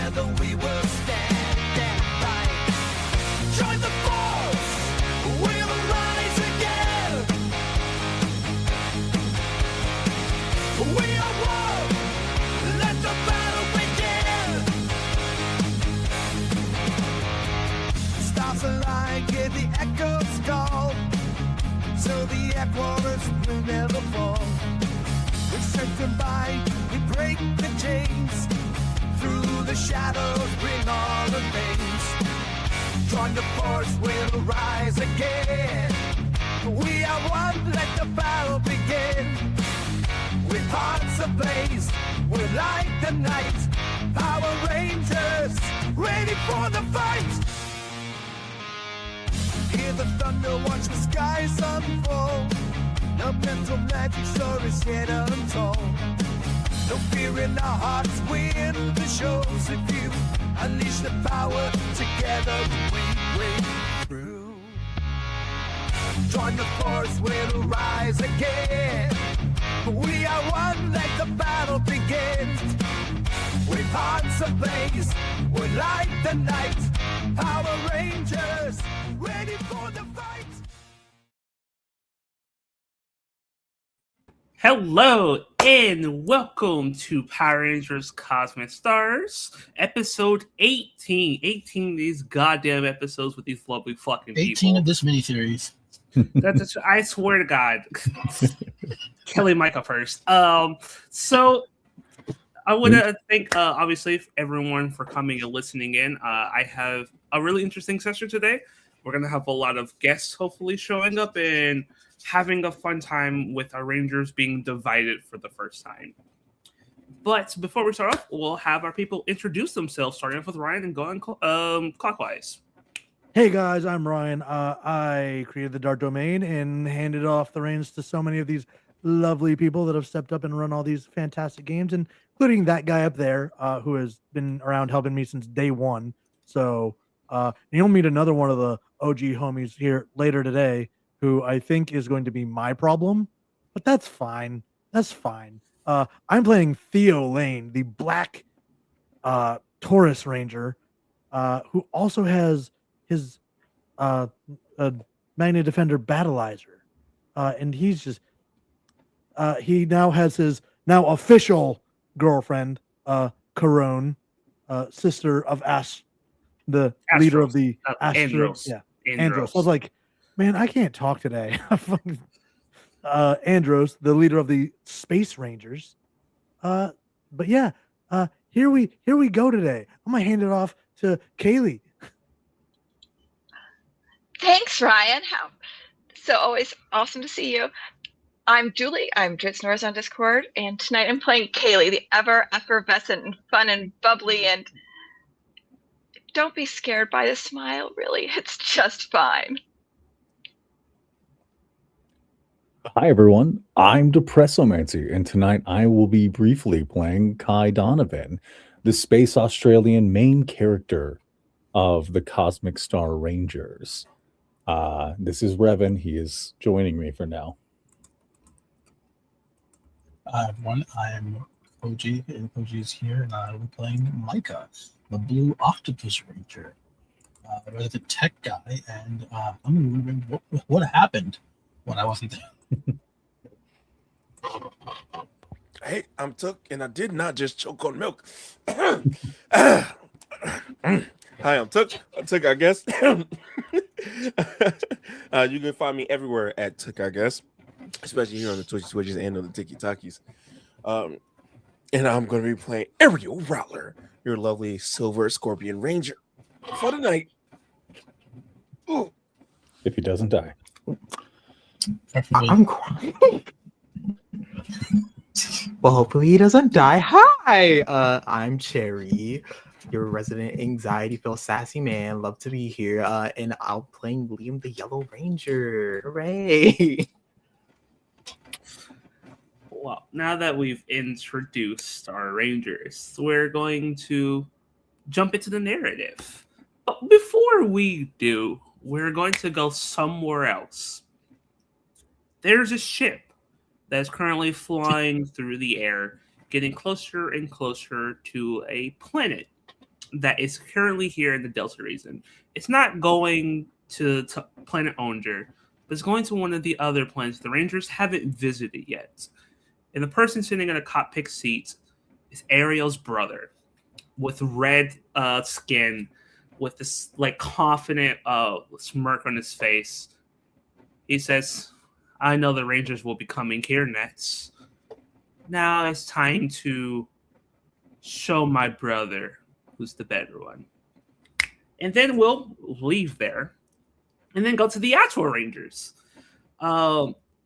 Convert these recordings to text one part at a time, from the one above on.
Together we will stand and fight. Join the force, we'll rise again. We are one, let the battle begin. Stars align, hear the echoes call, so the echoes will never fall. We strengthen by, we break the chains. Through the shadows, bring all the things. Join the force, we'll rise again. We are one, let the battle begin. With hearts ablaze, we'll light the night. Power Rangers, ready for the fight. Hear the thunder, watch the skies unfold. The mental magic stories yet untold. No fear in our hearts, win the shows. If you unleash the power, together we break through. Join the force, we'll rise again. We are one, let the battle begin. With hearts ablaze, we'll light the night. Power Rangers, ready for the fight. Hello and welcome to Power Rangers Cosmic Stars, episode 18. 18 of these goddamn episodes with these lovely fucking 18 people. of this miniseries. I swear to God. Kelly Micah first. So I want to thank, obviously, everyone for coming and listening in. I have a really interesting session today. We're going to have a lot of guests hopefully showing up and having a fun time with our Rangers being divided for the first time. But before we start off, we'll have our people introduce themselves, starting off with Ryan and going clockwise. Hey guys, I'm Ryan. I created the Dart Domain and handed off the reins to so many of these lovely people that have stepped up and run all these fantastic games, including that guy up there who has been around helping me since day one. So you'll meet another one of the OG homies here later today, who I think is going to be my problem, but that's fine. That's fine. I'm playing Theo Lane, the black Taurus Ranger, who also has his Magna Defender Battleizer. And he's just, he now has his now official girlfriend, Corone, sister of the Astros. leader of the Andros. Yeah, Andros. Andros. I was like, man, I can't talk today. Andros, the leader of the Space Rangers. But yeah, here we go today. I'm gonna hand it off to Kaylee. Thanks, Ryan. So always awesome to see you. I'm Julie. I'm Dritz Norris on Discord, and tonight I'm playing Kaylee, the ever effervescent and fun and bubbly. And don't be scared by the smile. Really, it's just fine. Hi everyone, I'm Depressomancy, and tonight I will be briefly playing Kai Donovan, the Space Australian main character of the Cosmic Star Rangers. This is Revan. He is joining me for now. Hi everyone, I'm OG, and OG is here, and I'll be playing Micah, the Blue Octopus Ranger. Rather the tech guy, and I'm wondering what happened when I wasn't there. Hey, I'm Took, and I did not just choke on milk. Hi, I'm Took. I guess. You can find me everywhere at Took, I guess, especially here on the Twitches and on the Tiki Takis. And I'm going to be playing Aerial Rattler, your lovely Silver Scorpion Ranger, for the night. Ooh. If he doesn't die. I'm crying. Well, hopefully he doesn't die. Hi, I'm Cherry, your resident anxiety-filled sassy man. Love to be here. And I'm playing Liam the Yellow Ranger. Hooray! Well, now that we've introduced our Rangers, we're going to jump into the narrative. But before we do, we're going to go somewhere else. There's a ship that's currently flying through the air, getting closer and closer to a planet. that is currently here in the Delta region. It's not going to planet Onger, but it's going to one of the other planets the Rangers haven't visited yet. And the person sitting in a cockpit seat is Ariel's brother, with red skin, with this like confident smirk on his face. He says, "I know the Rangers will be coming here next. Now it's time to show my brother who's the better one." And then we'll leave there and then go to the actual Rangers.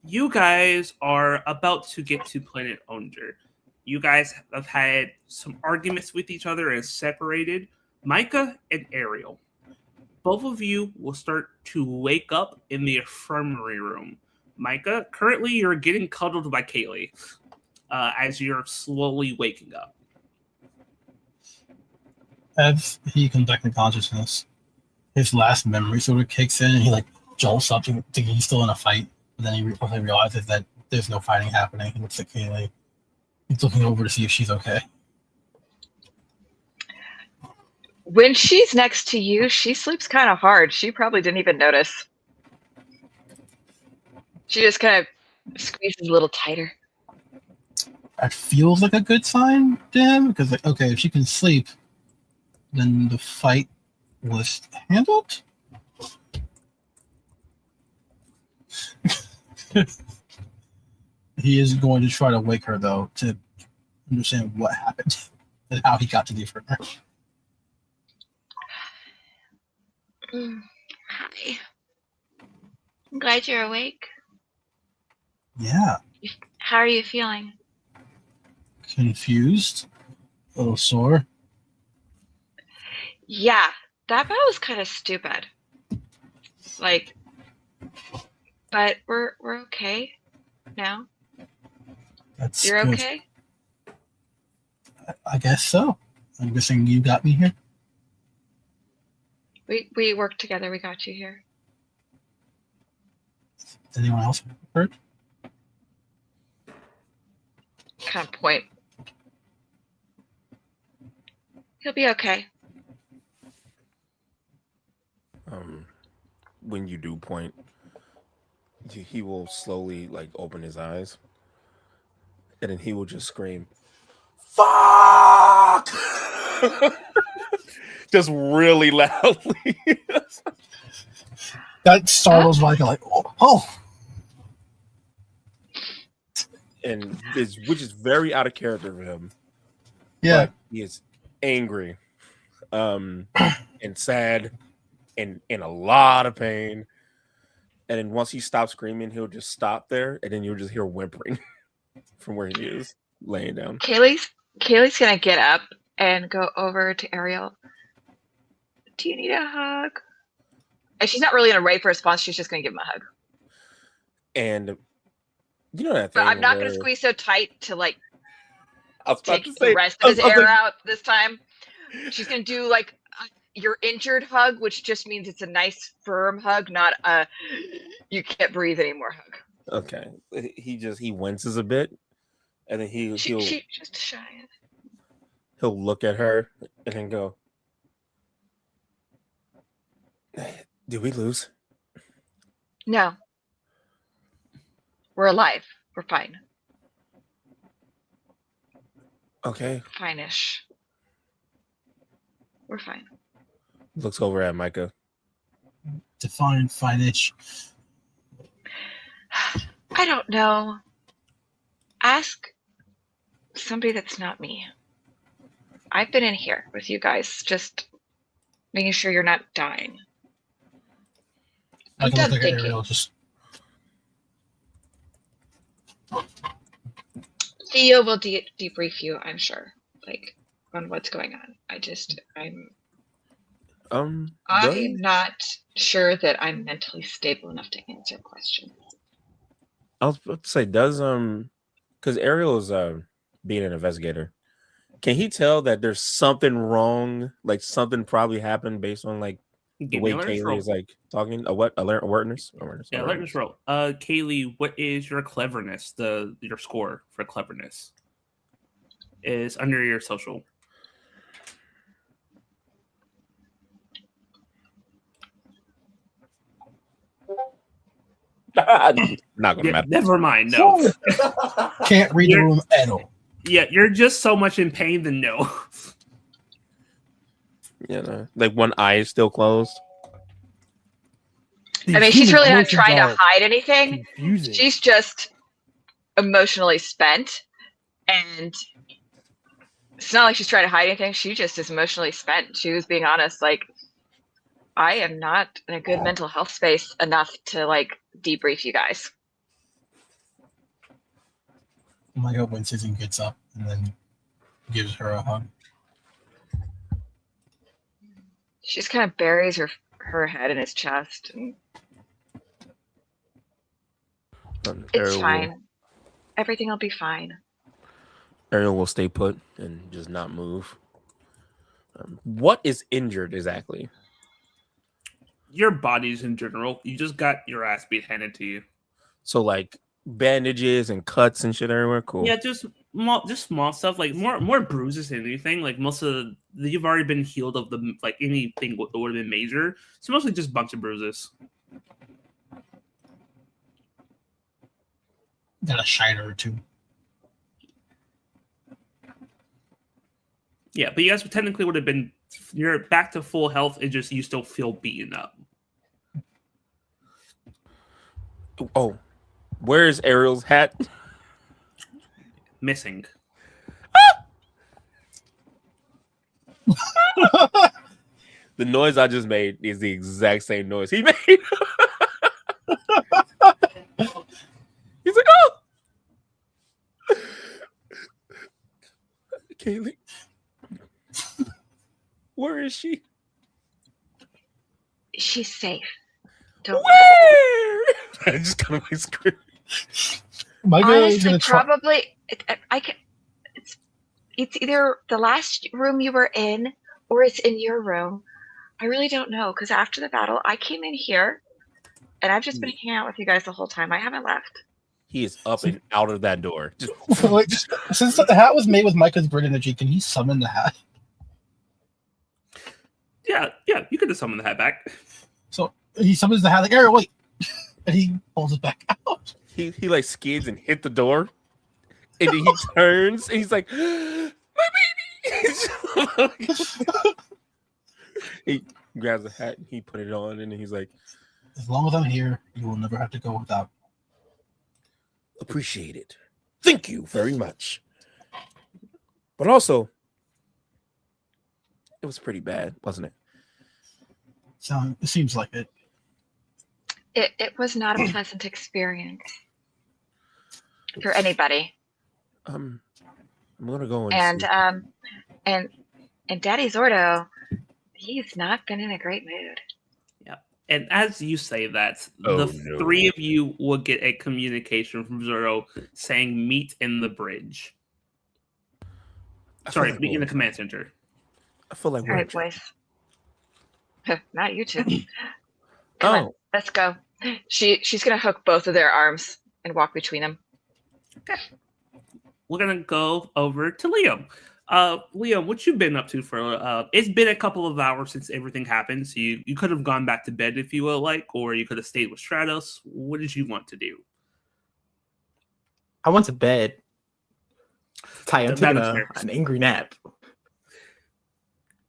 You guys are about to get to planet Onger. You guys have had some arguments with each other and separated. Micah and Ariel, both of you will start to wake up in the infirmary room. Micah, currently you're getting cuddled by Kaylee as you're slowly waking up. As he comes back to consciousness, his last memory sort of kicks in, and he like jolts up thinking he's still in a fight. But then he realizes that there's no fighting happening. He looks at Kaylee. He's looking over to see if she's okay. When she's next to you, she sleeps kind of hard. She probably didn't even notice. She just kind of squeezes a little tighter. That feels like a good sign to him, because like, okay, if she can sleep, then the fight was handled. He is going to try to wake her though to understand what happened and how he got to the infirmary. Hi. I'm glad you're awake. Yeah. How are you feeling? Confused, a little sore. Yeah, that battle was kind of stupid. Like, but we're okay now. That's You're good. okay? I guess so. I'm guessing you got me here. We worked together. We got you here. Did anyone else hurt? Kind of point. He'll be okay. When you do point, he will slowly like open his eyes, and then he will just scream, "Fuck!" just really loudly. That startles Micah like, oh. And which is very out of character for him. Yeah. But he is angry, and sad, and in a lot of pain. And then once he stops screaming, he'll just stop there, and then you'll just hear whimpering from where he is laying down. Kaylee's gonna get up and go over to Ariel. Do you need a hug? And she's not really gonna wait for a response. She's just gonna give him a hug. And you know that But thing. I'm not gonna squeeze so tight to like take to say, the rest of his air out this time. She's gonna do like your injured hug, which just means it's a nice firm hug, not a you can't breathe anymore hug. Okay, he winces a bit, and then he'll She's just shy. he'll look at her and then go, "Did we lose?" No, we're alive. We're fine. Okay. Fine-ish. We're fine. Looks over at Micah. Define fine-ish. I don't know. Ask somebody that's not me. I've been in here with you guys, just making sure you're not dying. I'm done thinking. Ariel just... Theo will debrief you, I'm sure, like on what's going on. I'm not sure that I'm mentally stable enough to answer questions. I was about to say, because Ariel is being an investigator, can he tell that there's something wrong? Like something probably happened based on like the way Kaylee is like talking. Awareness? Yeah, alertness roll. Kaylee, what is your cleverness? Your score for cleverness is under your social. Not gonna Yeah, matter. never mind. No. Can't read the room at all. Yeah, you're just so much in pain than no. You know, like one eye is still closed. I mean, she's really not trying to hide anything. Confusing. She's just emotionally spent, and it's not like she's trying to hide anything. She just is emotionally spent. She was being honest, like, I am not in a good mental health space enough to like debrief you guys. Micah winces and gets up and then gives her a hug. She just kind of buries her head in his chest. And it's fine. Everything will be fine. Ariel will stay put and just not move. What is injured exactly? Your body's in general. You just got your ass beat handed to you. So like bandages and cuts and shit everywhere. Cool. Yeah, just small stuff, like more bruises than anything. Like most of you've already been healed of the like anything that would have been major. So mostly just a bunch of bruises. Got a shiner or two. Yeah, but you guys technically would have been. You're back to full health. It just you still feel beaten up. Oh, where's Ariel's hat? Missing. The noise I just made is the exact same noise he made. He's like, oh, Kaylee, where is she? She's safe. Don't Where? I just kind of like scream. Micah is honestly, gonna try. probably I can. It's either the last room you were in or it's in your room. I really don't know because after the battle, I came in here and I've just been hanging out with you guys the whole time. I haven't left. He is up and out of that door. Just Like, since the hat was made with Micah's grid energy, can he summon the hat? Yeah, you could have summoned the hat back. So he summons the hat like, Ariel, wait. And he pulls it back out. he like skids and hit the door. And then he turns and he's like, my baby. He grabs the hat and he put it on and he's like, As long as I'm here, you will never have to go without. appreciate it. Thank you very much. But also, it was pretty bad, wasn't it? So it seems like it. It was not a pleasant experience for anybody. I'm gonna go And see. and Daddy Zordo, he's not been in a great mood. And as you say that, Oh, the no. three of you will get a communication from Zoro saying meet in the bridge. Sorry, meet in the command center. I feel like All we're right, boys. Not you two. Come on, let's go. She's gonna hook both of their arms and walk between them. Okay. We're gonna go over to Liam. Liam, what you been up to for? It's been a couple of hours since everything happened, so you could have gone back to bed if you would like, or you could have stayed with Stratos. What did you want to do? I went to bed. Ty, I'm taking That is fair. an angry nap.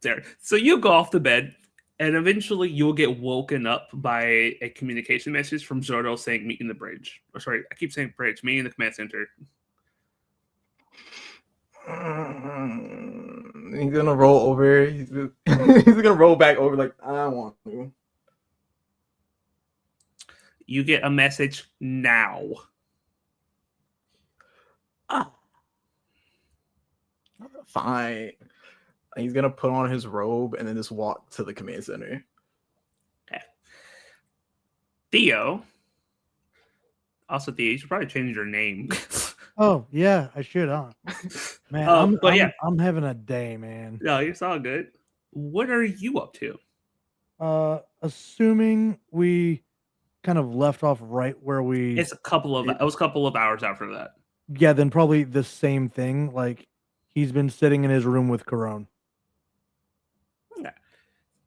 There. So you go off to bed, and eventually you'll get woken up by a communication message from Zordo saying meet in the bridge. Or sorry, I keep saying bridge, meet in the command center. He's gonna roll over. He's gonna roll back over like I don't want to. You get a message now. Fine. He's gonna put on his robe and then just walk to the command center. Okay. Theo. Also, Theo, you should probably change your name. Oh yeah, I should, huh? Man, yeah. I'm having a day, man. No, it's all good. What are you up to? Assuming we kind of left off right where we. It was a couple of hours after that. Yeah, then probably the same thing. Like he's been sitting in his room with Corone.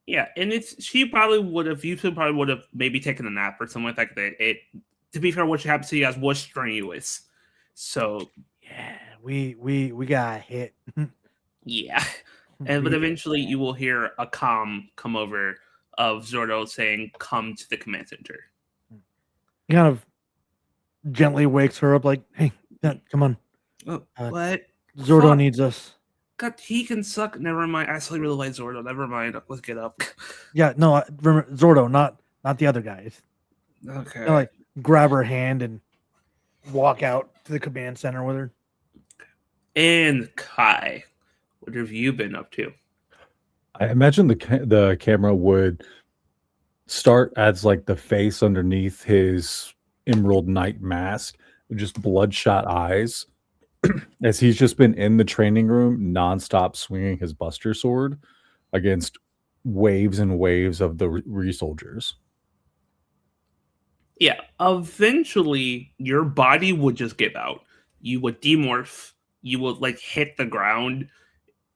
Yeah, and she probably would have. You two probably would have maybe taken a nap or something like that. It, to be fair, what you happened to you guys was strenuous. So Yeah, we got hit. yeah, but eventually you will hear a comm come over of Zordo saying, "Come to the command center." He kind of gently wakes her up, like, "Hey, come on, Oh, what? Zordo Fuck. needs us." God, he can suck. Never mind. I actually really like Zordo. Never mind. Let's get up. Yeah, no, remember Zordo, not the other guys. Okay. They'll, like, grab her hand and walk out to the command center with her. And Kai, what have you been up to? I imagine the camera would start as like the face underneath his Emerald Knight mask, with just bloodshot eyes, as he's just been in the training room nonstop swinging his Buster Sword against waves and waves of the re-soldiers. Yeah, eventually your body would just give out. You would demorph. You would like hit the ground,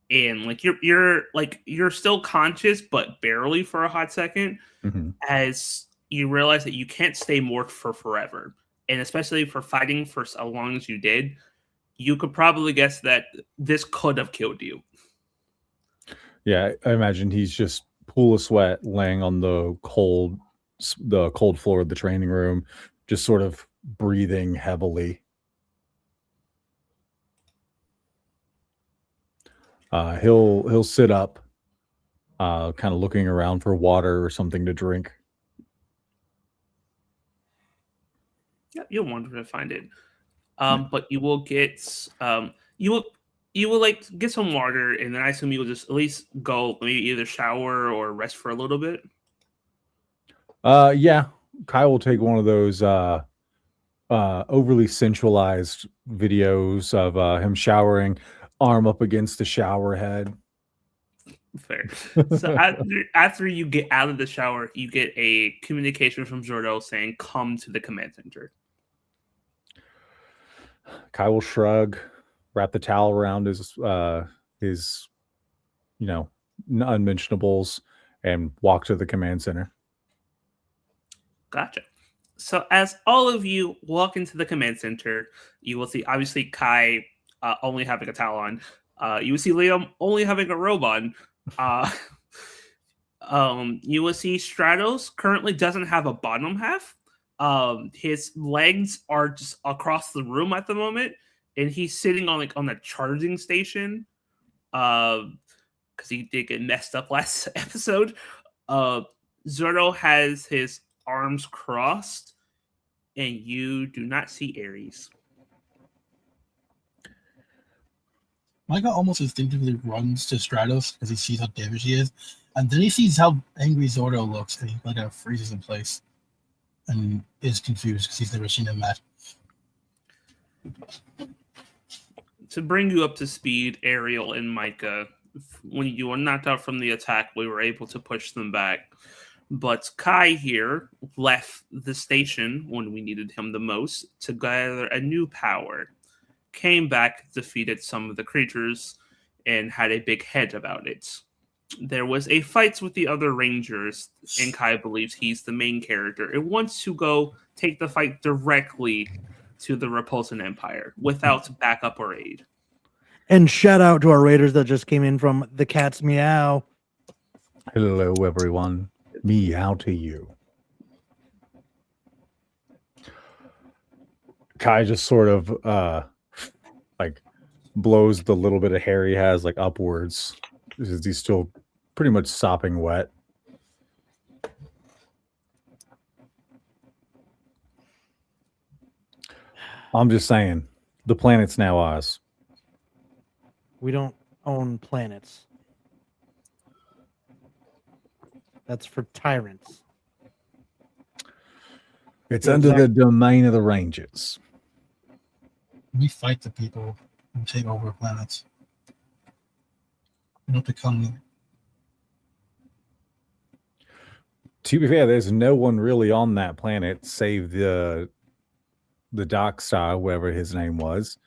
and like you're still conscious, but barely for a hot second. Mm-hmm. As you realize that you can't stay morphed for forever, and especially for fighting for as long as you did, you could probably guess that this could have killed you. Yeah, I imagine he's just pool of sweat, laying on the cold floor of the training room, just sort of breathing heavily. He'll sit up, kind of looking around for water or something to drink. Yeah, you'll wonder to find it. But you will get you will like get some water, and then I assume you will just at least go maybe either shower or rest for a little bit. Yeah, Kai will take one of those overly sensualized videos of him showering, arm up against the shower head. Fair. So after you get out of the shower, you get a communication from Zordo saying, "Come to the command center." Kai will shrug, wrap the towel around his unmentionables, and walk to the command center. Gotcha. So as all of you walk into the command center, you will see obviously Kai only having a towel on. You will see Liam only having a robe on. You will see Stratos currently doesn't have a bottom half. His legs are just across the room at the moment, and he's sitting on a charging station. Because he did get messed up last episode. Zordo has his arms crossed, and you do not see Ares. Micah almost instinctively runs to Stratos because he sees how damaged he is, and then he sees how angry Zordo looks, and he kind of freezes in place and is confused because he's never seen him mad. To bring you up to speed, Ariel and Micah, when you were knocked out from the attack, we were able to push them back. But Kai here left the station when we needed him the most to gather a new power. Came back, defeated some of the creatures, and had a big head about it. There was a fight with the other rangers, and Kai believes he's the main character and wants to go take the fight directly to the Repulsion Empire without backup or aid. And shout out to our raiders that just came in from the Cat's Meow. Hello, everyone. Meow to you. Kai just sort of blows the little bit of hair he has upwards. He's still pretty much sopping wet. I'm just saying, the planet's now ours. We don't own planets. That's for tyrants. It's under the domain of the Rangers. We fight the people who take over planets. We don't become them. To be fair, there's no one really on that planet save the Dark Star, whatever his name was.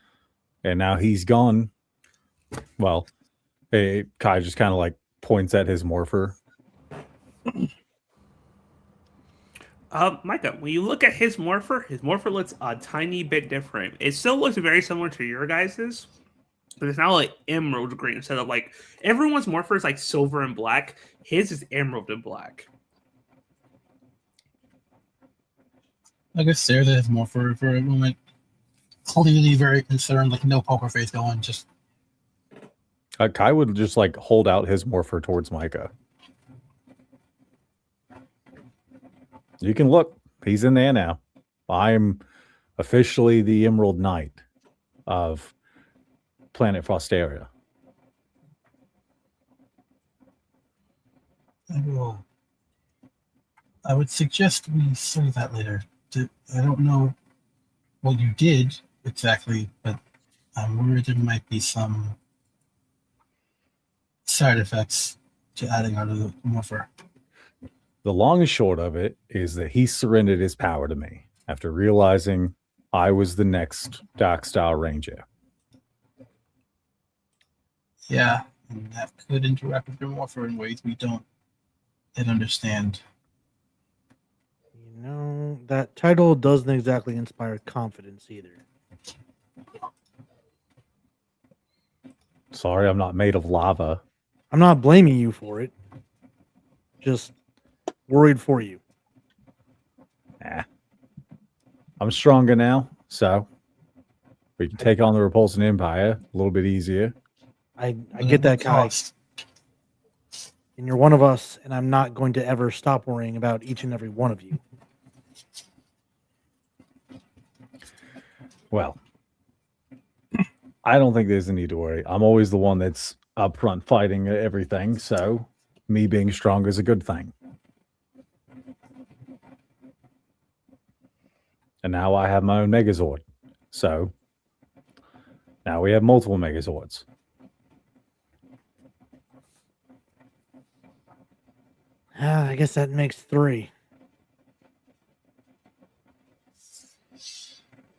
And now he's gone. Well, Kai just kind of points at his morpher. Micah, when you look at his morpher looks a tiny bit different. It still looks very similar to your guys's, but it's now like emerald green instead of like everyone's morpher is like silver and black. His is emerald and black. I guess Sarah has more for a moment. Clearly very concerned, like no poker face going, just Kai would just like hold out his morpher towards Micah. You can look. He's in there now. I'm officially the Emerald Knight of Planet Frosteria. I would suggest we say that later. I don't know what you did exactly, but I'm worried there might be some side effects to adding onto the morpher. The long and short of it is that he surrendered his power to me after realizing I was the next Dark Star Ranger. Yeah, and that could interact with your morpher in ways we don't yet understand. You know, that title doesn't exactly inspire confidence either. Sorry, I'm not made of lava. I'm not blaming you for it. Just worried for you. I'm stronger now, so we can take on the Repulsion Empire a little bit easier. I get that, Kai. And you're one of us, and I'm not going to ever stop worrying about each and every one of you. Well, I don't think there's a need to worry. I'm always the one that's up front fighting everything, so me being strong is a good thing. And now I have my own Megazord. So now we have multiple Megazords. I guess that makes 3.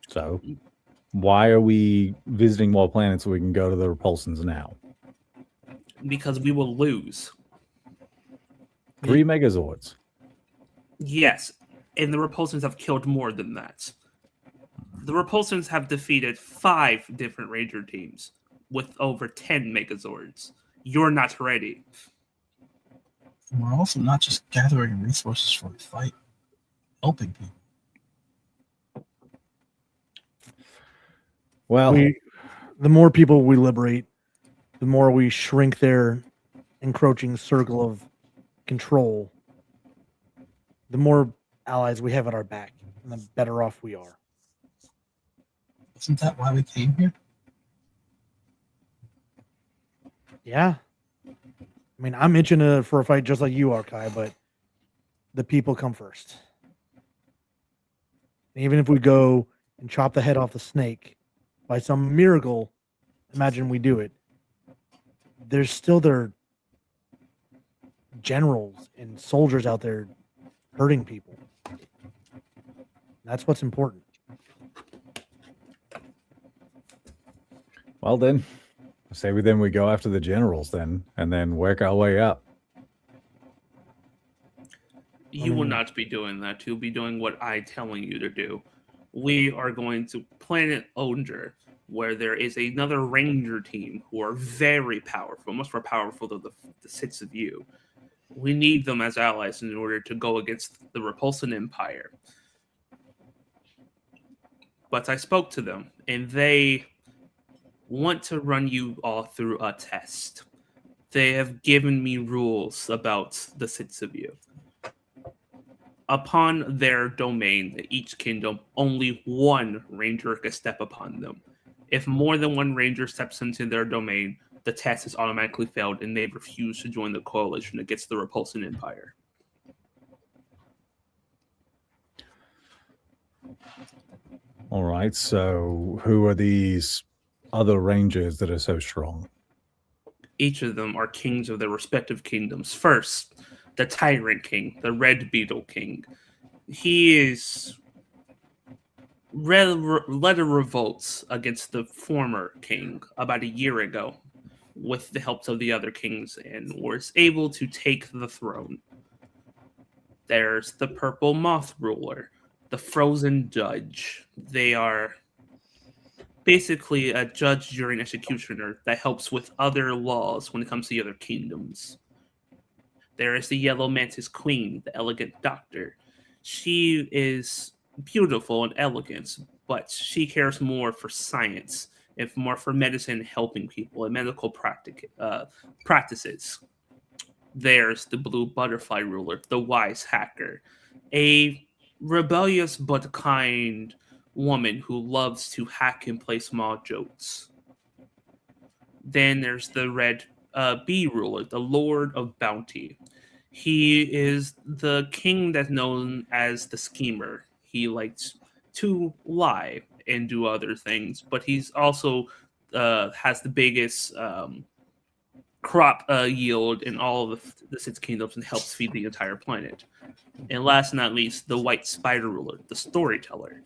So why are we visiting more planets so we can go to the Repulsions now? Because we will lose. 3 Megazords. Yes, and the Repulsions have killed more than that. The Repulsions have defeated 5 different Ranger teams with over 10 Megazords. You're not ready. And we're also not just gathering resources for the fight, helping people. Well, the more people we liberate, the more we shrink their encroaching circle of control, the more allies we have at our back, and the better off we are. Isn't that why we came here? Yeah. I mean, I'm itching for a fight just like you are, Kai, but the people come first. And even if we go and chop the head off the snake, by some miracle, imagine we do it, there's still their generals and soldiers out there hurting people. That's what's important. well then, say we go after the generals then, and then work our way up. You will not be doing that. You'll be doing what I'm telling you to do. We are going to Planet Onger, where there is another Ranger team who are very powerful, much more powerful than the 6 of you. We need them as allies in order to go against the Repulsion Empire. But I spoke to them, and they want to run you all through a test. They have given me rules about the 6 of you. Upon their domain, each kingdom, only one ranger can step upon them. If more than one ranger steps into their domain, the test is automatically failed and they refuse to join the coalition against the Repulsion Empire. All right, so who are these other rangers that are so strong? Each of them are kings of their respective kingdoms. First, the Tyrant King, the Red Beetle King. He is led a revolt against the former king about a year ago with the help of the other kings and was able to take the throne. There's the purple moth ruler, the frozen judge. They are basically a judge, jury, and executioner that helps with other laws when it comes to the other kingdoms. There is the yellow mantis queen, the elegant doctor. She is beautiful and elegant, but she cares more for science, if more for medicine, helping people, and medical practices. There's the blue butterfly ruler, the wise hacker, a rebellious but kind woman who loves to hack and play small jokes. Then there's the red bee ruler, the lord of bounty. He is the king that's known as the schemer. He likes to lie and do other things, but he's also has the biggest crop yield in all of the six kingdoms and helps feed the entire planet. And last but not least, the white spider ruler, the storyteller.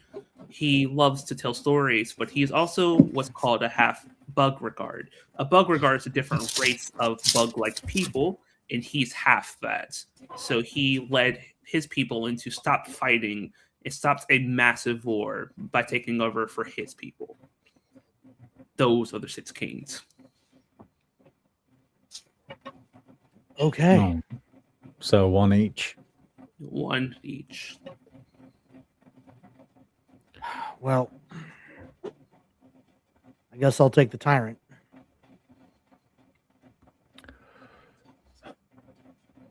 He loves to tell stories, but he's also what's called a half bug regard. A bug regard is a different race of bug-like people, and he's half that. So he led his people into stop fighting and stopped a massive war by taking over for his people. Those are the six kings. Okay. Oh. So one each. One each. Well, I guess I'll take the tyrant.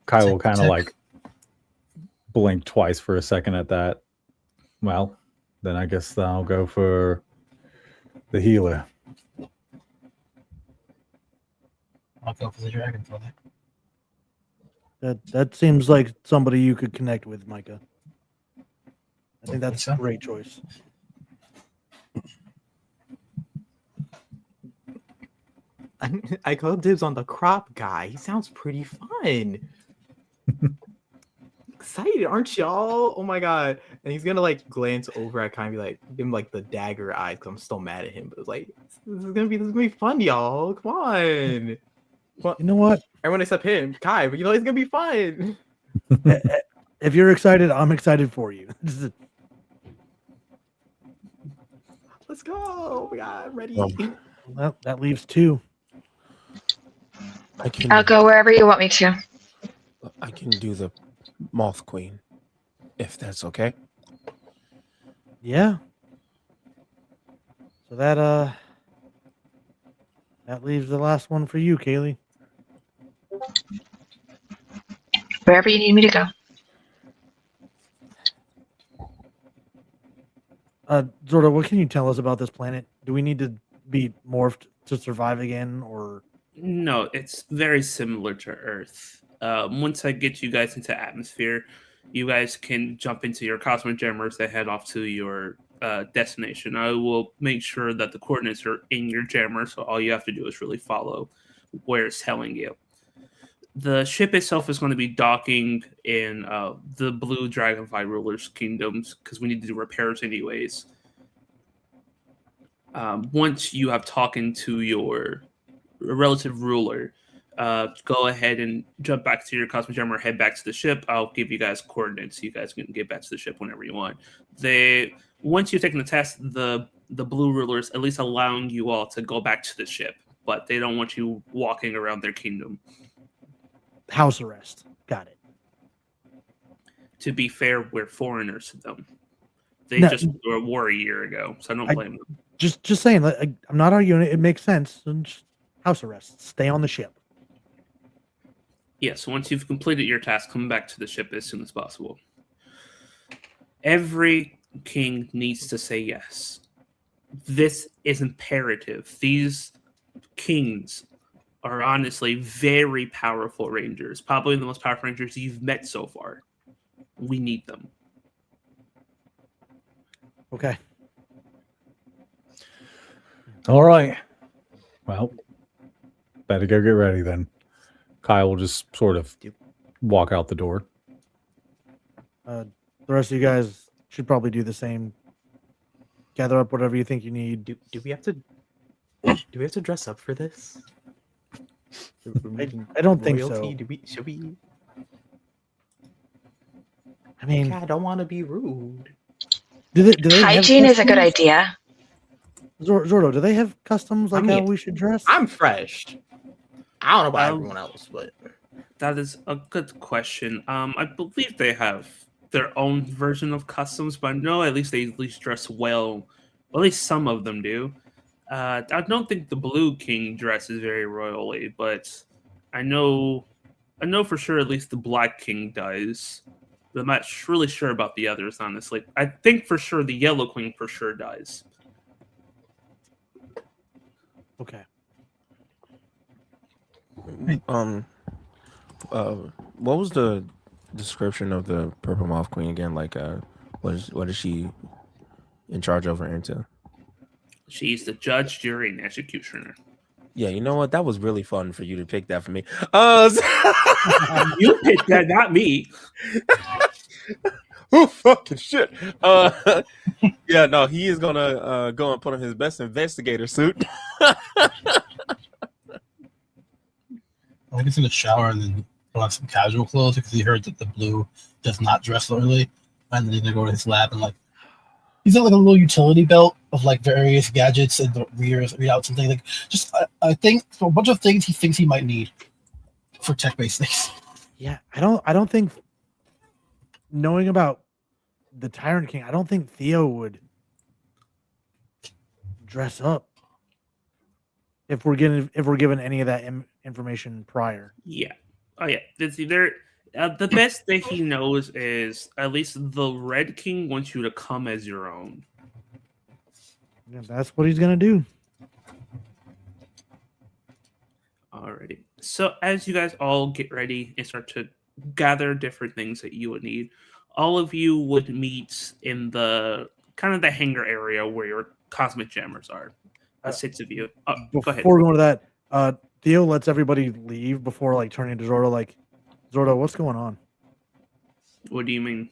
Kai will kind of Tech. like blink twice for a second at that. Well, then I guess I'll go for the healer. I'll go for the dragonfly. That seems like somebody you could connect with, Micah. I think that's so. a great choice. I call dibs on the crop guy. He sounds pretty fun. Excited, aren't y'all? Oh my god! And he's gonna like glance over at Kai and be like, give him like the dagger eyes. Cause I'm still mad at him. But it's like, this is gonna be fun, y'all. Come on. Well, You know what? everyone except him, Kai. But you know it's gonna be fun. If you're excited, I'm excited for you. Let's go. Oh my god, I'm ready. Well, that leaves two. I'll go wherever you want me to. I can do the moth queen, if that's okay. Yeah. So that leaves the last one for you, Kaylee. Wherever you need me to go. Zorda, what can you tell us about this planet? Do we need to be morphed to survive again, or? No, it's very similar to Earth. Once I get you guys into atmosphere, you guys can jump into your cosmic jammers that head off to your destination. I will make sure that the coordinates are in your jammer, so all you have to do is really follow where it's telling you. The ship itself is going to be docking in the blue dragonfly ruler's kingdoms because we need to do repairs anyways. Once you have talking to your relative ruler, go ahead and jump back to your cosmic jammer, head back to the ship. I'll give you guys coordinates so you guys can get back to the ship whenever you want. Once you've taken the test, the blue rulers at least allowing you all to go back to the ship, but they don't want you walking around their kingdom. House arrest. Got it. To be fair, we're foreigners to them. They No. just were a war a year ago, so I don't blame them. Just saying. I'm not arguing. It makes sense. And just house arrest. Stay on the ship. Yes, once you've completed your task, come back to the ship as soon as possible. Every king needs to say yes. This is imperative. These kings are honestly very powerful rangers. Probably the most powerful rangers you've met so far. We need them. Okay. All right. Well, better go get ready then. Kyle will just sort of walk out the door. The rest of you guys should probably do the same. Gather up whatever you think you need. Do we have to dress up for this? I don't think so. Should we? I mean, I don't want to be rude. do they have Hygiene is a good customs? idea. Zordo, do they have customs like I how mean, we should dress? I'm fresh. I don't know about Um, everyone else, but That is a good question. I believe they have their own version of customs, but I know at least they at least dress well. At least some of them do. I don't think the Blue King dresses very royally, but I know for sure at least the Black King does. But I'm not really sure about the others, honestly. I think for sure the Yellow Queen for sure does. Okay. What was the description of the Purple Moth Queen again? Like, what is she in charge of or into? She's the judge, jury, and executioner. Yeah, you know what? That was really fun for you to pick that for me. You picked that, not me. Oh fucking shit! Yeah, no, he is gonna go and put on his best investigator suit. I guess in the shower and then put on some casual clothes because he heard that the blue does not dress early. And then he's gonna go to his lab and like he's got like a little utility belt of like various gadgets and the readouts and things like just I think so a bunch of things he thinks he might need for tech-based things. Yeah, I don't think knowing about the Tyrant King, I don't think Theo would dress up if we're given any of that information prior. Yeah. Oh yeah. It's either the best that he knows is at least the Red King wants you to come as your own. Yeah, that's what he's gonna do. Alrighty. So as you guys all get ready and start to gather different things that you would need, all of you would meet in the kind of the hangar area where your cosmic jammers are. 6 of you. Go ahead. Before going to that, Theo lets everybody leave before like turning to Zordo like, Zordo, what's going on? What do you mean?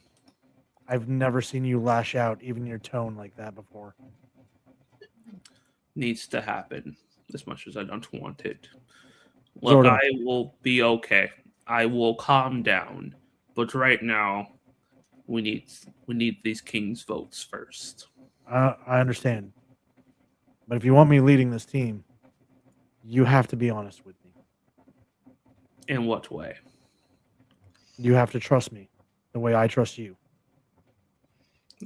I've never seen you lash out, even your tone like that before. Needs to happen as much as I don't want it. Look, Zordo. I will be okay. I will calm down. But right now, we need these kings' votes first. I understand. But if you want me leading this team, you have to be honest with me. In what way? You have to trust me the way I trust you.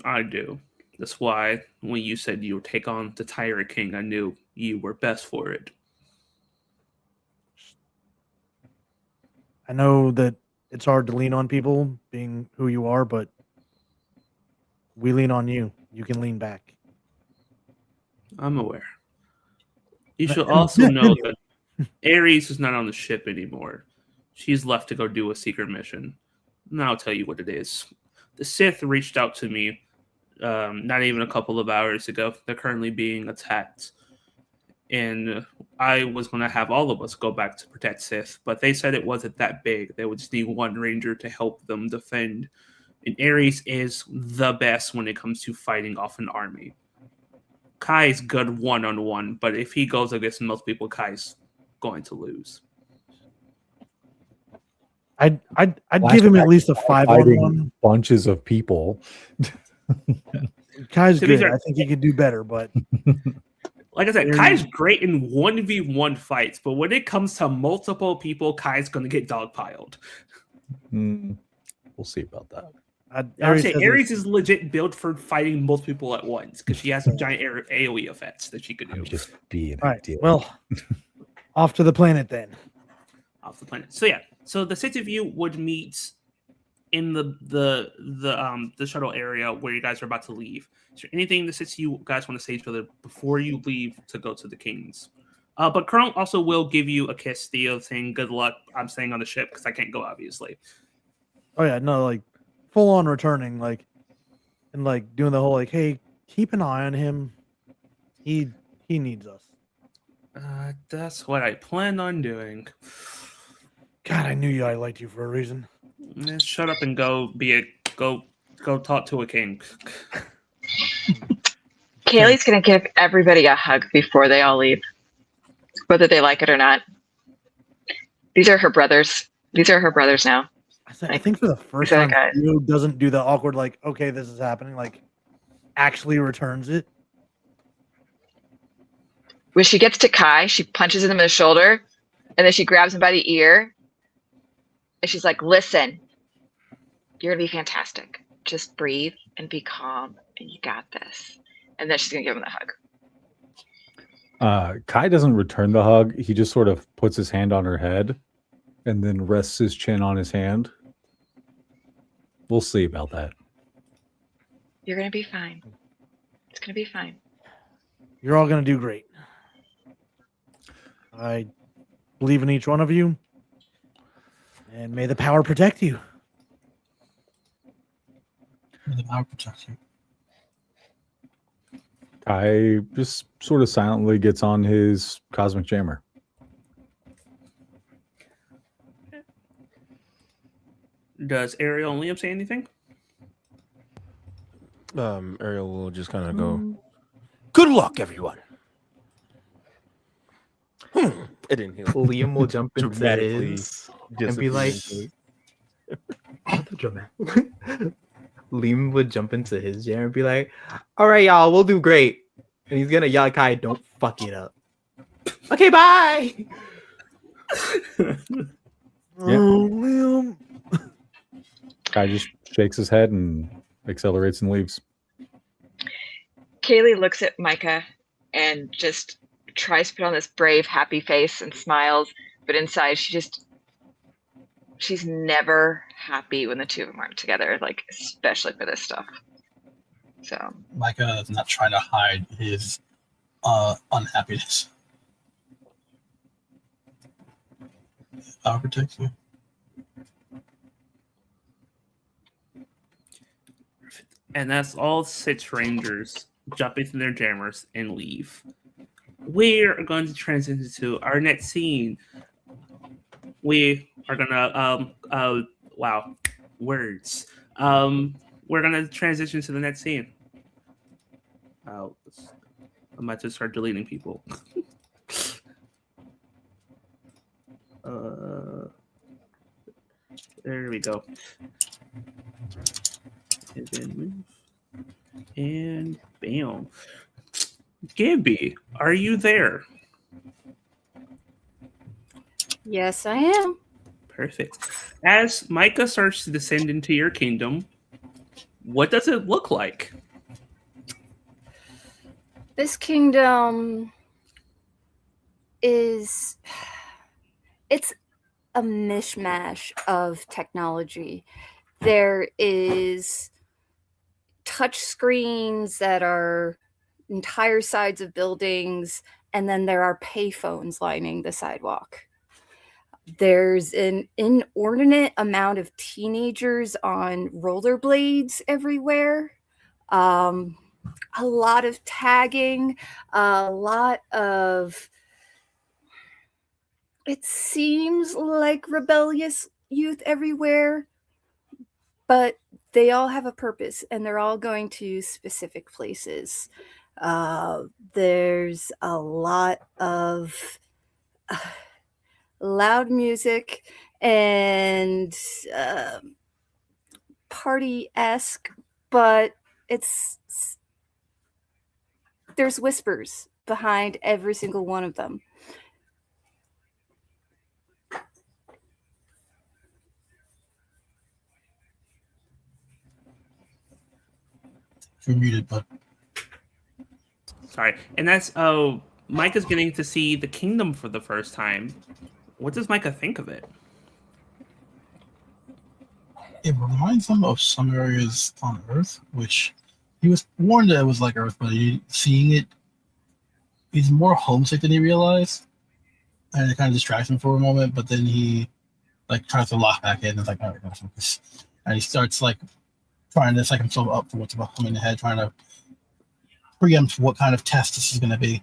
I do. That's why when you said you would take on the Tyrant King, I knew you were best for it. I know that it's hard to lean on people being who you are, but we lean on you. You can lean back. I'm aware. You should also know that Ares is not on the ship anymore. She's left to go do a secret mission. And I'll tell you what it is. The Sith reached out to me not even a couple of hours ago. They're currently being attacked. And I was going to have all of us go back to protect Sith, but they said it wasn't that big. They would just need one ranger to help them defend. And Ares is the best when it comes to fighting off an army. Kai's good one-on-one, but if he goes against most people, Kai's going to lose. I'd give him at least a 5-on-1. Bunches of people. Kai's To be good. fair- I think he could do better, but Like I said, Kai's great in 1v1 fights, but when it comes to multiple people, Kai's going to get dogpiled. We'll see about that. I would say Ares is legit built for fighting multiple people at once because she has some giant AoE effects that she could do. I'm just being All right. a deal. Well, off to the planet then. Off the planet. So yeah, so the 6 of you would meet in the shuttle area where you guys are about to leave. Is there anything the 6 of you guys want to say to each other before you leave to go to the Kings? But Colonel also will give you a kiss, Theo, saying good luck. I'm staying on the ship because I can't go, obviously. Oh yeah, no, like full on returning, like and like doing the whole like, hey, keep an eye on him. He needs us. That's what I plan on doing. God, I knew I liked you for a reason. Shut up and go talk to a king. Kaylee's gonna give everybody a hug before they all leave, whether they like it or not. These are her brothers. These are her brothers now. I think for the first Exact time, eyes. Theo doesn't do the awkward, like, okay, this is happening, like, actually returns it. When she gets to Kai, she punches him in the shoulder, and then she grabs him by the ear, and she's like, "Listen, you're gonna be fantastic. Just breathe and be calm, and you got this." And then she's gonna give him the hug. Kai doesn't return the hug. He just sort of puts his hand on her head and then rests his chin on his hand. We'll see about that. You're gonna be fine. It's gonna be fine. You're all going to do great. I believe in each one of you. And may the power protect you. May the power protect you. Kai just sort of silently gets on his cosmic jammer. Does Ariel and Liam say anything? Ariel will just kind of go, "Good luck, everyone." It didn't heal. Liam will jump into Dramatically his and be like, disappear Liam would jump into his chair and be like, "All right, y'all, we'll do great." And he's gonna yell at Kai, "Don't fuck it up." Okay, bye. Oh, Liam. Kai just shakes his head and accelerates and leaves. Kaylee looks at Micah and just tries to put on this brave, happy face and smiles, but inside she's never happy when the two of them aren't together, like especially for this stuff. So Micah does not try to hide his unhappiness. Power protects you. And that's all 6 Rangers jumping from their jammers and leave. We're going to transition to our next scene. We are gonna wow, words. We're gonna transition to the next scene. I'm about to start deleting people. There we go. And then move. And bam. Gabby, are you there? Yes, I am. Perfect. As Micah starts to descend into your kingdom, what does it look like? This kingdom it's a mishmash of technology. There is touch screens that are entire sides of buildings, and then there are payphones lining the sidewalk. There's an inordinate amount of teenagers on rollerblades everywhere. A lot of tagging, a lot of, it seems like rebellious youth everywhere, but they all have a purpose and they're all going to specific places. There's a lot of loud music and party-esque, but there's whispers behind every single one of them. You're muted, but Sorry. And that's Micah's getting to see the kingdom for the first time. What does Micah think of it? it reminds him of some areas on Earth, which he was warned that it was like Earth, but seeing it, he's more homesick than he realized, and it kind of distracts him for a moment. But then he like tries to lock back in and it's like, all right, gotta focus, and he starts like trying to set himself up for what's about to come in ahead, trying to preempt what kind of test this is going to be.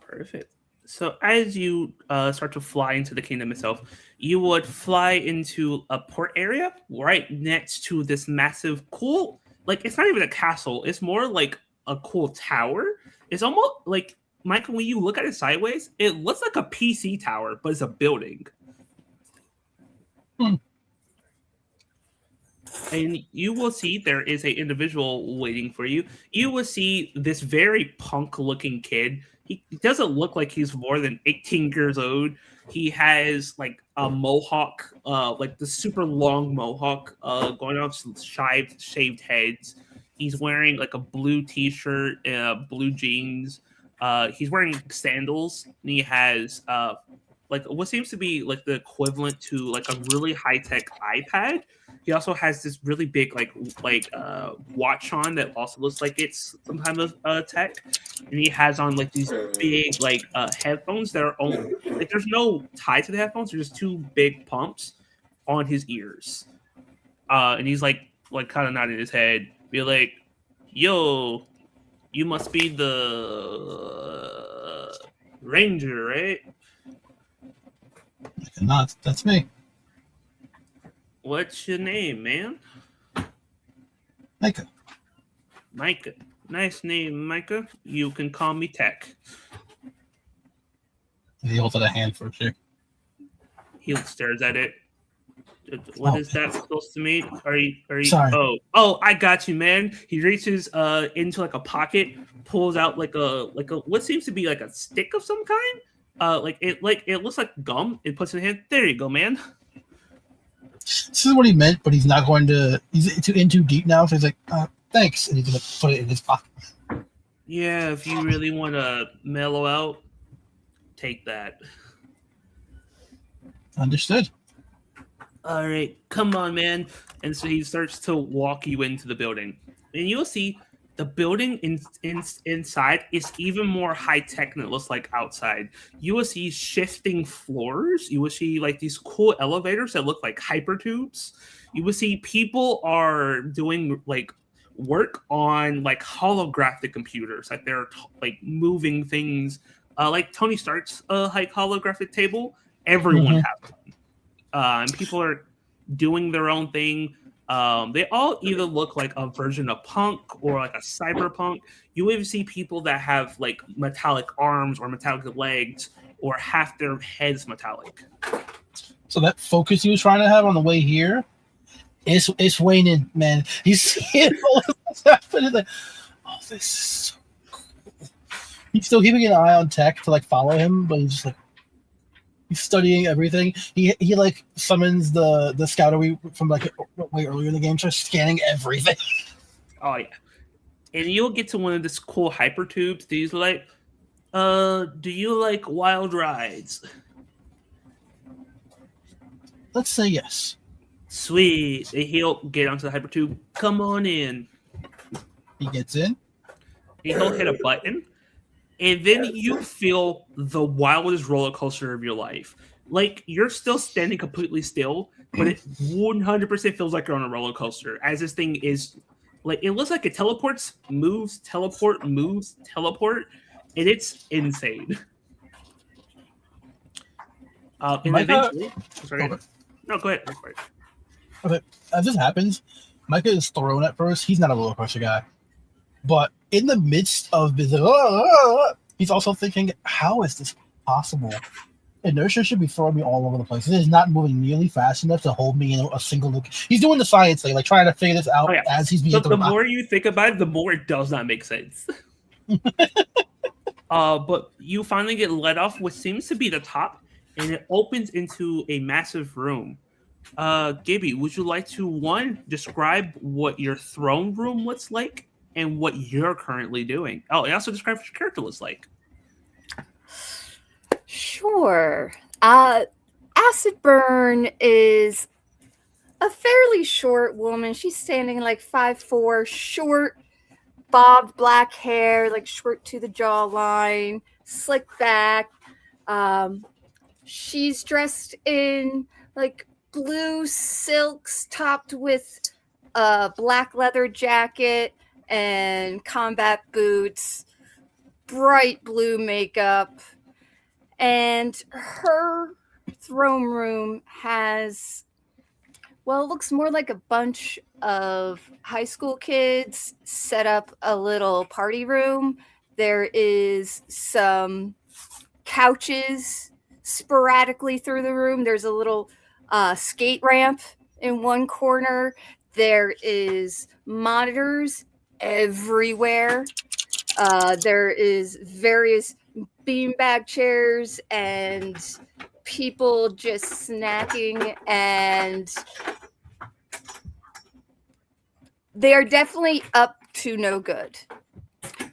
Perfect. So as you start to fly into the kingdom itself, you would fly into a port area right next to this massive, cool, like it's not even a castle. It's more like a cool tower. It's almost like, Michael, when you look at it sideways, it looks like a PC tower, but it's a building. And you will see there is a individual waiting for you. You will see this very punk-looking kid. He doesn't look like he's more than 18 years old. He has like a mohawk, like the super long mohawk, going off some shaved heads. He's wearing like a blue t-shirt, blue jeans. He's wearing sandals, and he has like what seems to be like the equivalent to like a really high-tech iPad. He also has this really big watch on that also looks like it's some kind of tech, and he has on like these big headphones that are only like there's no tie to the headphones. There's just two big pumps on his ears, and he's like kind of nodding his head, be like, "Yo, you must be the ranger, right? No, that's me. What's your name, man?" Micah. Micah. Nice name, Micah. You can call me Tech. He holds out a hand for a shake. He stares at it. What is that supposed to mean? Are you Sorry. Oh, I got you, man. He reaches into like a pocket, pulls out like a what seems to be like a stick of some kind. It looks like gum. It puts in the hand. There you go, man. This is what he meant, but he's not going to. He's in too deep now, so he's like, "Thanks," and he's gonna put it in his pocket. Yeah, if you really want to mellow out, take that. Understood. All right, come on, man. And so he starts to walk you into the building, and you'll see the building inside is even more high tech than it looks like outside. You will see shifting floors. You will see like these cool elevators that look like hypertubes. You will see people are doing like work on like holographic computers, like they're like moving things, like Tony Stark's like holographic table. Everyone has one, and people are doing their own thing. They all either look like a version of punk or like a cyberpunk. You even see people that have like metallic arms or metallic legs or half their heads metallic. So that focus he was trying to have on the way here, it's waning, man. He's seeing all this happening. Like, oh, this is so cool. He's still keeping an eye on Tech to like follow him, but he's just like he's studying everything. He like summons the scouter from like way earlier in the game, starts scanning everything. Oh yeah, and you'll get to one of this cool hyper tubes. These like, do you like wild rides? Let's say yes. Sweet. And he'll get onto the hyper tube. Come on in. He gets in. And he'll hit a button. And then you feel the wildest roller coaster of your life. Like, you're still standing completely still, but it 100% feels like you're on a roller coaster. As this thing is, like, it looks like it teleports, moves, teleport, moves, teleport. And it's insane. And eventually... Sorry. Okay. No, go ahead. Okay. As this happens, Micah is thrown at first. He's not a roller coaster guy. But in the midst of this, he's also thinking, how is this possible? Inertia should be throwing me all over the place. It is not moving nearly fast enough to hold me in a single look. He's doing the science thing, like trying to figure this out as he's being thrown. The more you think about it, the more it does not make sense. But you finally get let off what seems to be the top, and it opens into a massive room. Gibby, would you like to describe what your throne room looks like and what you're currently doing? Oh, and also describe what your character looks like. Sure. Acid Burn is a fairly short woman. She's standing like 5'4", short, bobbed black hair, like short to the jawline, slick back. She's dressed in like blue silks topped with a black leather jacket and combat boots, bright blue makeup. And her throne room has, well, it looks more like a bunch of high school kids set up a little party room. There is some couches sporadically through the room. There's a little skate ramp in one corner. There is monitors everywhere. There is various beanbag chairs and people just snacking, and they are definitely up to no good.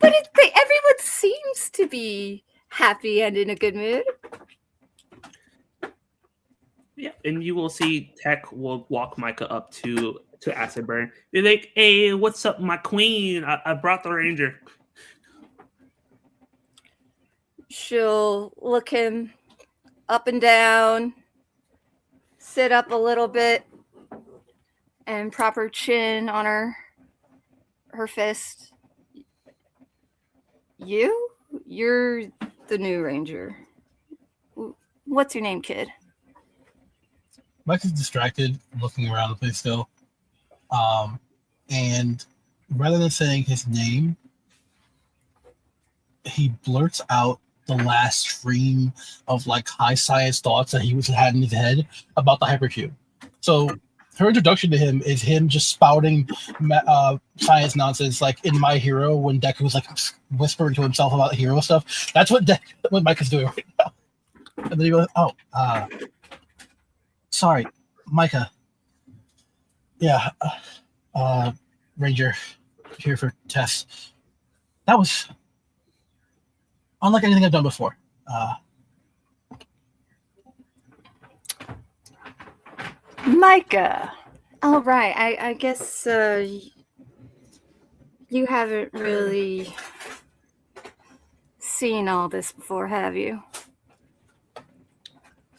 But everyone seems to be happy and in a good mood. Yeah, and you will see Tech will walk Micah up to Acid Burn. Be like, "Hey, what's up, my queen? I brought the ranger." She'll look him up and down, sit up a little bit, and prop her chin on her fist. You're the new ranger. What's your name, kid? Mike is distracted, looking around the place still. And rather than saying his name, he blurts out the last stream of like high science thoughts that he had in his head about the hypercube. So her introduction to him is him just spouting science nonsense, like in My Hero when Deku was like whispering to himself about hero stuff. That's what Mike is doing right now. And then he goes, "Oh, sorry, Micah. Yeah, Ranger here for tests. That was unlike anything I've done before. Micah. All right. I guess you haven't really seen all this before, have you?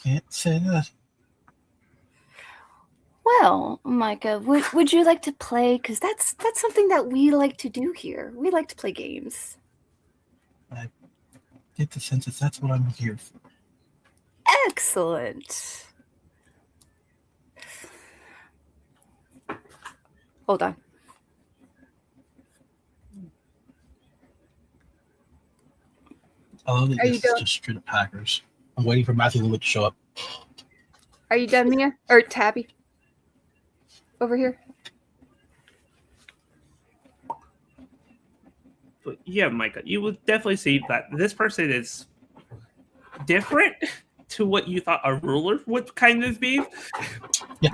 Can't say that. Well, Micah, would you like to play? Because that's something that we like to do here. We like to play games. I get the sense that that's what I'm here for. Excellent. Hold on. I love that Are you it's done? just straight up hackers. I'm waiting for Matthew Lewis to show up. Are you done, Mia? Or Tabby? Over here? But yeah, Micah, you will definitely see that this person is different to what you thought a ruler would kind of be. Yeah.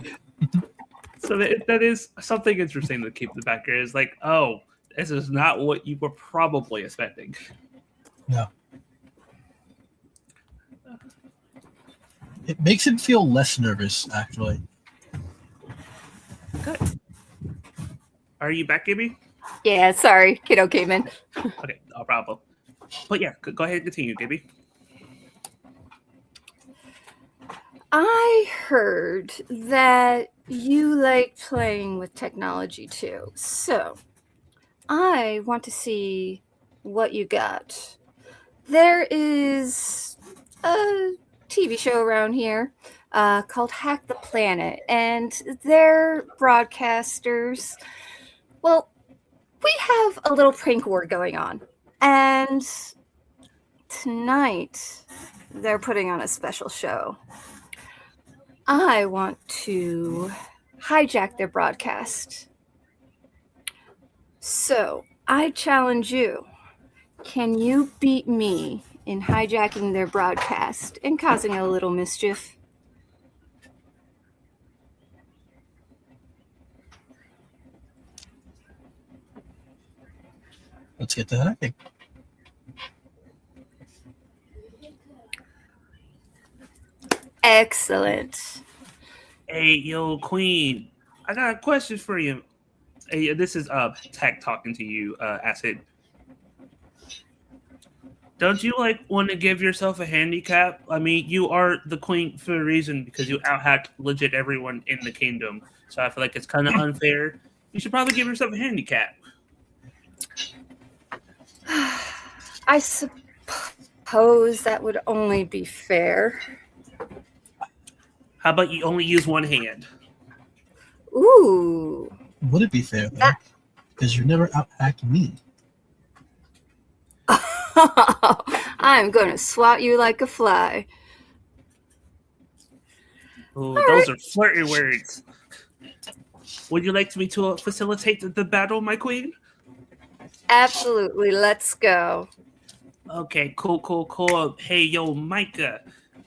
So that is something interesting to keep in the back here. Is like, oh, this is not what you were probably expecting. No. It makes him feel less nervous, actually. Good. Are you back, Gibby? Yeah, sorry. Kiddo came in. Okay, no problem. But yeah, go ahead and continue, Gibby. I heard that you like playing with technology too. So I want to see what you got. There is a TV show around here called Hack the Planet, and their broadcasters, well, we have a little prank war going on. And tonight, they're putting on a special show. I want to hijack their broadcast. So, I challenge you. Can you beat me in hijacking their broadcast and causing a little mischief? Let's get to hacking. Excellent. Hey, yo, Queen, I got a question for you. Hey, this is Tech talking to you, Acid. Don't you want to give yourself a handicap? I mean, you are the queen for a reason because you out-hacked legit everyone in the kingdom. So I feel like it's kind of unfair. You should probably give yourself a handicap. I suppose that would only be fair. How about you only use one hand? Ooh. Would it be fair, though? Because you never out-hacked me. I'm going to swat you like a fly. Oh, those are flirty words. Would you like me to facilitate the battle, my queen? Absolutely. Let's go. Okay, cool. Hey, yo, Micah.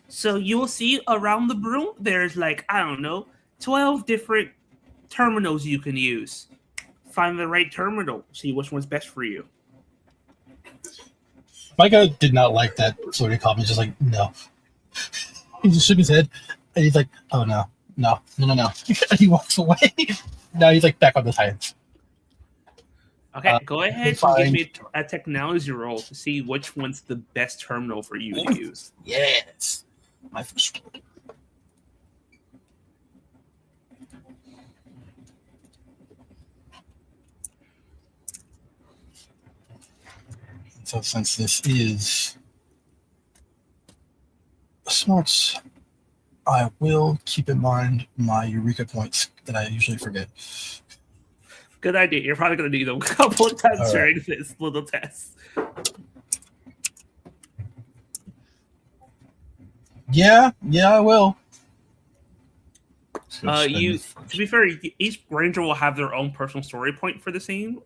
So you will see around the room, there's like, I don't know, 12 different terminals you can use. Find the right terminal. See which one's best for you. Micah did not like that flirty comment. Just like, no. He just shook his head, and he's like, oh, no. And he walks away. Now he's like back on the Titans. Okay, go ahead and fine. give me a technology roll to see which one's the best terminal for you to use. Yes. My first one. So since this is smarts, I will keep in mind my Eureka points that I usually forget. Good idea. You're probably going to need them a couple of times All during this little test. Yeah, I will. To be fair, each ranger will have their own personal story point for the scene.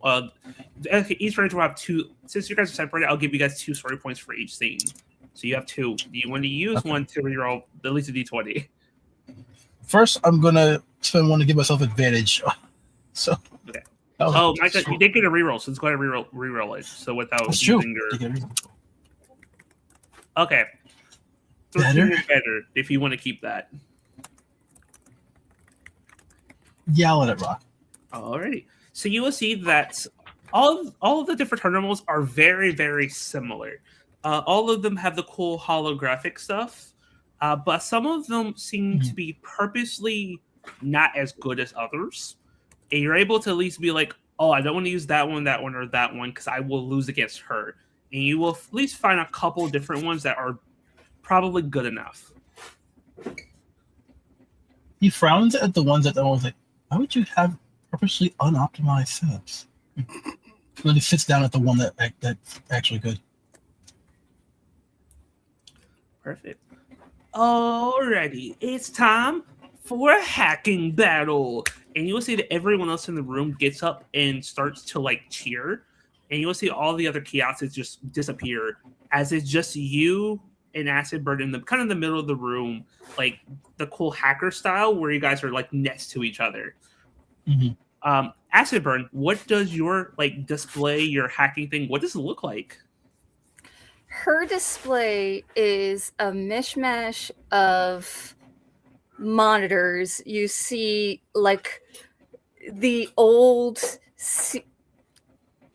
Each ranger will have two. Since you guys are separated, I'll give you guys 2 story points for each scene. So you have 2. Do you want to use one to reroll at least a d20? First, I'm gonna spend one to give myself advantage. So. Okay. Oh, Micah, you did get a reroll, so let's go ahead and reroll it. So without That's using true. your. Okay. Better if you want to keep that. Yeah, I'll let it rock. Alrighty. So you will see that all of the different terminals are very, very similar. All of them have the cool holographic stuff, but some of them seem to be purposely not as good as others. And you're able to at least be like, oh, I don't want to use that one, or that one, because I will lose against her. And you will at least find a couple different ones that are probably good enough. He frowns at the ones that are always like, why would you have purposely unoptimized setups? And then he sits down at the one that's actually good. Perfect. Alrighty, it's time for a hacking battle. And you will see that everyone else in the room gets up and starts to like cheer. And you will see all the other kiosks just disappear as it's just you and Acid Bird in the kind of the middle of the room, like the cool hacker style where you guys are like next to each other. Mm-hmm. Acid Burn, what does your like display, your hacking thing, what does it look like? Her display is a mishmash of monitors. You see like the old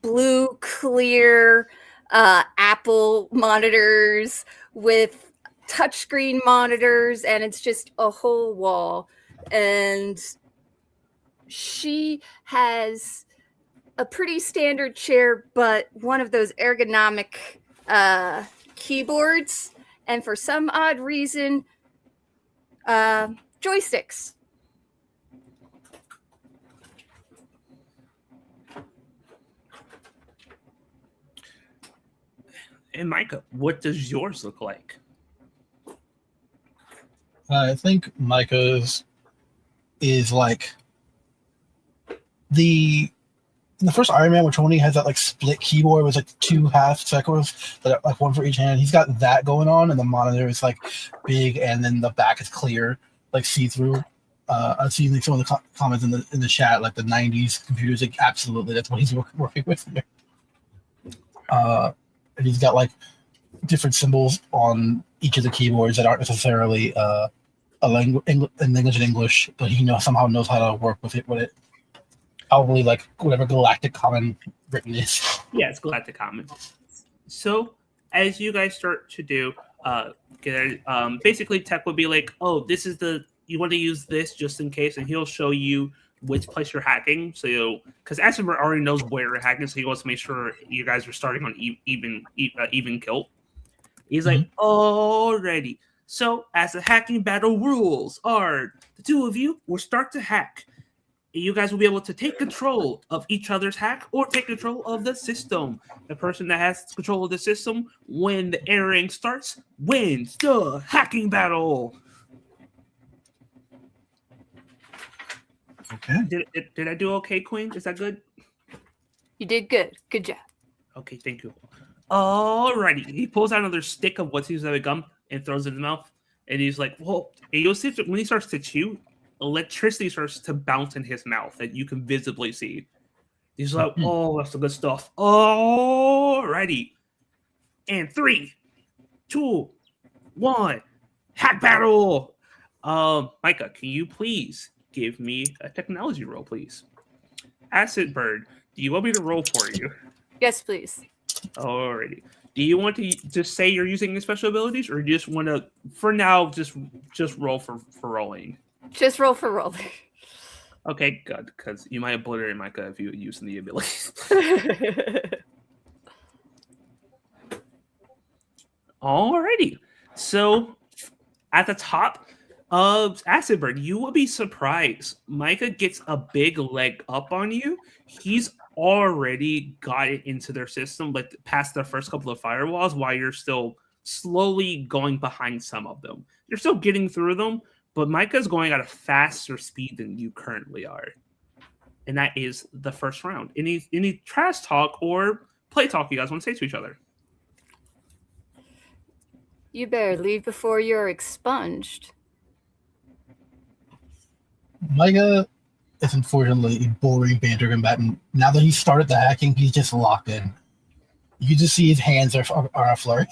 blue clear Apple monitors with touchscreen monitors, and it's just a whole wall. And she has a pretty standard chair, but one of those ergonomic keyboards, and for some odd reason, joysticks. And Micah, what does yours look like? I think Micah's is like in the first Iron Man where Tony has that like split keyboard with like 2 half circles that are like one for each hand. He's got that going on, and the monitor is like big, and then the back is clear, like see through. I've seen like some of the comments in the chat, like the '90s computers. Like absolutely, that's what he's working with here. And he's got like different symbols on each of the keyboards that aren't necessarily a language in English, but he somehow knows how to work with it. Probably like whatever Galactic Common written is. Yeah, it's Galactic Common. So as you guys start to do, basically Tech would be like, oh, this is you want to use this just in case, and he'll show you which place you're hacking. So because Asimir already knows where you're hacking, so he wants to make sure you guys are starting on even kill. He's like, alrighty. So as the hacking battle rules are, the 2 of you will start to hack. You guys will be able to take control of each other's hack or take control of the system. The person that has control of the system when the airing starts wins the hacking battle. Okay. Did I do okay, Queen? Is that good? You did good. Good job. Okay, thank you. Alrighty. He pulls out another stick of what seems like a gum and throws it in his mouth. And he's like, "Whoa!" And you'll see when he starts to chew, electricity starts to bounce in his mouth that you can visibly see. He's like, "Oh, that's the good stuff." Alrighty. And 3, 2, 1, hack battle. Micah, can you please give me a technology roll, please? Acid Bird, do you want me to roll for you? Yes, please. Alrighty. Do you want to just say you're using any special abilities, or you just want to, for now, just roll for rolling? Just roll for rolling. Okay, good, because you might obliterate Micah if you use the abilities. Alrighty. So, at the top of Acid Bird, you will be surprised. Micah gets a big leg up on you. He's already got it into their system, but past the first couple of firewalls, while you're still slowly going behind some of them. You're still getting through them, but Micah's going at a faster speed than you currently are. And that is the first round. Any trash talk or play talk you guys want to say to each other? You better leave before you're expunged. Micah is unfortunately a boring banter combatant. Now that he's started the hacking, he's just locked in. You can just see his hands are a flurry.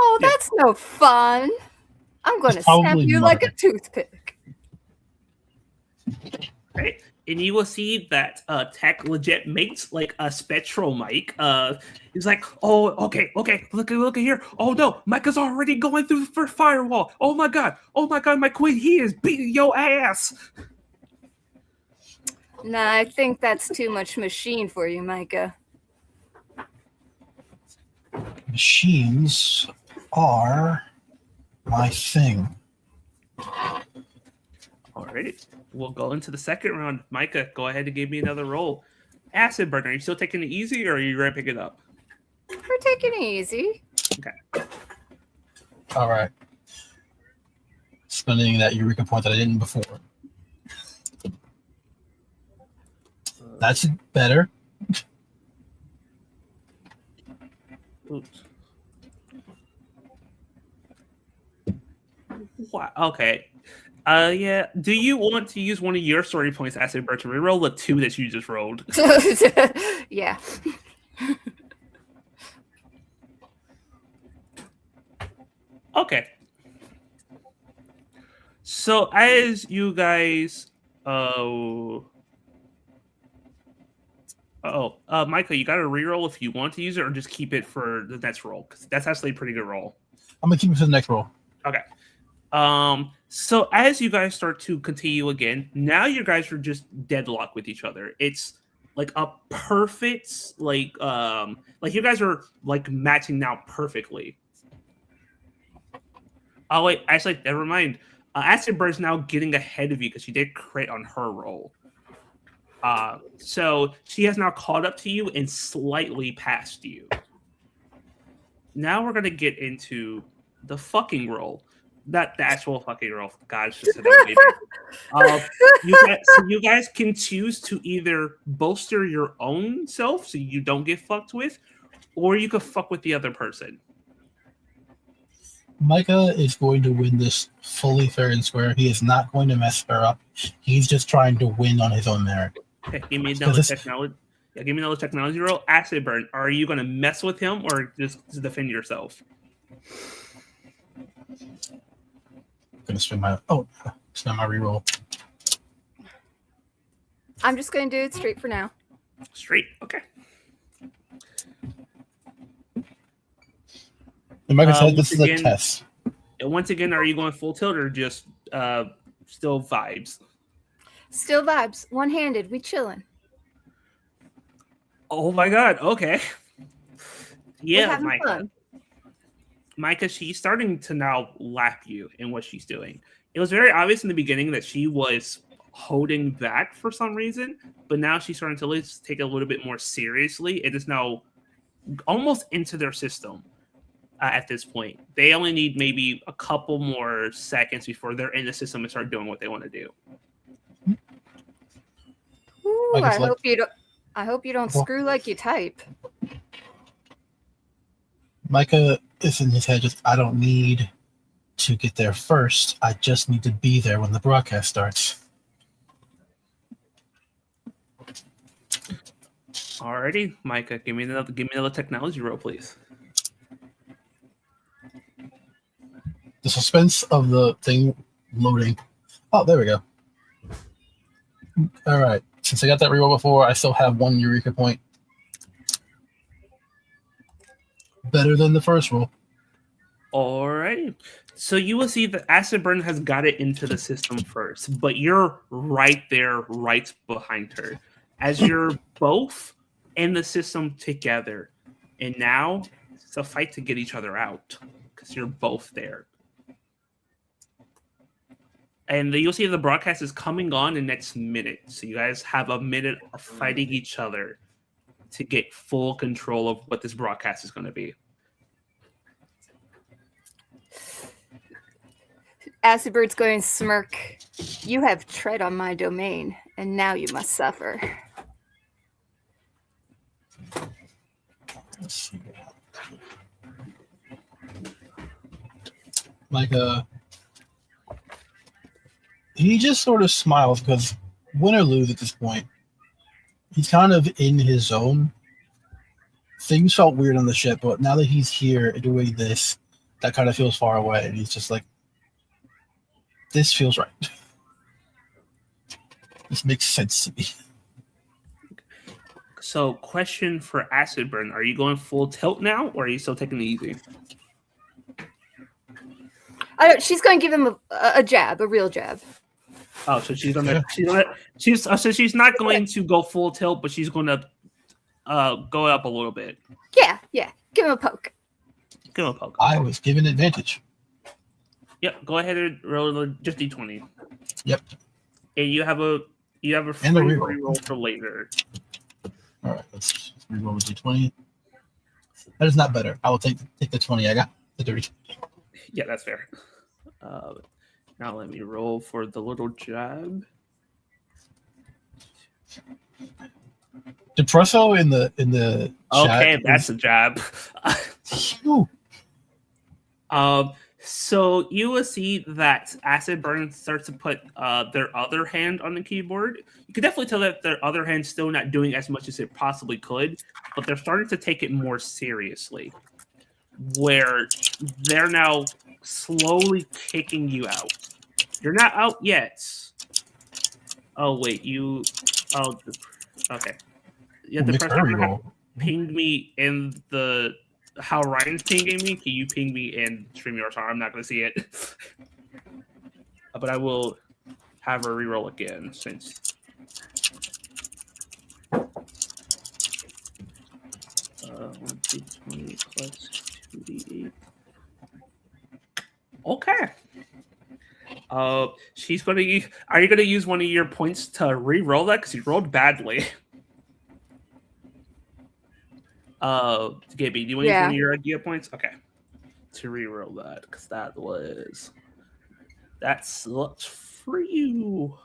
Oh, that's no fun. I'm going to It's snap probably you like a murder. toothpick. Right. And you will see that Tech legit makes like a spectral mic. He's like, "Oh, okay, look at here. Oh no, Micah's already going through the first firewall. Oh my god, my queen, he is beating your ass." Nah, I think that's too much machine for you, Micah. Machines are my thing. Alrighty, we'll go into the second round. Micah, go ahead and give me another roll. Acid Burn, are you still taking it easy, or are you ready to pick it up? We're taking it easy. Okay. All right. Spending that Eureka point that I didn't before. That's better. Oops. Wow. Okay. Yeah. Do you want to use one of your story points, Acid Bird, to reroll the 2 that you just rolled? Yeah. Okay. So as you guys, Michael, you got to reroll if you want to use it, or just keep it for the next roll, because that's actually a pretty good roll. I'm gonna keep it for the next roll. Okay. So as you guys start to continue again, now you guys are just deadlocked with each other. It's like a perfect, like you guys are like matching now perfectly. Oh wait, actually, never mind. Acid Bird's now getting ahead of you because she did crit on her roll. So she has now caught up to you and slightly passed you. Now we're gonna get into the fucking roll. Not the actual fucking roll. God, it's just you guys can choose to either bolster your own self so you don't get fucked with, or you could fuck with the other person. Micah is going to win this fully fair and square. He is not going to mess her up. He's just trying to win on his own merit. Okay, give me another technology. Yeah, give me another technology roll. Acid Burn. Are you going to mess with him or just defend yourself? I'm gonna spend my reroll. I'm just going to do it straight for now. Straight. Okay. And Micah said this is a test. Once again, are you going full tilt or just still vibes? Still vibes. One-handed. We chilling. Oh my god. Okay. Yeah, We're having fun. Micah, she's starting to now lap you in what she's doing. It was very obvious in the beginning that she was holding back for some reason, but now she's starting to at least take it a little bit more seriously. It is now almost into their system. at this point. They only need maybe a couple more seconds before they're in the system and start doing what they want to do. Ooh, Like I it's like- hope you don't. I hope you don't screw like you type. Micah is in his head just, I don't need to get there first. I just need to be there when the broadcast starts. Alrighty, Micah, give me another technology roll, please. The suspense of the thing loading. Oh, there we go. All right. Since I got that reroll before, I still have 1 Eureka point. Better than the first roll. Alrighty. So you will see that Acid Burn has got it into the system first, but you're right there, right behind her. As you're both in the system together. And now it's a fight to get each other out because you're both there. And you'll see the broadcast is coming on in the next minute. So you guys have a minute of fighting each other to get full control of what this broadcast is going to be. Acid Bird's going to smirk. You have tread on my domain, and now you must suffer. Let's see. Like he just sort of smiles because win or lose at this point, he's kind of in his zone. Things felt weird on the ship, but now that he's here doing this, that kind of feels far away, and he's just like, this feels right. This makes sense to me. So, question for Acid Burn: are you going full tilt now, or are you still taking it easy? She's going to give him a jab, a real jab. Oh, so she's not going to go full tilt, but she's going to go up a little bit. Yeah. Give him a poke. Give him a poke. I was given advantage. Yep. Go ahead and roll just d20. Yep. And you have a free And a reroll. reroll for later. All right, let's reroll the d20. That is not better. I will take the 20 I got. The dirty. Yeah, that's fair. Now let me roll for the little jab. Depresso in the Okay, chat that's a jab. Phew. So you will see that Acid Burn starts to put their other hand on the keyboard. You can definitely tell that their other hand's still not doing as much as it possibly could, but they're starting to take it more seriously, where they're now slowly kicking you out. You're not out yet. Oh, wait, you... Oh, okay. Yeah, the person pinged me in the... How Ryan's pinging me, can you ping me in StreamYard? I'm not going to see it. But I will have her reroll again since... 1d20 plus 2d8. Okay. She's going to use... Are you going to use one of your points to re-roll that? Because you rolled badly. Gibby, do you want to use one of your idea points? Okay. To re-roll that, because that was... That's lots for you.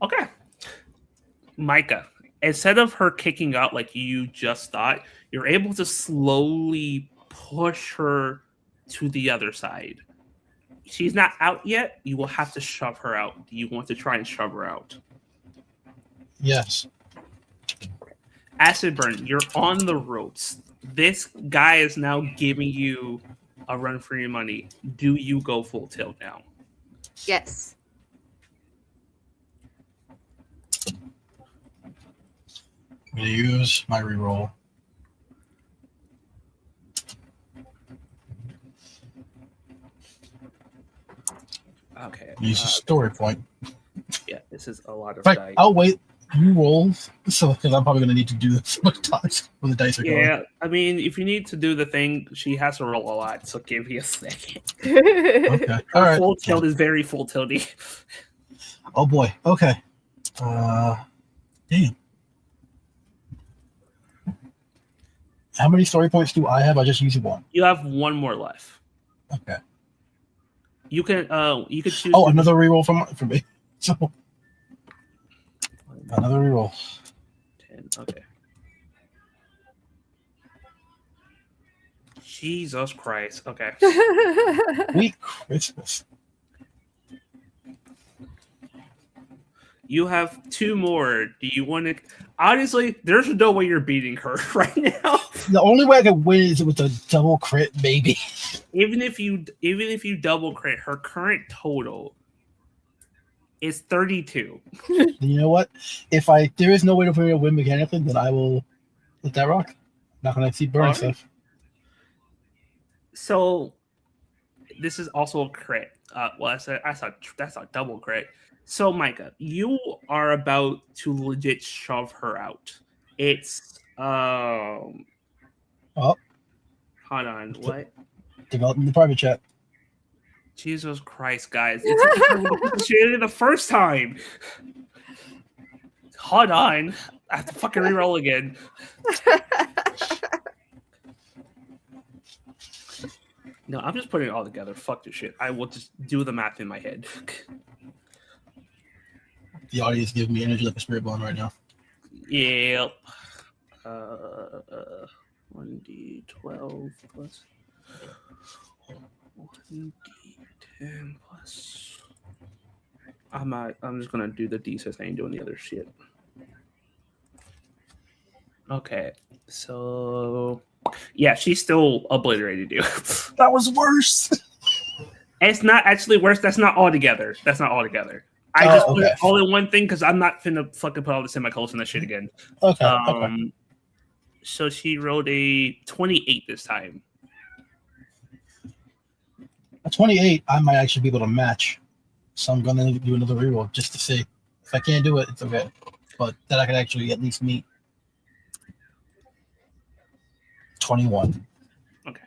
Okay. Micah, instead of her kicking out like you just thought, you're able to slowly push her to the other side. She's not out yet. You will have to shove her out. Do you want to try and shove her out? Yes. Acid Burn, you're on the ropes. This guy is now giving you a run for your money. Do you go full tilt now? Yes. I'm going to use my reroll. Okay. Use a story point. Yeah, this is a lot of Right, dice. I'll wait. You roll, so because I'm probably going to need to do this much times when the dice are going. Yeah, I mean, if you need to do the thing, she has to roll a lot, so give me a second. Okay. All right. Full tilt is very full tilty. Oh boy. Okay. Damn. How many story points do I have? I just used one. You have one more left. Okay. You can choose. Oh, another reroll for me. So another reroll. 10. Okay. Jesus Christ. Okay. Sweet Christmas. You have two more. Do you want to? Honestly, there's no way you're beating her right now. The only way I can win is with a double crit, maybe. Even if you double crit, her current total is 32. You know what? If there is no way for me to win mechanically, then I will let that rock. Not gonna see burn Alright. stuff. So this is also a crit. Well, that's a double crit. So Micah, you are about to legit shove her out. It's Oh, hold on, what? develop in the private chat. Jesus Christ, guys! It's the first time. Hold on, I have to fucking reroll again. No, I'm just putting it all together. Fuck this shit. I will just do the math in my head. The audience giving me energy like a spirit bomb right now. Yep. 1d12 plus 1d10 plus. I'm just gonna do the d since I ain't doing the other shit. Okay, so yeah, she still obliterated you. That was worse. It's not actually worse. That's not all together. I just put it all in one thing because I'm not finna fucking put all the semicolons in that shit again. Okay. So she rolled a 28 this time. A 28, I might actually be able to match. So I'm gonna do another reroll just to see. If I can't do it, it's okay. But that I can actually at least meet. 21. Okay.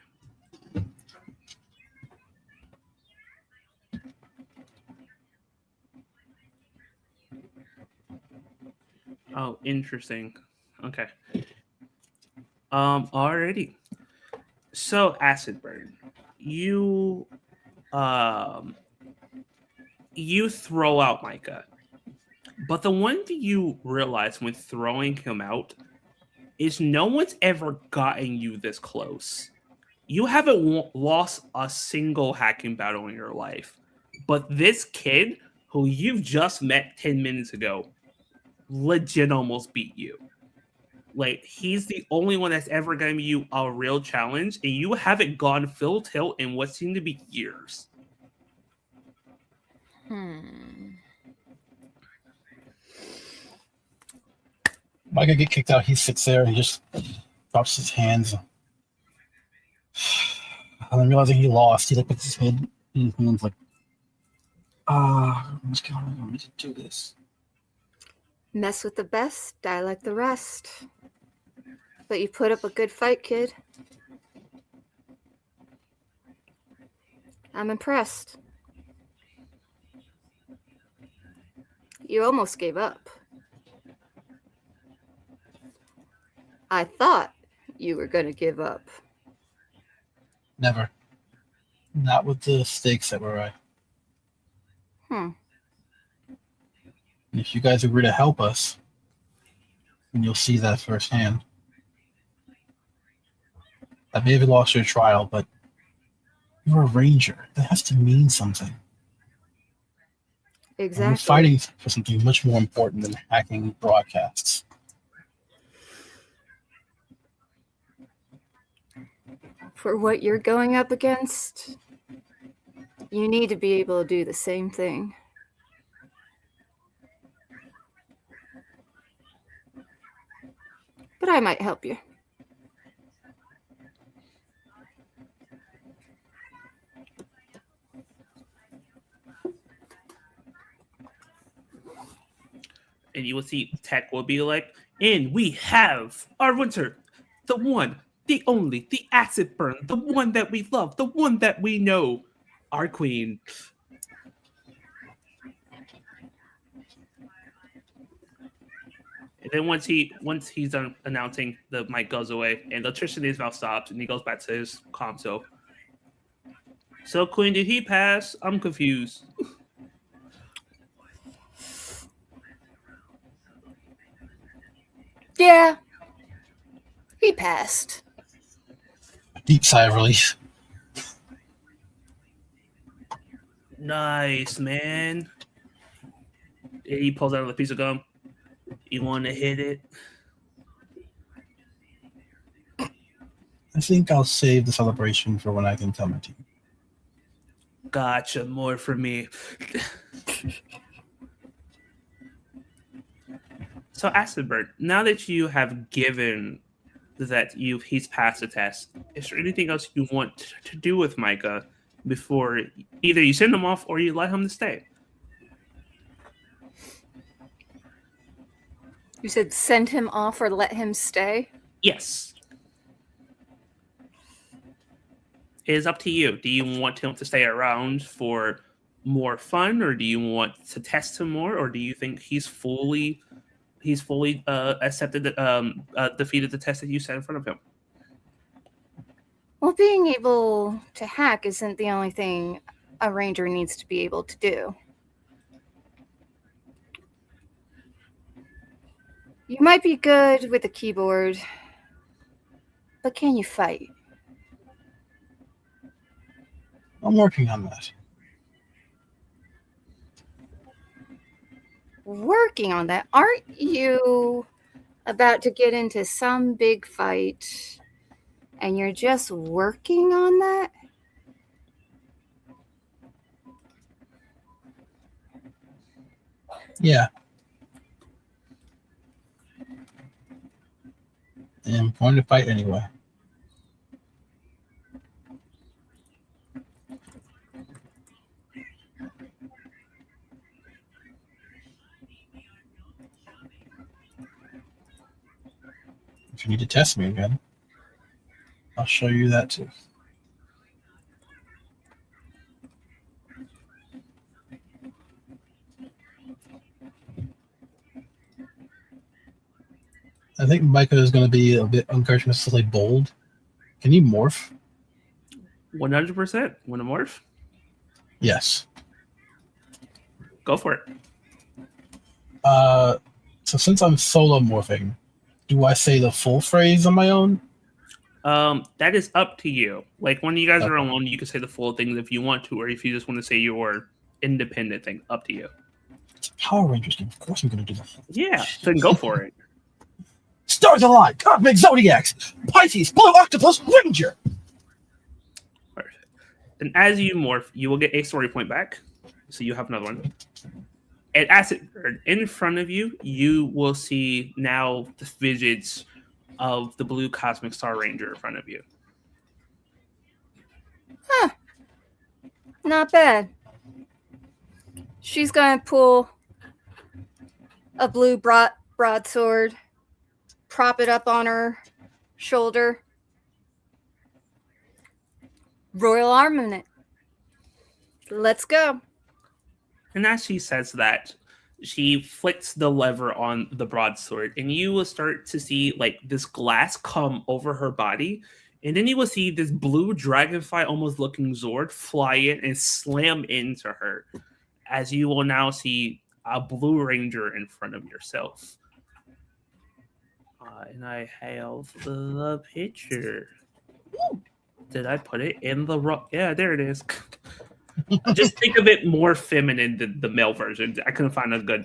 Oh, interesting. Okay. Alrighty. So acid burn. You throw out Micah. But the one thing you realize when throwing him out is no one's ever gotten you this close. You haven't lost a single hacking battle in your life. But this kid, who you've just met 10 minutes ago, legit almost beat you. Like, he's the only one that's ever given you a real challenge, and you haven't gone full tilt in what seemed to be years. Micah get kicked out. He sits there and he just drops his hands. And then realizing he lost, he like puts his head in his hands like, what's going on? I need to do this. Mess with the best, die like the rest. But you put up a good fight, kid. I'm impressed. You almost gave up. I thought you were going to give up. Never. Not with the stakes that were right. And if you guys agree to help us, then you'll see that firsthand. I may have lost your trial, but you're a ranger. That has to mean something. Exactly. And we're fighting for something much more important than hacking broadcasts. For what you're going up against, you need to be able to do the same thing. But I might help you. And you will see Tech will be like, and we have our winter, the one, the only, the acid burn, the one that we love, the one that we know, our queen. And then once he's done announcing, the mic goes away and the electricity is about stopped, and he goes back to his console. So, Queen, did he pass? I'm confused. Yeah, he passed. A deep sigh of relief. Nice, man. He pulls out a piece of gum. You want to hit it? I think I'll save the celebration for when I can tell my team. Gotcha. More for me. So, Acidbird, now that you have given that he's passed the test, is there anything else you want to do with Micah before either you send him off or you let him to stay? You said send him off or let him stay? Yes. It is up to you. Do you want him to stay around for more fun, or do you want to test him more, or do you think he's fully accepted, defeated the test that you set in front of him? Well, being able to hack isn't the only thing a ranger needs to be able to do. You might be good with a keyboard, but can you fight? I'm working on that. Working on that. Aren't you about to get into some big fight and you're just working on that? Yeah. And I'm going to fight anyway. If you need to test me again, I'll show you that too. I think Micah is going to be a bit uncharacteristically bold. Can you morph? 100%. Want to morph? Yes. Go for it. So since I'm solo morphing, do I say the full phrase on my own? That is up to you. Like, when you guys are Okay. alone, you can say the full things if you want to, or if you just want to say your independent thing. Up to you. It's a Power Rangers game. Of course I'm going to do that. Yeah, so go for it. Stars align, Cosmic Zodiacs, Pisces, Blue Octopus, Ranger. Perfect. And as you morph, you will get a story point back. So you have another one. And Acidbird, in front of you, you will see now the visage of the blue Cosmic Star Ranger in front of you. Huh. Not bad. She's going to pull a blue broadsword, prop it up on her shoulder. Royal armament. Let's go. And as she says that, she flicks the lever on the broadsword, and you will start to see like this glass come over her body, and then you will see this blue dragonfly almost looking Zord fly in and slam into her, as you will now see a blue ranger in front of yourself. And I have the picture. Did I put it in the rock? Yeah, there it is. Just think of it more feminine than the male version. I couldn't find a good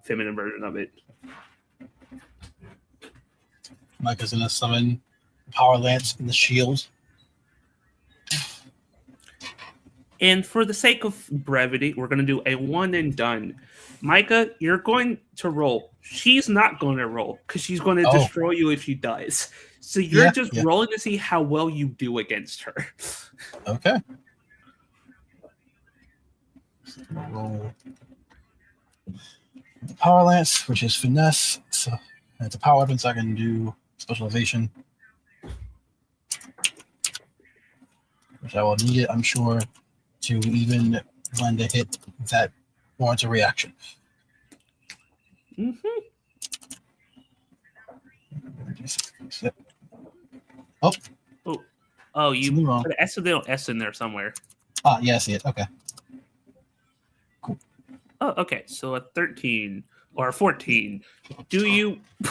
feminine version of it. Micah's going to summon Power Lance and the shield. And for the sake of brevity, we're going to do a one and done. Micah, you're going to roll. She's not going to roll because she's going to destroy you if she does. So you're just rolling to see how well you do against her. Okay. Roll the Power Lance, which is finesse. So it's a power weapon, so I can do specialization. Which I will need it, I'm sure, to even land a hit that warrants a reaction. Mm-hmm. Yep. Oh, Oh, you something wrong. put an accidental S in there somewhere. Yeah, I see it. Okay. Oh, okay. So a 13 or a 14.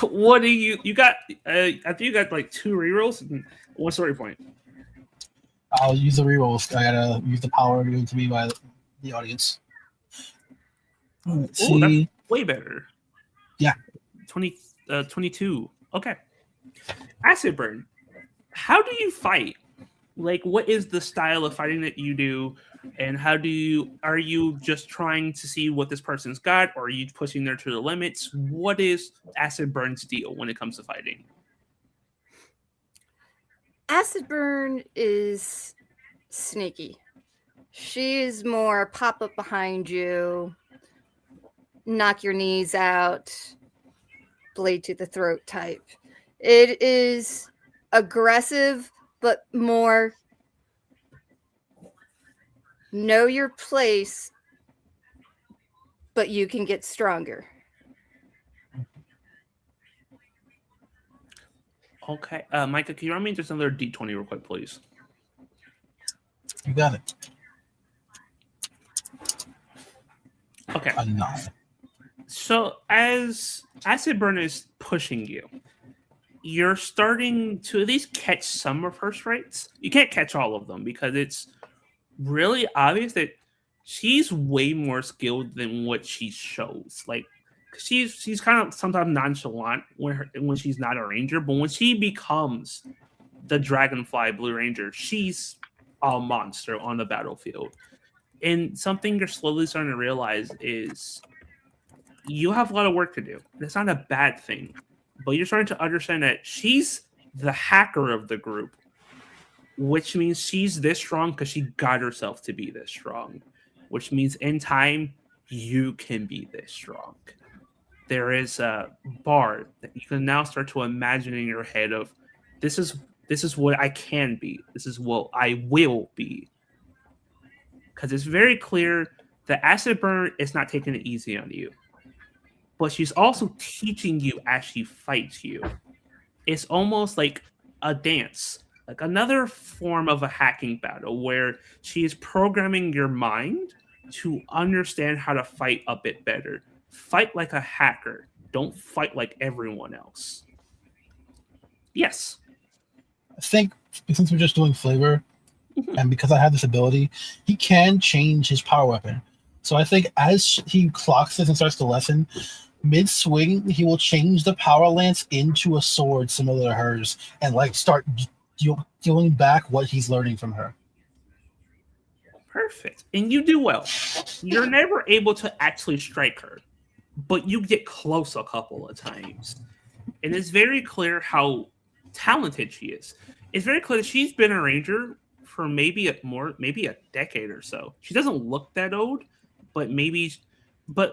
What do you got? I think you got like 2 rerolls and 1 story point. I'll use the rerolls. I gotta use the power given to me by the audience. Let's Oh, that's see. way better. Yeah. 22. Okay. Acid burn. How do you fight? Like, what is the style of fighting that you do, and are you just trying to see what this person's got, or are you pushing them to the limits? What is Acid Burn's deal when it comes to fighting? Acid Burn is sneaky. She is more pop up behind you, knock your knees out, blade to the throat type. It is aggressive, but more know your place, but you can get stronger. Okay. Micah, can you run me just another D20 real quick, please? You got it. Okay. A 9. So as Acid Burn is pushing you, you're starting to at least catch some of her strikes. You can't catch all of them because it's really obvious that she's way more skilled than what she shows. Like, she's kind of sometimes nonchalant when she's not a ranger, but when she becomes the Dragonfly Blue Ranger, she's a monster on the battlefield. And something you're slowly starting to realize is you have a lot of work to do. That's not a bad thing, but you're starting to understand that she's the hacker of the group, which means she's this strong because she got herself to be this strong, which means in time, you can be this strong. There is a bar that you can now start to imagine in your head of this is what I can be. This is what I will be. Because it's very clear that Acid Burn is not taking it easy on you. But she's also teaching you as she fights you. It's almost like a dance, like another form of a hacking battle where she is programming your mind to understand how to fight a bit better. Fight like a hacker. Don't fight like everyone else. Yes. I think since we're just doing flavor, and because I have this ability, he can change his power weapon. So I think as he clocks this and starts to lessen, mid-swing, he will change the power lance into a sword similar to hers and like start dealing back what he's learning from her. Perfect. And you do well. You're never able to actually strike her, but you get close a couple of times. And it's very clear how talented she is. It's very clear that she's been a ranger for maybe a decade or so. She doesn't look that old, but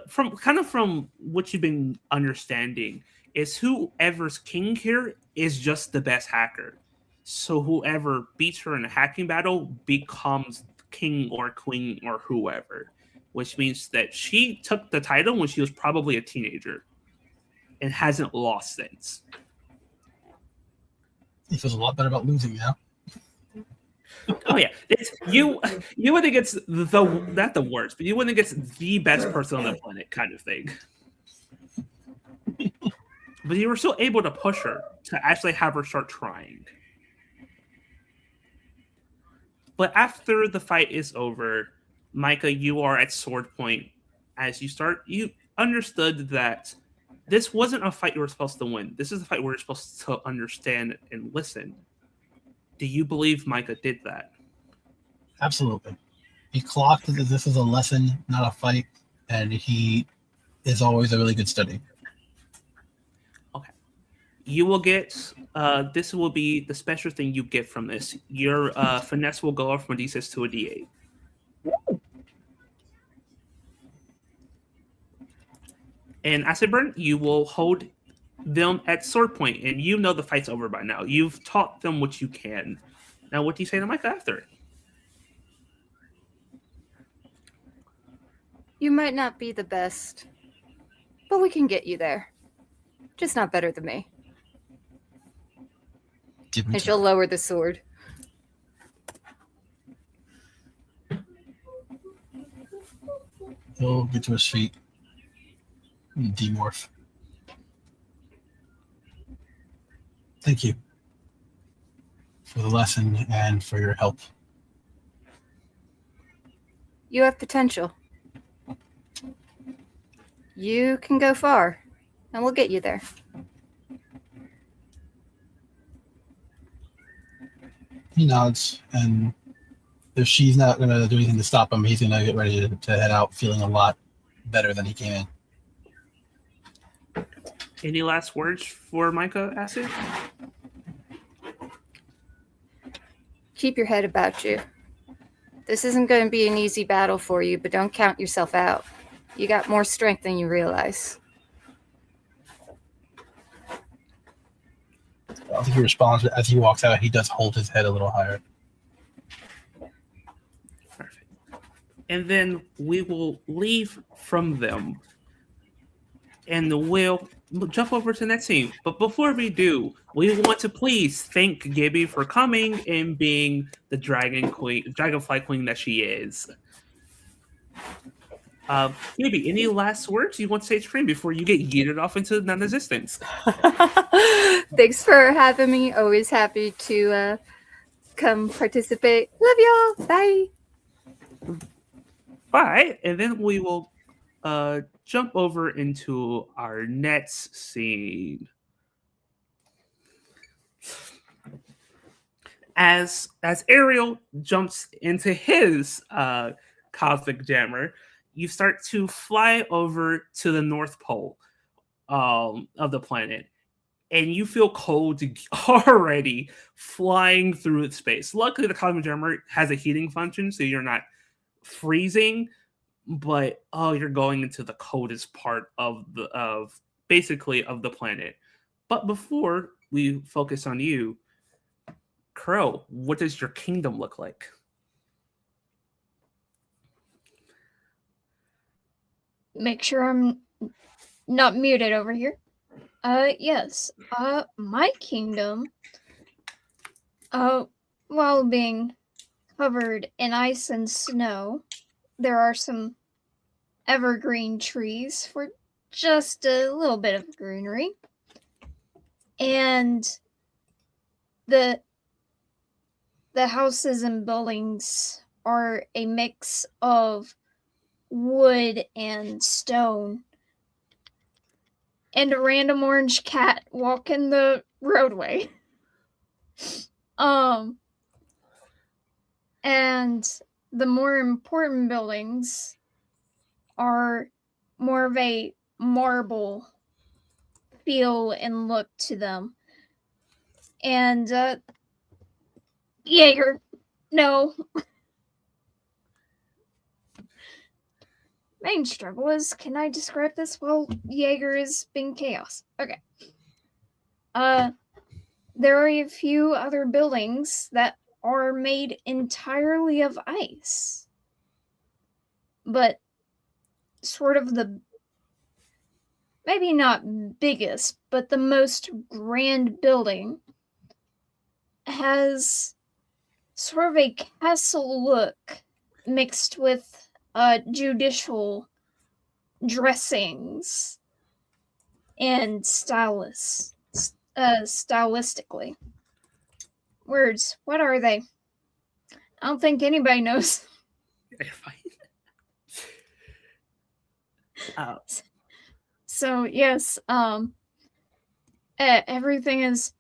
from what you've been understanding is whoever's king here is just the best hacker. So whoever beats her in a hacking battle becomes king or queen or whoever, which means that she took the title when she was probably a teenager and hasn't lost since. He feels a lot better about losing now. Oh yeah, you win against not the worst, but you win against the best person on the planet, kind of thing. But you were still able to push her to actually have her start trying. But after the fight is over, Micah, you are at sword point. As you understood that this wasn't a fight you were supposed to win. This is a fight where you're supposed to understand and listen. Do you believe Micah did that? Absolutely. He clocked that this is a lesson, not a fight, and he is always a really good study. Okay. You will get, this will be the special thing you get from this. Your finesse will go up from a D6 to a D8. And Acid Burn, you will hold them at sword point, and you know the fight's over by now. You've taught them what you can. Now, what do you say to Micah after? You might not be the best, but we can get you there. Just not better than me. Give me And she'll time. lower the sword. He'll get to his feet. Demorph. Thank you for the lesson and for your help. You have potential. You can go far, and we'll get you there. He nods, and if she's not going to do anything to stop him, he's going to get ready to head out feeling a lot better than he came in. Any last words for Micah, Acid? Keep your head about you. This isn't going to be an easy battle for you, but don't count yourself out. You got more strength than you realize. I don't think he responds, but as he walks out, he does hold his head a little higher. Perfect. And then we will leave from them. And we'll jump over to the next scene. But before we do, we want to please thank Gibby for coming and being the dragonfly queen that she is. Gibby, any last words you want to say to stream before you get yeeted off into non-existence? Thanks for having me. Always happy to come participate. Love y'all. Bye. Bye. And then we will jump over into our next scene. As Ariel jumps into his cosmic jammer, you start to fly over to the North Pole of the planet, and you feel cold already flying through space. Luckily, the cosmic jammer has a heating function, so you're not freezing. But you're going into the coldest part of the planet. But before we focus on you, Crow, what does your kingdom look like? Make sure I'm not muted over here. Yes. My kingdom, while being covered in ice and snow, there are some evergreen trees for just a little bit of greenery. And the houses and buildings are a mix of wood and stone. And a random orange cat walking the roadway. And the more important buildings are more of a marble feel and look to them. And Jaeger, no. Main struggle is, can I describe this while Jaeger is being chaos? Okay. There are a few other buildings that are made entirely of ice. But sort of the, maybe not biggest, but the most grand building has sort of a castle look mixed with judicial dressings and stylistically. Words, what are they? I don't think anybody knows. So yes, everything is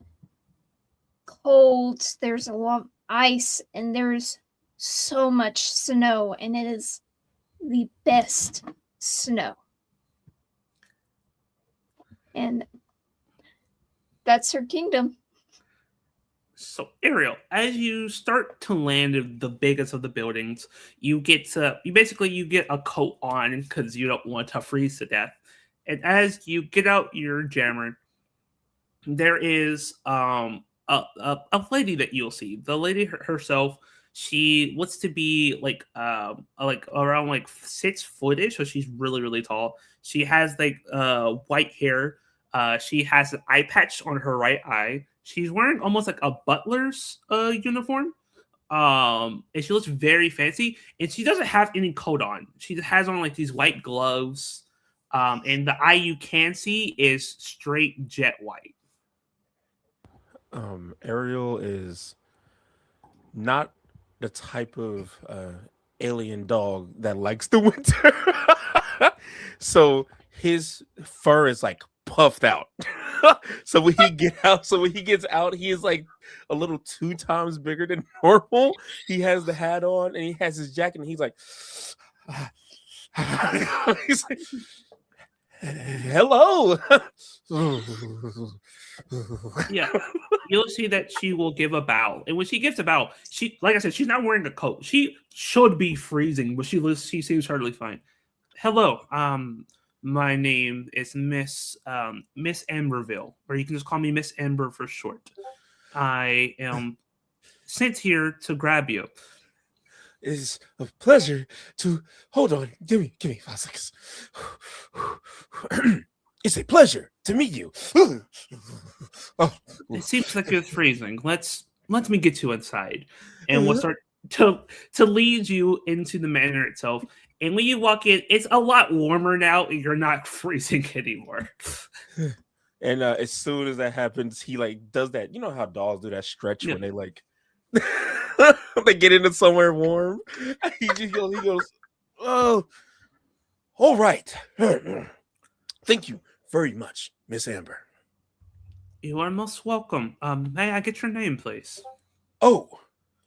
cold. There's a lot of ice, and there's so much snow, and it is the best snow. And that's her kingdom. So Ariel, as you start to land in the biggest of the buildings, you get a coat on because you don't want to freeze to death. And as you get out your jammer, there is a lady that you'll see. The lady herself, she looks to be like around like 6 foot-ish, so she's really, really tall. She has white hair. She has an eye patch on her right eye. She's wearing almost like a butler's uniform. And she looks very fancy, and she doesn't have any coat on. She has on like these white gloves. And the eye you can see is straight jet white. Ariel is not the type of alien dog that likes the winter. So his fur is like puffed out. So when he gets out, he is like a little 2 times bigger than normal. He has the hat on and he has his jacket and he's like, he's like, hello. Yeah, you'll see that she will give a bow, and when she gives a bow, she, like I said, she's not wearing a coat. She should be freezing, but she seems totally fine. Hello, my name is Miss Amberville, or you can just call me Miss Amber for short. I am sent here to grab you. It's a pleasure to hold on. Give me 5 seconds. It's a pleasure to meet you. Oh. It seems like you're freezing. Let me get you inside, and we'll start to lead you into the manor itself. And when you walk in, it's a lot warmer now, and you're not freezing anymore. And as soon as that happens, he like does that. You know how dogs do that stretch when they like they get into somewhere warm. He goes, oh, all right. Thank you very much, Miss Amber. You are most welcome. May I get your name, please? Oh,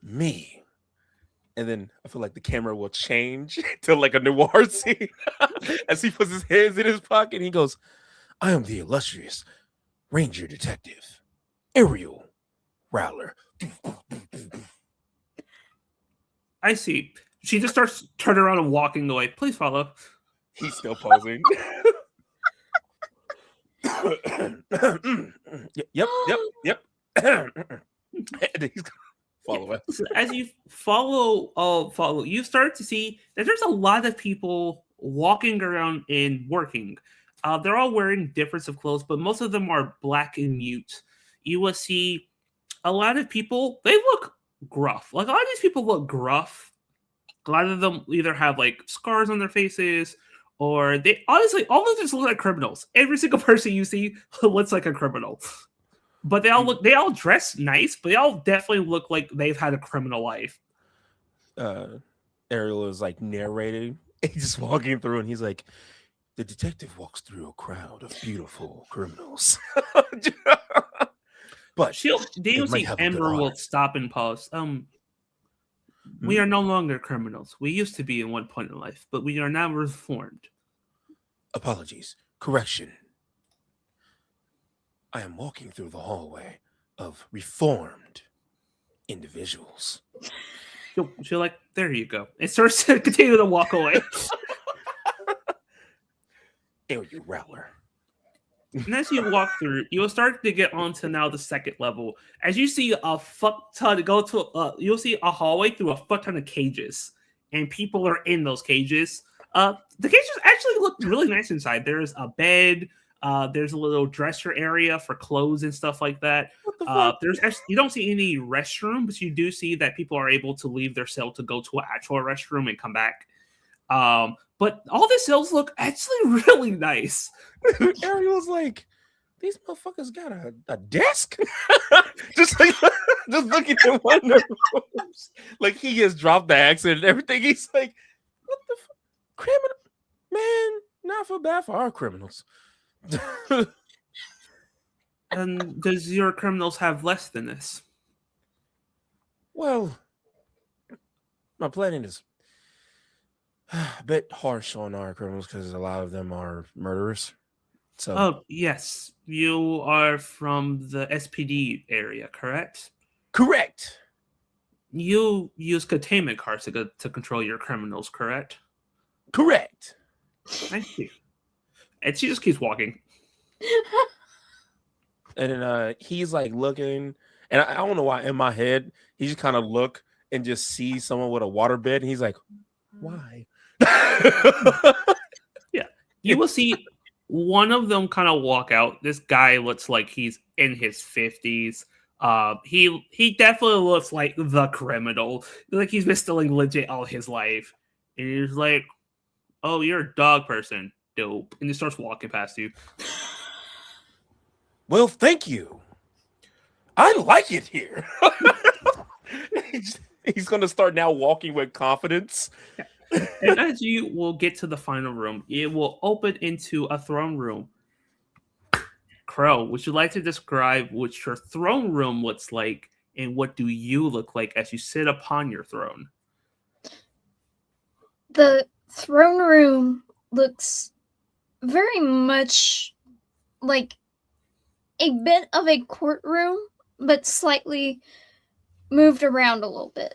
me. And then I feel like the camera will change to like a noir scene as he puts his hands in his pocket. And he goes, I am the illustrious Ranger Detective, Ariel Rowler. I see. She just starts turning around and walking away. Please follow. He's still pausing. Yep. And he's gonna follow us. So as you follow, you start to see that there's a lot of people walking around and working. They're all wearing different of clothes, but most of them are black and mute. You will see a lot of people, they look gruff. Like a lot of these people look gruff. A lot of them either have like scars on their faces, or they honestly all of them just look like criminals. Every single person you see looks like a criminal. But they all dress nice, but they all definitely look like they've had a criminal life. Ariel is like narrating. He's just walking through and he's like, the detective walks through a crowd of beautiful criminals. But you'll see Amber will stop and pause. We are no longer criminals. We used to be in one point in life, but we are now reformed. Apologies. Correction. I am walking through the hallway of reformed individuals. She'll like, there you go. It starts to continue to walk away. Ariel Rowler. And as you walk through, you'll start to get onto now the second level. As you see a fuck ton you'll see a hallway through a fuck ton of cages, and people are in those cages. The cages actually look really nice inside. There's a bed. There's a little dresser area for clothes and stuff like that. You don't see any restroom, but you do see that people are able to leave their cell to go to an actual restroom and come back. But all the cells look actually really nice. Ariel's like, these motherfuckers got a desk? just looking at one of the rooms. Like he has dropped the accent and everything. He's like, what the fuck? Criminal? Man, not for bad for our criminals. And does your criminals have less than this? Well, my planning is a bit harsh on our criminals because a lot of them are murderers. So, oh yes, you are from the SPD area, correct? Correct. You use containment cards to control your criminals, correct? Correct. I see. And she just keeps walking. And then he's like looking, and I don't know why in my head he just kind of look and just see someone with a waterbed, and he's like, why? Yeah, you will see One of them kind of walk out. This guy looks like he's in his 50s. He definitely looks like the criminal. Like he's been stealing legit all his life. And he's like, "Oh, you're a dog person. Dope." And he starts walking past you. Well, thank you. I like it here. He's going to start now walking with confidence. And as you will get to the final room, it will open into a throne room. Crow, would you like to describe what your throne room looks like, and what do you look like as you sit upon your throne? The throne room looks very much like a bit of a courtroom, but slightly moved around a little bit.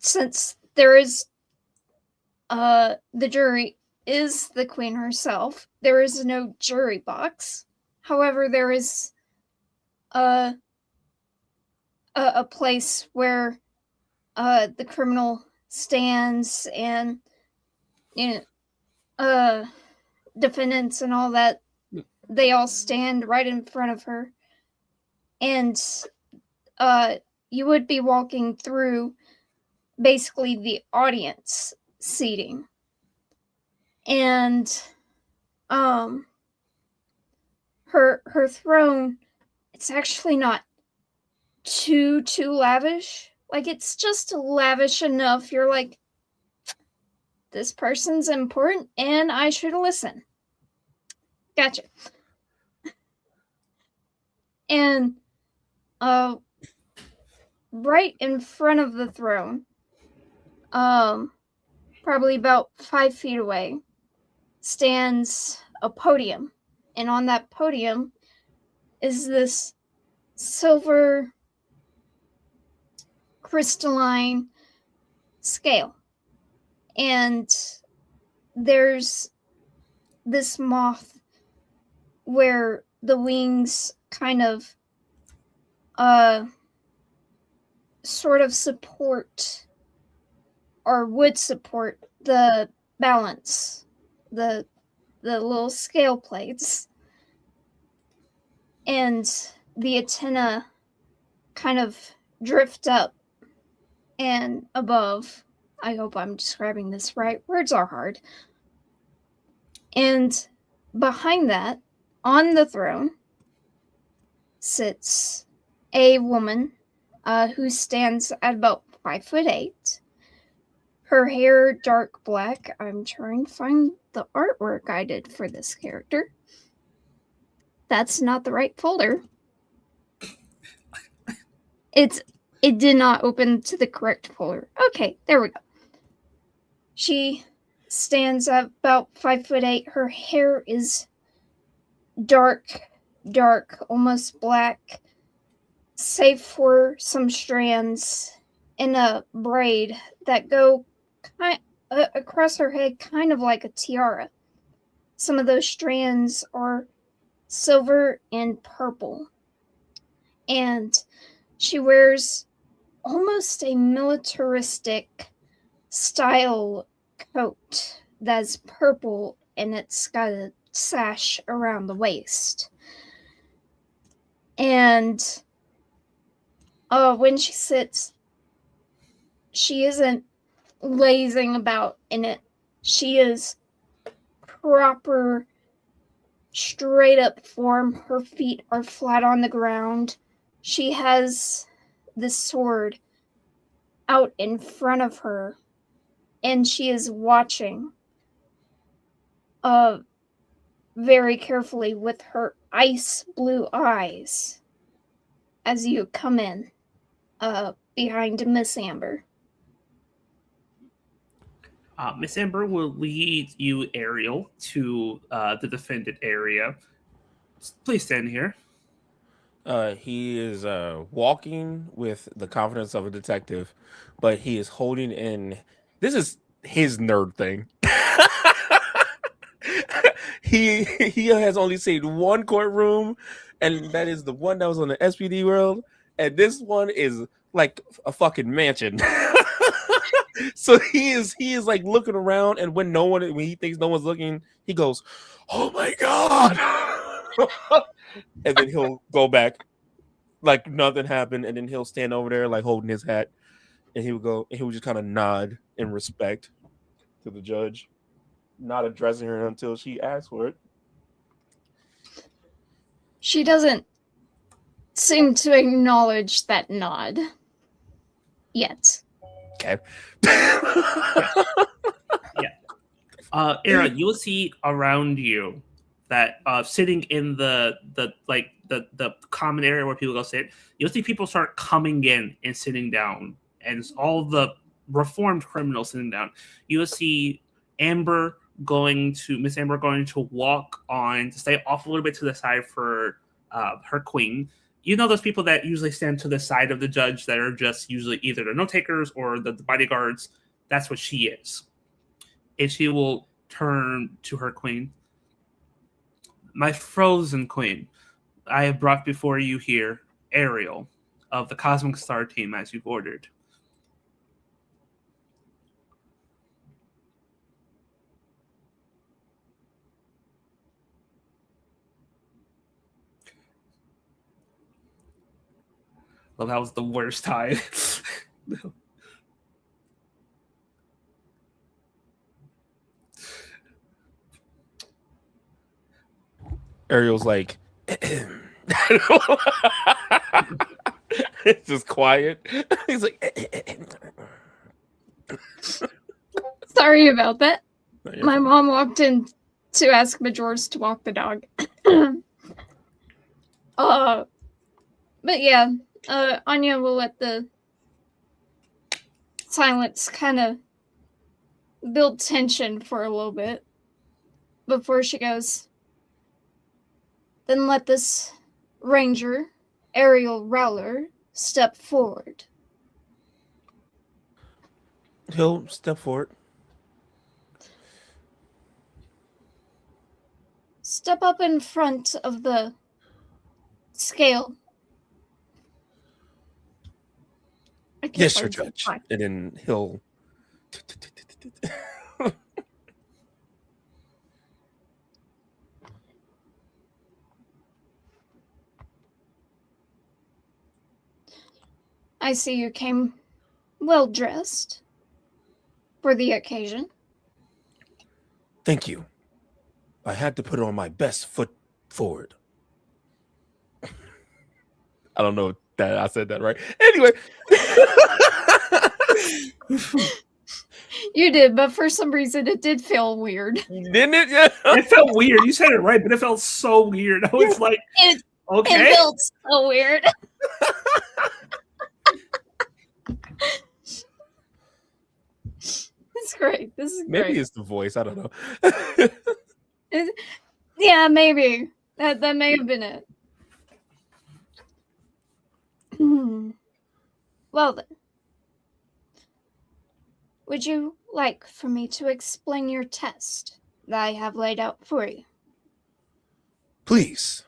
Since there is the jury is the queen herself, there is no jury box. However, there is a place where the criminal stands, and defendants and all that, they all stand right in front of her. And you would be walking through basically the audience seating. And her throne, it's actually not too lavish. Like, it's just lavish enough you're like, this person's important and I should listen. Gotcha. And right in front of the throne, probably about 5 feet away, stands a podium. And on that podium is this silver crystalline scale. And there's this moth where the wings kind of sort of support, or would support, the balance, the little scale plates. And the antenna kind of drift up and above. I hope I'm describing this right. Words are hard. And behind that, on the throne, sits a woman who stands at about 5'8". Her hair dark black. I'm trying to find the artwork I did for this character. That's not the right folder. It did not open to the correct folder. Okay, there we go. She stands at about 5'8". Her hair is dark, almost black, save for some strands in a braid that go across her head, kind of like a tiara. Some of those strands are silver and purple. And she wears almost a militaristic style coat that's purple, and it's got a sash around the waist. And when she sits, she isn't lazing about in it. She is proper, straight up form. Her feet are flat on the ground. She has the sword out in front of her, and she is watching very carefully with her ice blue eyes as you come in behind Miss Amber. Miss Amber will lead you, Ariel, to the defendant area. Please stand here. He is walking with the confidence of a detective, but he is holding in. This is his nerd thing. He has only seen one courtroom, and that is the one that was on the SPD world. And this one is like a fucking mansion. So he is like looking around, and when he thinks no one's looking, he goes, "Oh my god!" And then he'll go back like nothing happened, and then he'll stand over there like holding his hat, and he would just kind of nod in respect to the judge, not addressing her until she asks for it. She doesn't seem to acknowledge that nod yet. Okay. Aaron, you'll see around you that sitting in the common area where people go sit, you'll see people start coming in and sitting down, and all the reformed criminals sitting down. You'll see Miss Amber going to walk on to stay off a little bit to the side for her queen. You know those people that usually stand to the side of the judge that are just usually either the note takers or the bodyguards. That's what she is. And she will turn to her queen. My frozen queen, I have brought before you here Ariel of the Cosmic Star team as you've ordered. Well, that was the worst time. Ariel's like, it's just quiet. He's like, Sorry about that. My mom walked in to ask Majors to walk the dog. But yeah, Anya will let the silence kind of build tension for a little bit before she goes, then let this ranger, Ariel Rowler, step forward. He'll step forward. Step up in front of the scale. Yes, your judge. And then he'll I see you came well dressed for the occasion. Thank you. I had to put on my best foot forward. I don't know that I said that right. Anyway. You did, but for some reason it did feel weird. Didn't it? Yeah. It felt weird. You said it right, but it felt so weird. I was like, okay. It felt so weird. It's great. This is great. Maybe it's the voice. I don't know. Yeah, maybe. That may have been it. Well then. Would you like for me to explain your test that I have laid out for you? Please.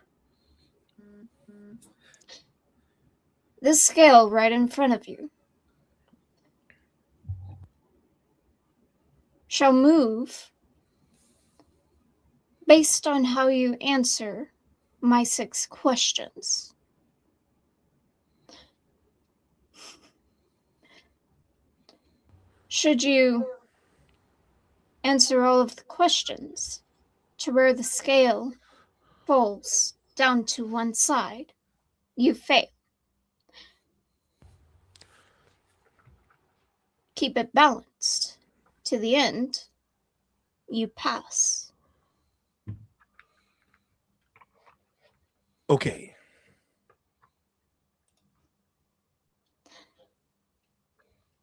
This scale right in front of you shall move based on how you answer my 6 questions. Should you answer all of the questions to where the scale falls down to one side, you fail. Keep it balanced to the end, you pass. Okay.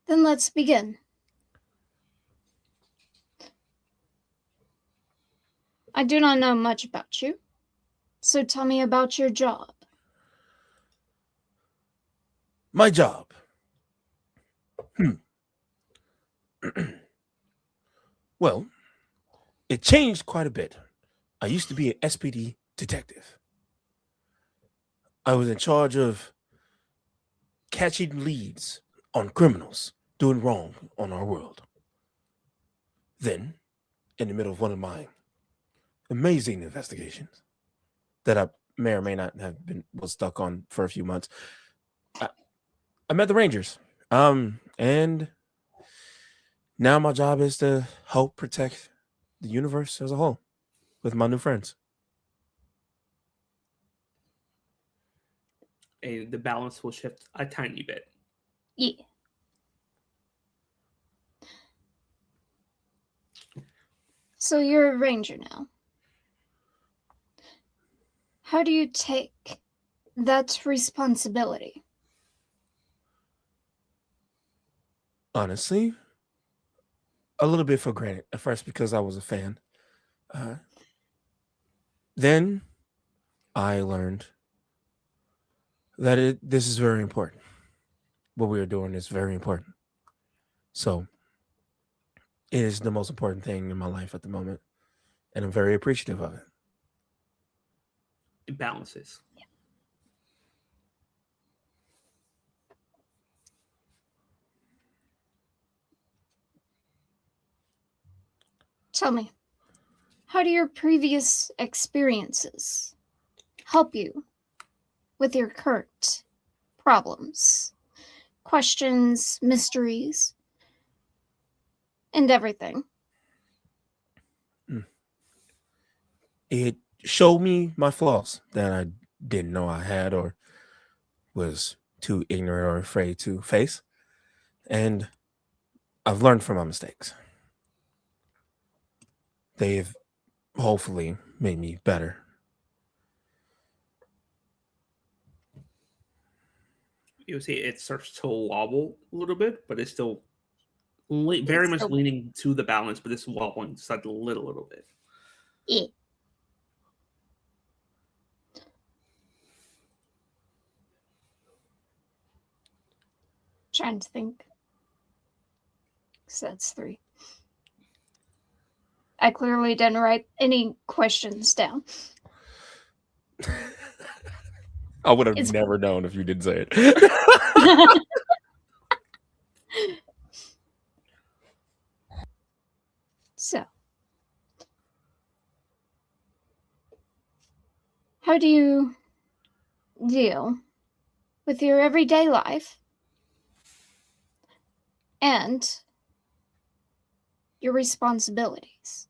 Then let's begin. I do not know much about you, so tell me about your job. My job. Well, it changed quite a bit. I used to be an SPD detective. I was in charge of catching leads on criminals doing wrong on our world. Then, in the middle of one of my amazing investigations that I may or may not have was stuck on for a few months, I met the Rangers. And now my job is to help protect the universe as a whole with my new friends. And the balance will shift a tiny bit. Yeah. So you're a ranger now. How do you take that responsibility? Honestly, a little bit for granted at first because I was a fan. Then I learned that this is very important. What we are doing is very important. So it is the most important thing in my life at the moment, and I'm very appreciative of it. It balances. Yeah. Tell me, how do your previous experiences help you with your current problems, questions, mysteries, and everything? It showed me my flaws that I didn't know I had or was too ignorant or afraid to face. And I've learned from my mistakes. They've hopefully made me better. You see, it starts to wobble a little bit, but it's still very It's much still- leaning to the balance, but it's wobbling just a little bit. Yeah. Trying to think. So that's 3. I clearly didn't write any questions down. I would have It's- never known if you didn't say it. So, how do you deal with your everyday life and your responsibilities?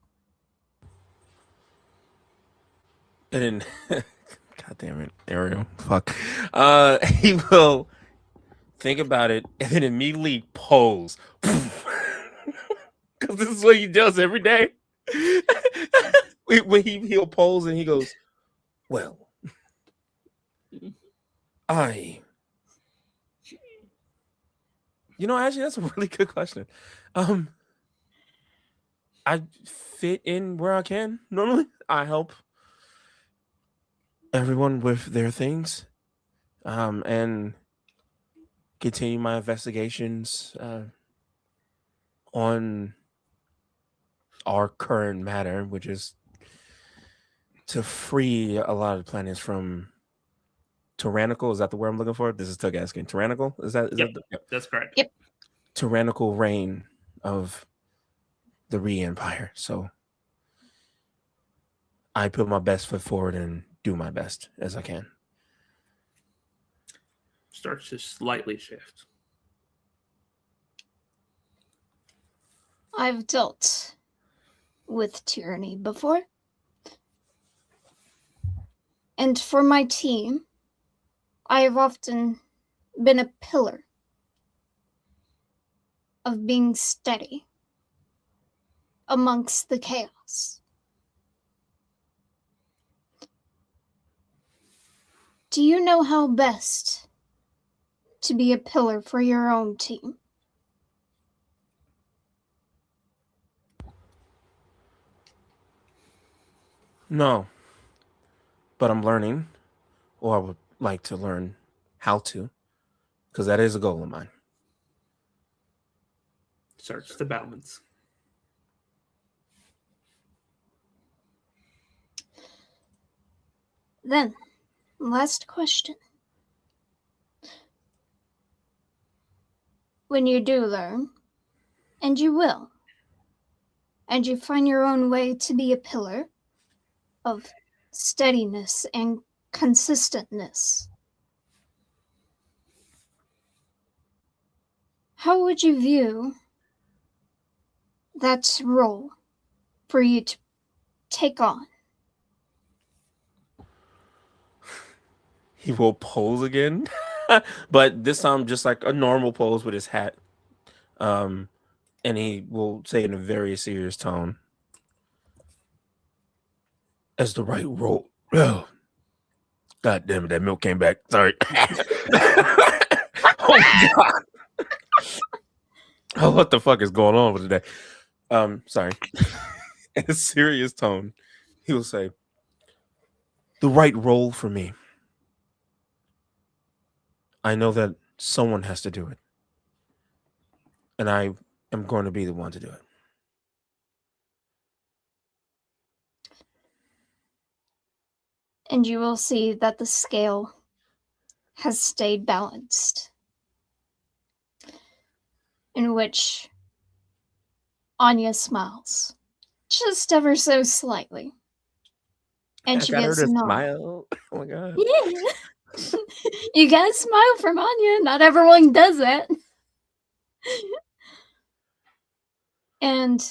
And then, God damn it, Ariel, fuck. He will think about it and then immediately pose. Because this is what he does every day. When he'll pose and he goes, well, actually, that's a really good question. I fit in where I can. Normally, I help everyone with their things, and continue my investigations on our current matter, which is to free a lot of planets from tyrannical. Is that the word I'm looking for? This is Tug asking. Tyrannical? Is that? Yep, that's correct. Yep. Tyrannical reign of the Re-Empire. So I put my best foot forward and do my best as I can. Starts to slightly shift. I've dealt with tyranny before. And for my team, I have often been a pillar of being steady amongst the chaos. Do you know how best to be a pillar for your own team? No, but I'm learning, or I would like to learn how to, because that is a goal of mine. Starts to balance. Then, last question. when you do learn, and you will, and you find your own way to be a pillar of steadiness and consistentness, how would you view that role for you to take on? He will pose again, but this time just like a normal pose with his hat. And he will say in a very serious tone, "As the right role." Oh, God damn it, that milk came back. Sorry. Oh God. Oh, what the fuck is going on with today? Sorry. In a serious tone, he will say, "The right role for me. I know that someone has to do it. And I am going to be the one to do it." And you will see that the scale has stayed balanced, in which Anya smiles, just ever so slightly. And I she got her gives to a nod. smile. Oh my God. Yeah. You gotta smile from Anya. Not everyone does that. And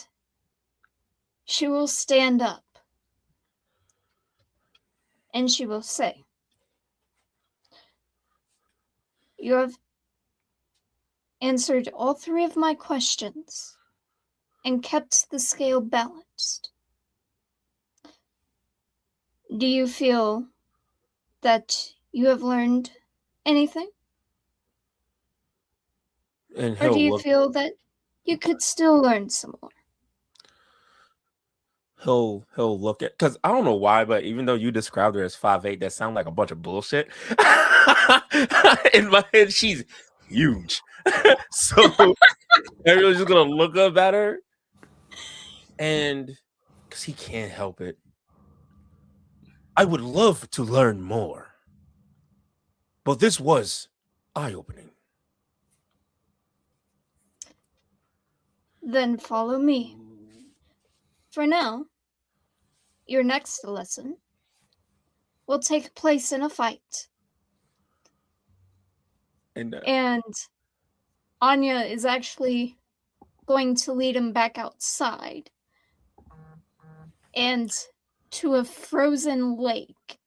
she will stand up. And she will say, "You have answered all 3 of my questions and kept the scale balanced. Do you feel that you have learned anything? And Or do he'll you look feel that you could still learn some more?" he'll look at, because I don't know why, but even though you described her as 5'8", that sounds like a bunch of bullshit. In my head, she's huge. So everyone's just gonna look up at her, and because he can't help it. "I would love to learn more, but this was eye-opening." Then follow me. For now, your next lesson will take place in a fight. And And Anya is actually going to lead him back outside and to a frozen lake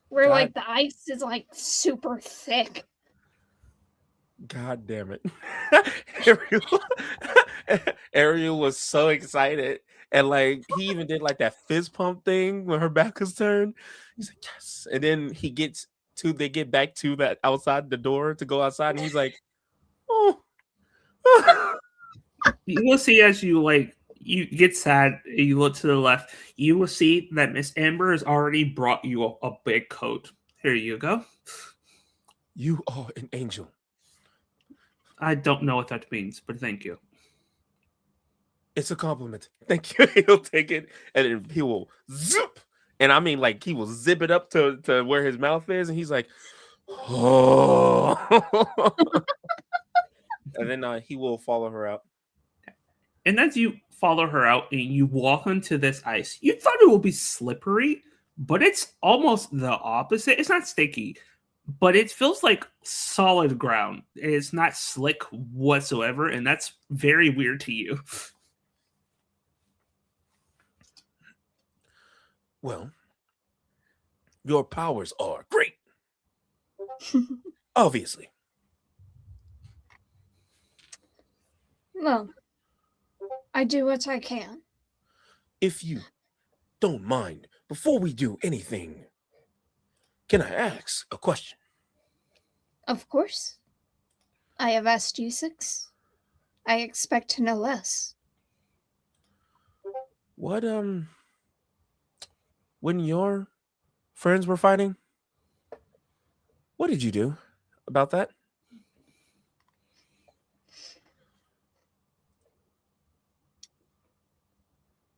where God, the ice is super thick. God damn it. Ariel, Ariel was so excited. And he even did that fist pump thing when her back was turned. He's like, yes. And then they get back to that outside the door to go outside. And he's like, oh. You will see as you get sad, you look to the left, you will see that Miss Amber has already brought you a big coat. Here you go. You are an angel. I don't know what that means, but thank you. It's a compliment. Thank you. He'll take it and then he will zip. And I mean, he will zip it up to where his mouth is. And he's like, oh. And then he will follow her out. And as you follow her out and you walk onto this ice, you thought it would be slippery, but it's almost the opposite. It's not sticky, but it feels like solid ground. It's not slick whatsoever, and that's very weird to you. Well, your powers are great. Obviously. Well, I do what I can. If you don't mind, before we do anything, can I ask a question? Of course. I have asked you 6. I expect to know less. What, when your friends were fighting, what did you do about that?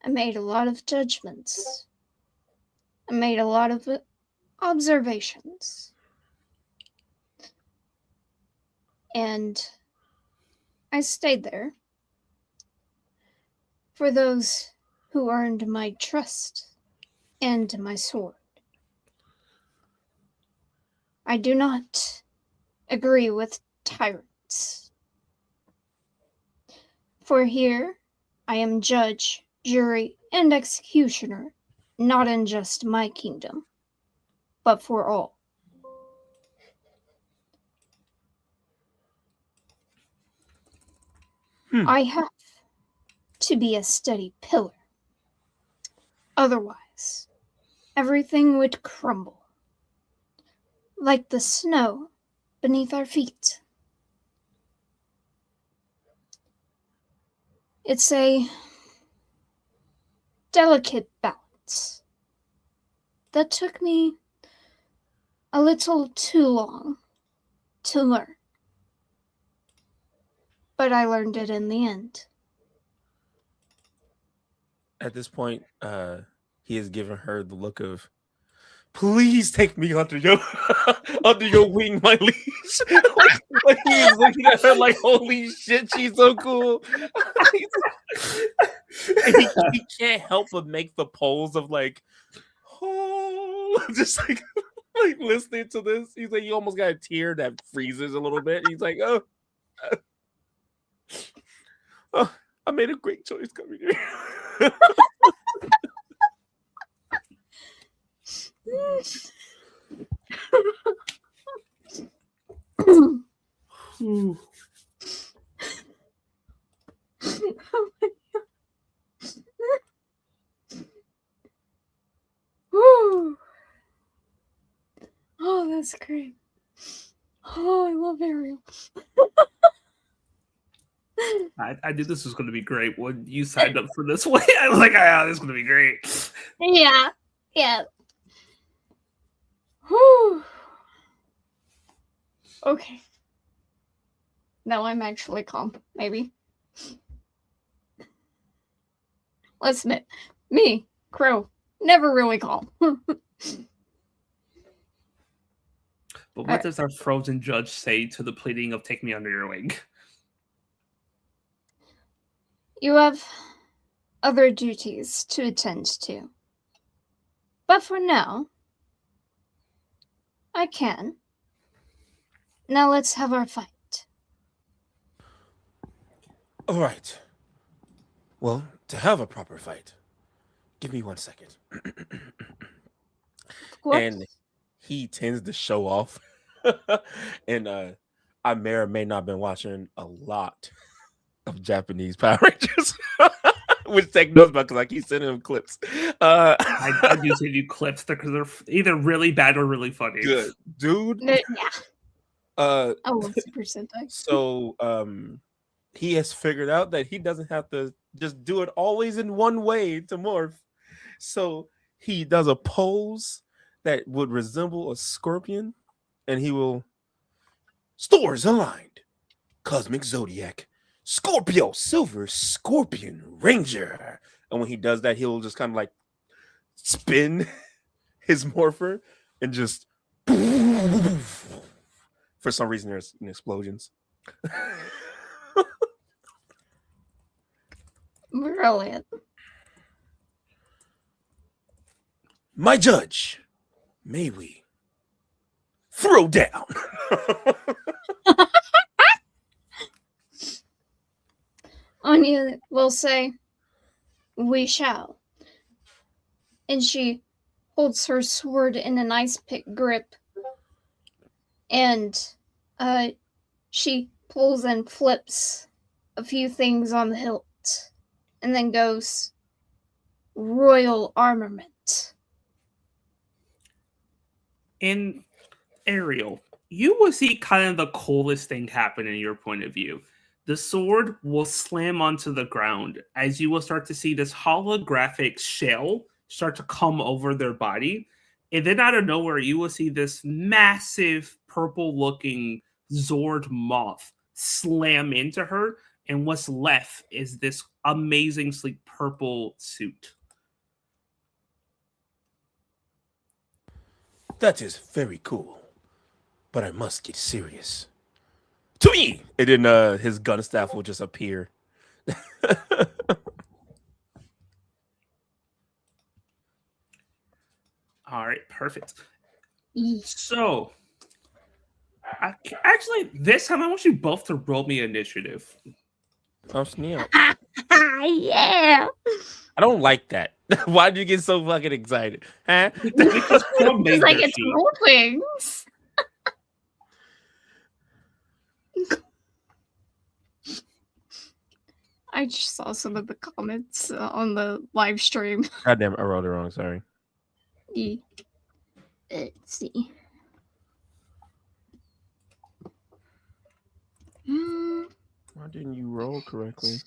I made a lot of judgments. I made a lot of observations. And I stayed there for those who earned my trust and my sword. I do not agree with tyrants. For here, I am judge, jury, and executioner, not in just my kingdom, but for all. I have to be a steady pillar. Otherwise, everything would crumble, like the snow beneath our feet. It's a delicate balance that took me a little too long to learn. But I learned it in the end. At this point, he has given her the look of, please take me under your under your wing, my liege. like he is looking at her like, holy shit, she's so cool. he can't help but make the pose of like, oh, just like listening to this. He's like, you almost got a tear that freezes a little bit. He's like, oh, I made a great choice coming here. Oh, that's great. Oh, I love Ariel. I knew this was going to be great when you signed up for this way. I was like, ah, this is going to be great. Yeah. Whew. Okay. Now I'm actually calm, maybe. Let's admit, me, Crow, never really calm. But what does our frozen judge say to the pleading of take me under your wing? You have other duties to attend to. But for now, I can. Now let's have our fight. All right. Well, to have a proper fight, give me 1 second. What? And he tends to show off. And I may or may not have been watching a lot of Japanese Power Rangers. Which take notes about because I keep sending him clips. I do send you clips because they're either really bad or really funny. Good. Dude. Yeah. I love Super Sentai. So he has figured out that he doesn't have to just do it always in one way to morph. So he does a pose that would resemble a scorpion, and he will stores aligned. Cosmic Zodiac, Scorpio, Silver Scorpion Ranger. And when he does that, he'll just kind of like spin his morpher and just for some reason there's explosions. Brilliant. My judge, may we throw down? Anya will say, we shall. And she holds her sword in an ice pick grip. And she pulls and flips a few things on the hilt. And then goes, royal armament. In Ariel, you will see kind of the coolest thing happen in your point of view. The sword will slam onto the ground as you will start to see this holographic shell start to come over their body. And then out of nowhere, you will see this massive purple-looking Zord moth slam into her. And what's left is this amazing, sleek purple suit. That is very cool, but I must get serious. To me, And then his gun staff will just appear. All right, perfect. Eesh. So, actually, this time I want you both to roll me initiative. Oh, snap. Yeah. I don't like that. Why do you get so fucking excited? Huh? Because Crow made It's like their it's sheet. cool things. I just saw some of the comments on the live stream. God damn it, I wrote it wrong. Sorry. Let's see. Hmm. Why didn't you roll correctly?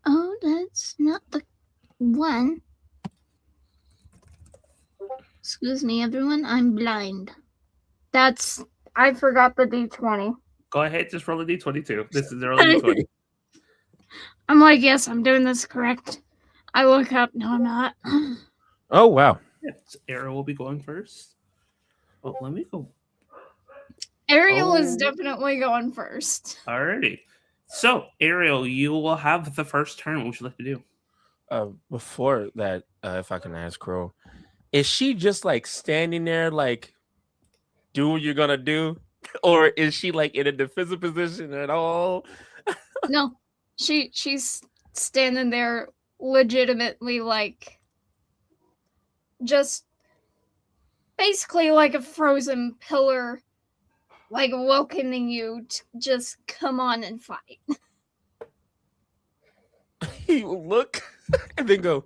Oh, that's not the one. Excuse me, everyone. I'm blind. I forgot the D20. Go ahead, just roll a d22. This is the early d20. I'm like, yes, I'm doing this correct. I look up. No, I'm not. Oh, wow. Yes, Arrow will be going first. Oh, let me go. Ariel is Oh. definitely going first. Alrighty. So, Ariel, you will have the first turn. What would you like to do? Before that, if I can ask Crow, is she just like standing there, like, do what you're gonna do? Or is she like in a defensive position at all? No, she's standing there legitimately like just basically like a frozen pillar, like welcoming you to just come on and fight. He will look and then go,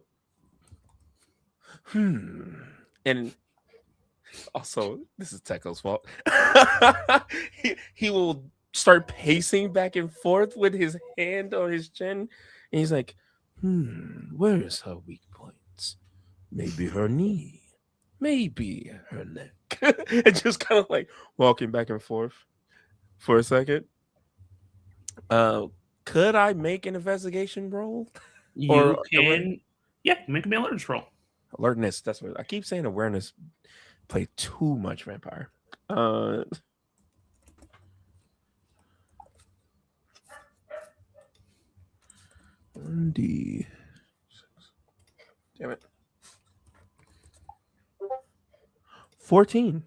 and also this is Teko's fault. he will start pacing back and forth with his hand on his chin, and he's like, where is her weak points? Maybe her knee, maybe her neck. And just kind of like walking back and forth for a second. Could I make an investigation roll? You can, make me alertness roll. Alertness. That's what I keep saying. Awareness. Play too much vampire. D. Damn it. 14.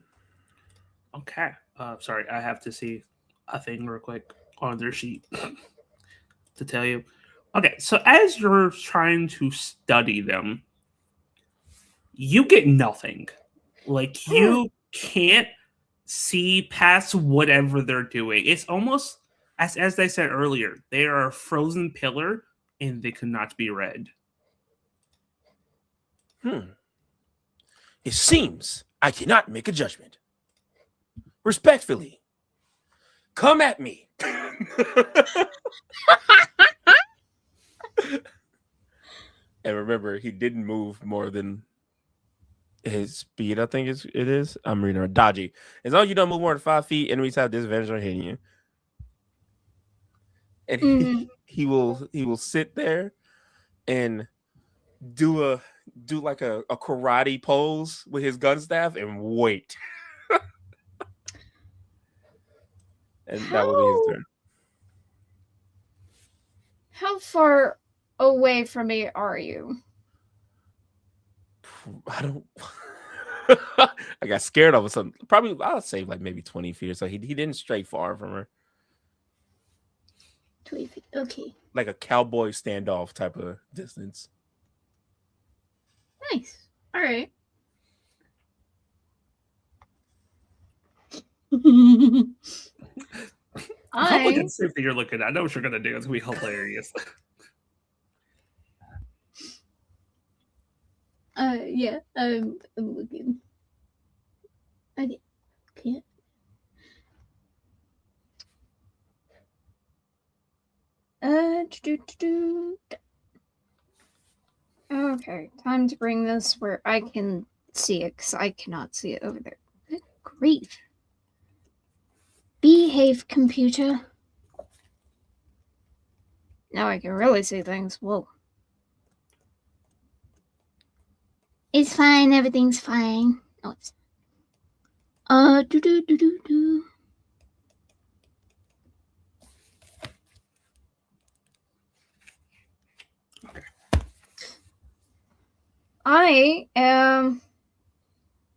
Okay. Sorry, I have to see a thing real quick on their sheet to tell you. Okay, so as you're trying to study them, you get nothing. Like, you can't see past whatever they're doing. It's almost, as they said earlier, they are a frozen pillar and they cannot be read. It seems I cannot make a judgment. Respectfully, come at me. And remember, he didn't move more than his speed. I think it is. I'm reading her dodgy. As long as you don't move more than 5 feet, enemies have disadvantage on hitting you. And he will sit there and do like a karate pose with his gun staff and wait. And that will be his turn. How far away from me are you? I don't. I got scared of something. Probably, I'll say like maybe 20 feet or so. He didn't stray far from her. 20 feet. Okay. Like a cowboy standoff type of distance. Nice. All right. I look at the same thing you're looking at. I know what you're gonna do. It's gonna be hilarious. Yeah. I'm looking. I can't. Okay, time to bring this where I can see it, because I cannot see it over there. Good grief. Behave, computer. Now I can really see things. Whoa. It's fine, everything's fine. No, it's I am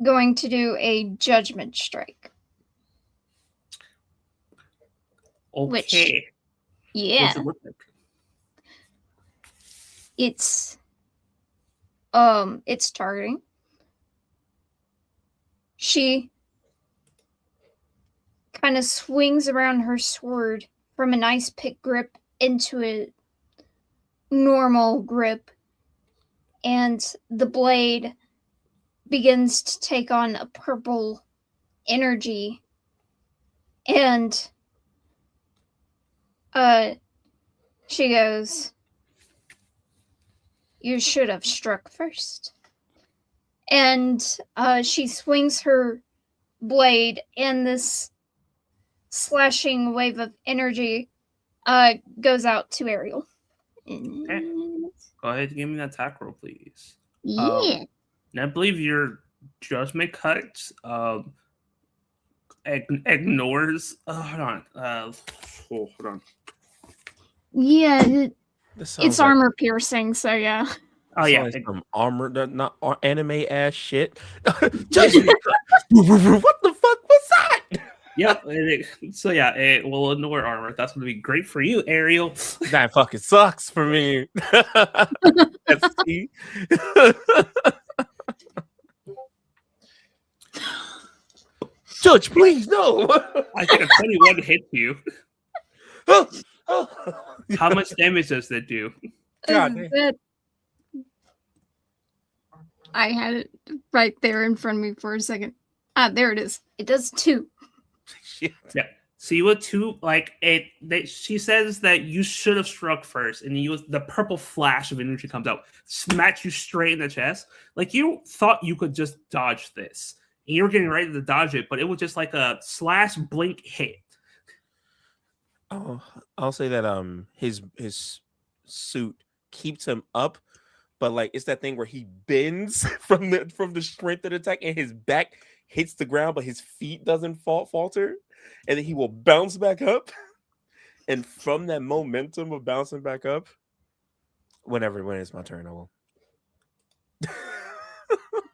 going to do a judgment strike. Okay. Yeah. What's it look like? It's targeting. She kind of swings around her sword from an ice pick grip into a normal grip, and the blade begins to take on a purple energy, and she goes, "You should have struck first." And she swings her blade, and this slashing wave of energy goes out to Ariel. Okay. Go ahead and give me an attack roll, please. Yeah. And I believe your judgment cut ignores. Hold on. Hold on. Yeah, This sounds it's like, armor piercing, so yeah. Oh sounds yeah. like some armor, not anime ass shit. Judgment. What the fuck was that? Yep. So yeah, it will ignore armor. That's going to be great for you, Ariel. That fucking sucks for me. Judge, please, no. I think a 21 hits you. How much damage does that do? God damn. I had it right there in front of me for a second. Ah, there it is. It does 2. Shit. Yeah. So you would two like it. She says that you should have struck first, and the purple flash of energy comes out, smacks you straight in the chest. Like you thought you could just dodge this, and you were getting ready to dodge it, but it was just like a slash blink hit. Oh, I'll say that his suit keeps him up, but like it's that thing where he bends from the strength of the attack, and his back hits the ground, but his feet doesn't falter, and then he will bounce back up. And from that momentum of bouncing back up, when it's my turn, I will.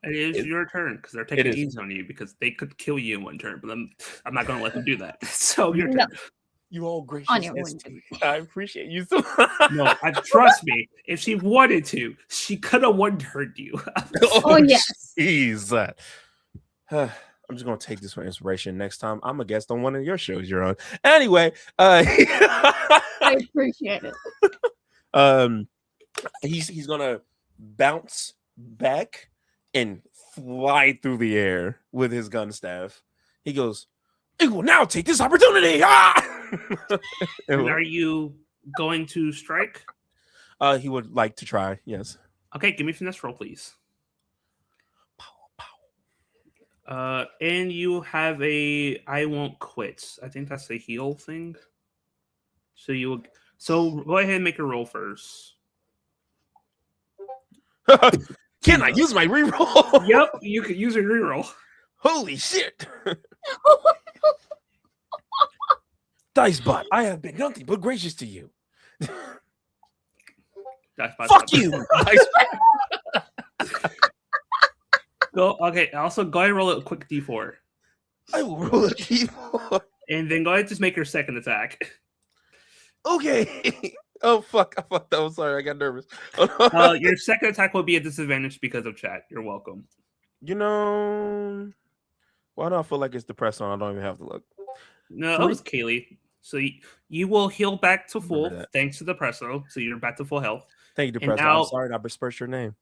It is your turn because they're taking it easy on you because they could kill you in one turn, but I'm not going to let them do that. So your turn. You all gracious. I appreciate you so much. No, trust me. If she wanted to, she could have one-turned you. Oh yes. Jeez. I'm just gonna take this for inspiration. Next time, I'm a guest on one of your shows you're on. Anyway, I appreciate it. He's gonna bounce back and fly through the air with his gun staff. He goes, "It will now take this opportunity." And are you going to strike? He would like to try. Yes. Okay, give me a finesse roll, please. And you have a I won't quit. I think that's a heal thing. So go ahead and make a roll first. Can I use my reroll? Yep, you could use your reroll. Holy shit. Dicebot, I have been nothing but gracious to you. Fuck you. Okay, also go ahead and roll a quick d4. I will roll a d4. And then go ahead and just make your second attack. Okay. Oh, fuck. I fucked up. I'm sorry. I got nervous. Your second attack will be a disadvantage because of chat. You're welcome. You know, why do I feel like it's depressed on? I don't even have to look. No, that was Kaylee. So you will heal back to full thanks to the Depresso. So you're back to full health. Thank you, Depresso. I'm sorry I besmirched your name.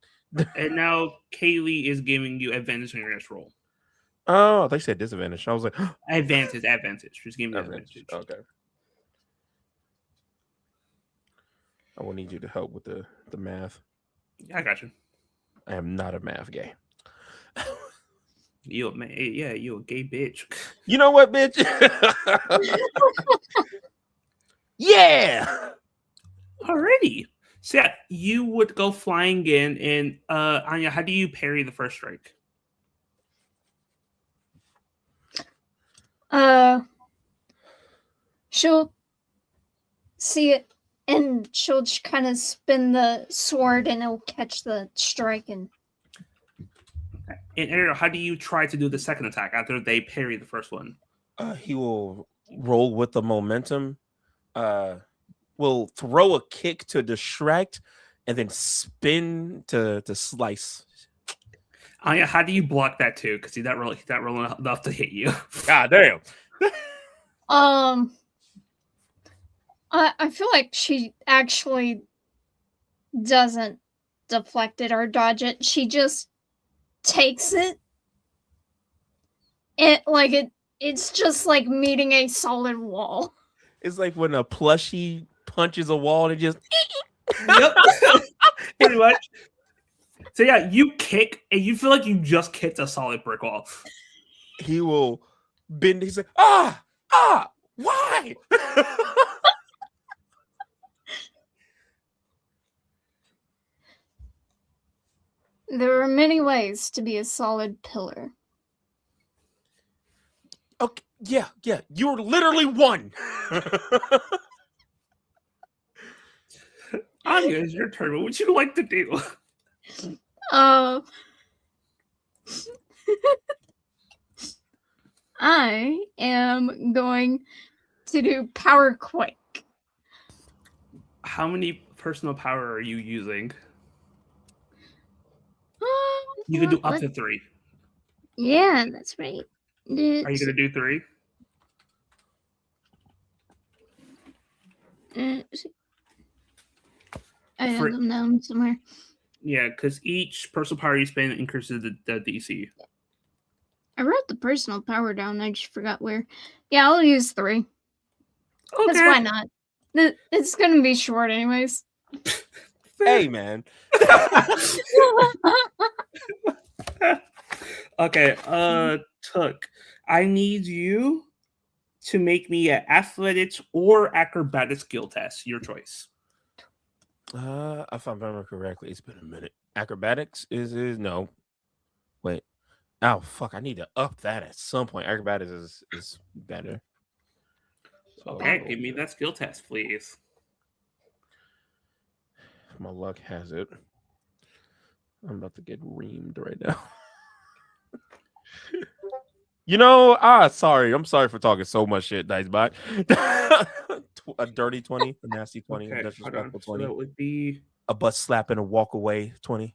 And now Kaylee is giving you advantage on your next roll. Oh, they said disadvantage. I was like, advantage. She's giving you advantage. Okay. I will need you to help with the math. I got you. I am not a math guy. You a gay bitch. You know what, bitch? Yeah. Alrighty. So yeah, you would go flying in, and Anya, how do you parry the first strike? She'll see it, and she'll just kind of spin the sword, and it'll catch the strike and And Ariel, how do you try to do the second attack after they parry the first one? He will roll with the momentum. Will throw a kick to distract, and then spin to slice. Anya, how do you block that too? Because he's not rolling enough to hit you. God damn. I feel like she actually doesn't deflect it or dodge it. She just takes it. It's just like meeting a solid wall. It's like when a plushie punches a wall and it just. Yep. Pretty much. So yeah, you kick and you feel like you just kicked a solid brick wall. He will bend. He's like, why? There are many ways to be a solid pillar. Okay, yeah. You're literally one. Anya, it's your turn. What would you like to do? I am going to do Power Quake. How many personal power are you using? You can do up to 3. Yeah, that's right. Are you going to do 3? I have them down somewhere. Yeah, because each personal power you spend increases the DC. I wrote the personal power down. I just forgot where. Yeah, I'll use 3. Because Okay. why not? It's going to be short anyways. Hey, man. Okay, Took. I need you to make me an athletics or acrobatics skill test. Your choice. If I remember correctly, it's been a minute. Acrobatics is no. Wait. Oh fuck! I need to up that at some point. Acrobatics is better. So, Okay, give me that skill test, please. My luck has it. I'm about to get reamed right now. Sorry. I'm sorry for talking so much shit, Dicebot. A dirty 20, a nasty 20, a disrespectful 20. So that would be a butt slap and a walk away 20.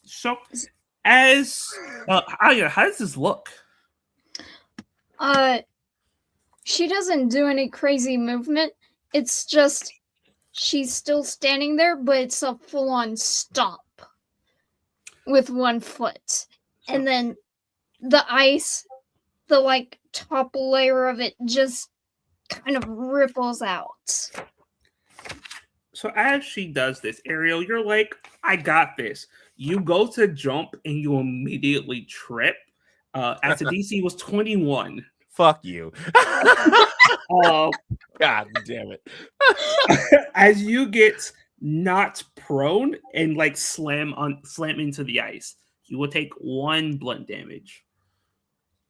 So, as Aya, how does this look? She doesn't do any crazy movement. It's just she's still standing there, but it's a full-on stomp with one foot, and then the ice, the top layer of it, just kind of ripples out. So as she does this, Ariel, you're like, I got this. You go to jump and you immediately trip. As the DC was 21. Fuck you. God damn it. As you get knocked prone and slam into the ice, you will take 1 blunt damage.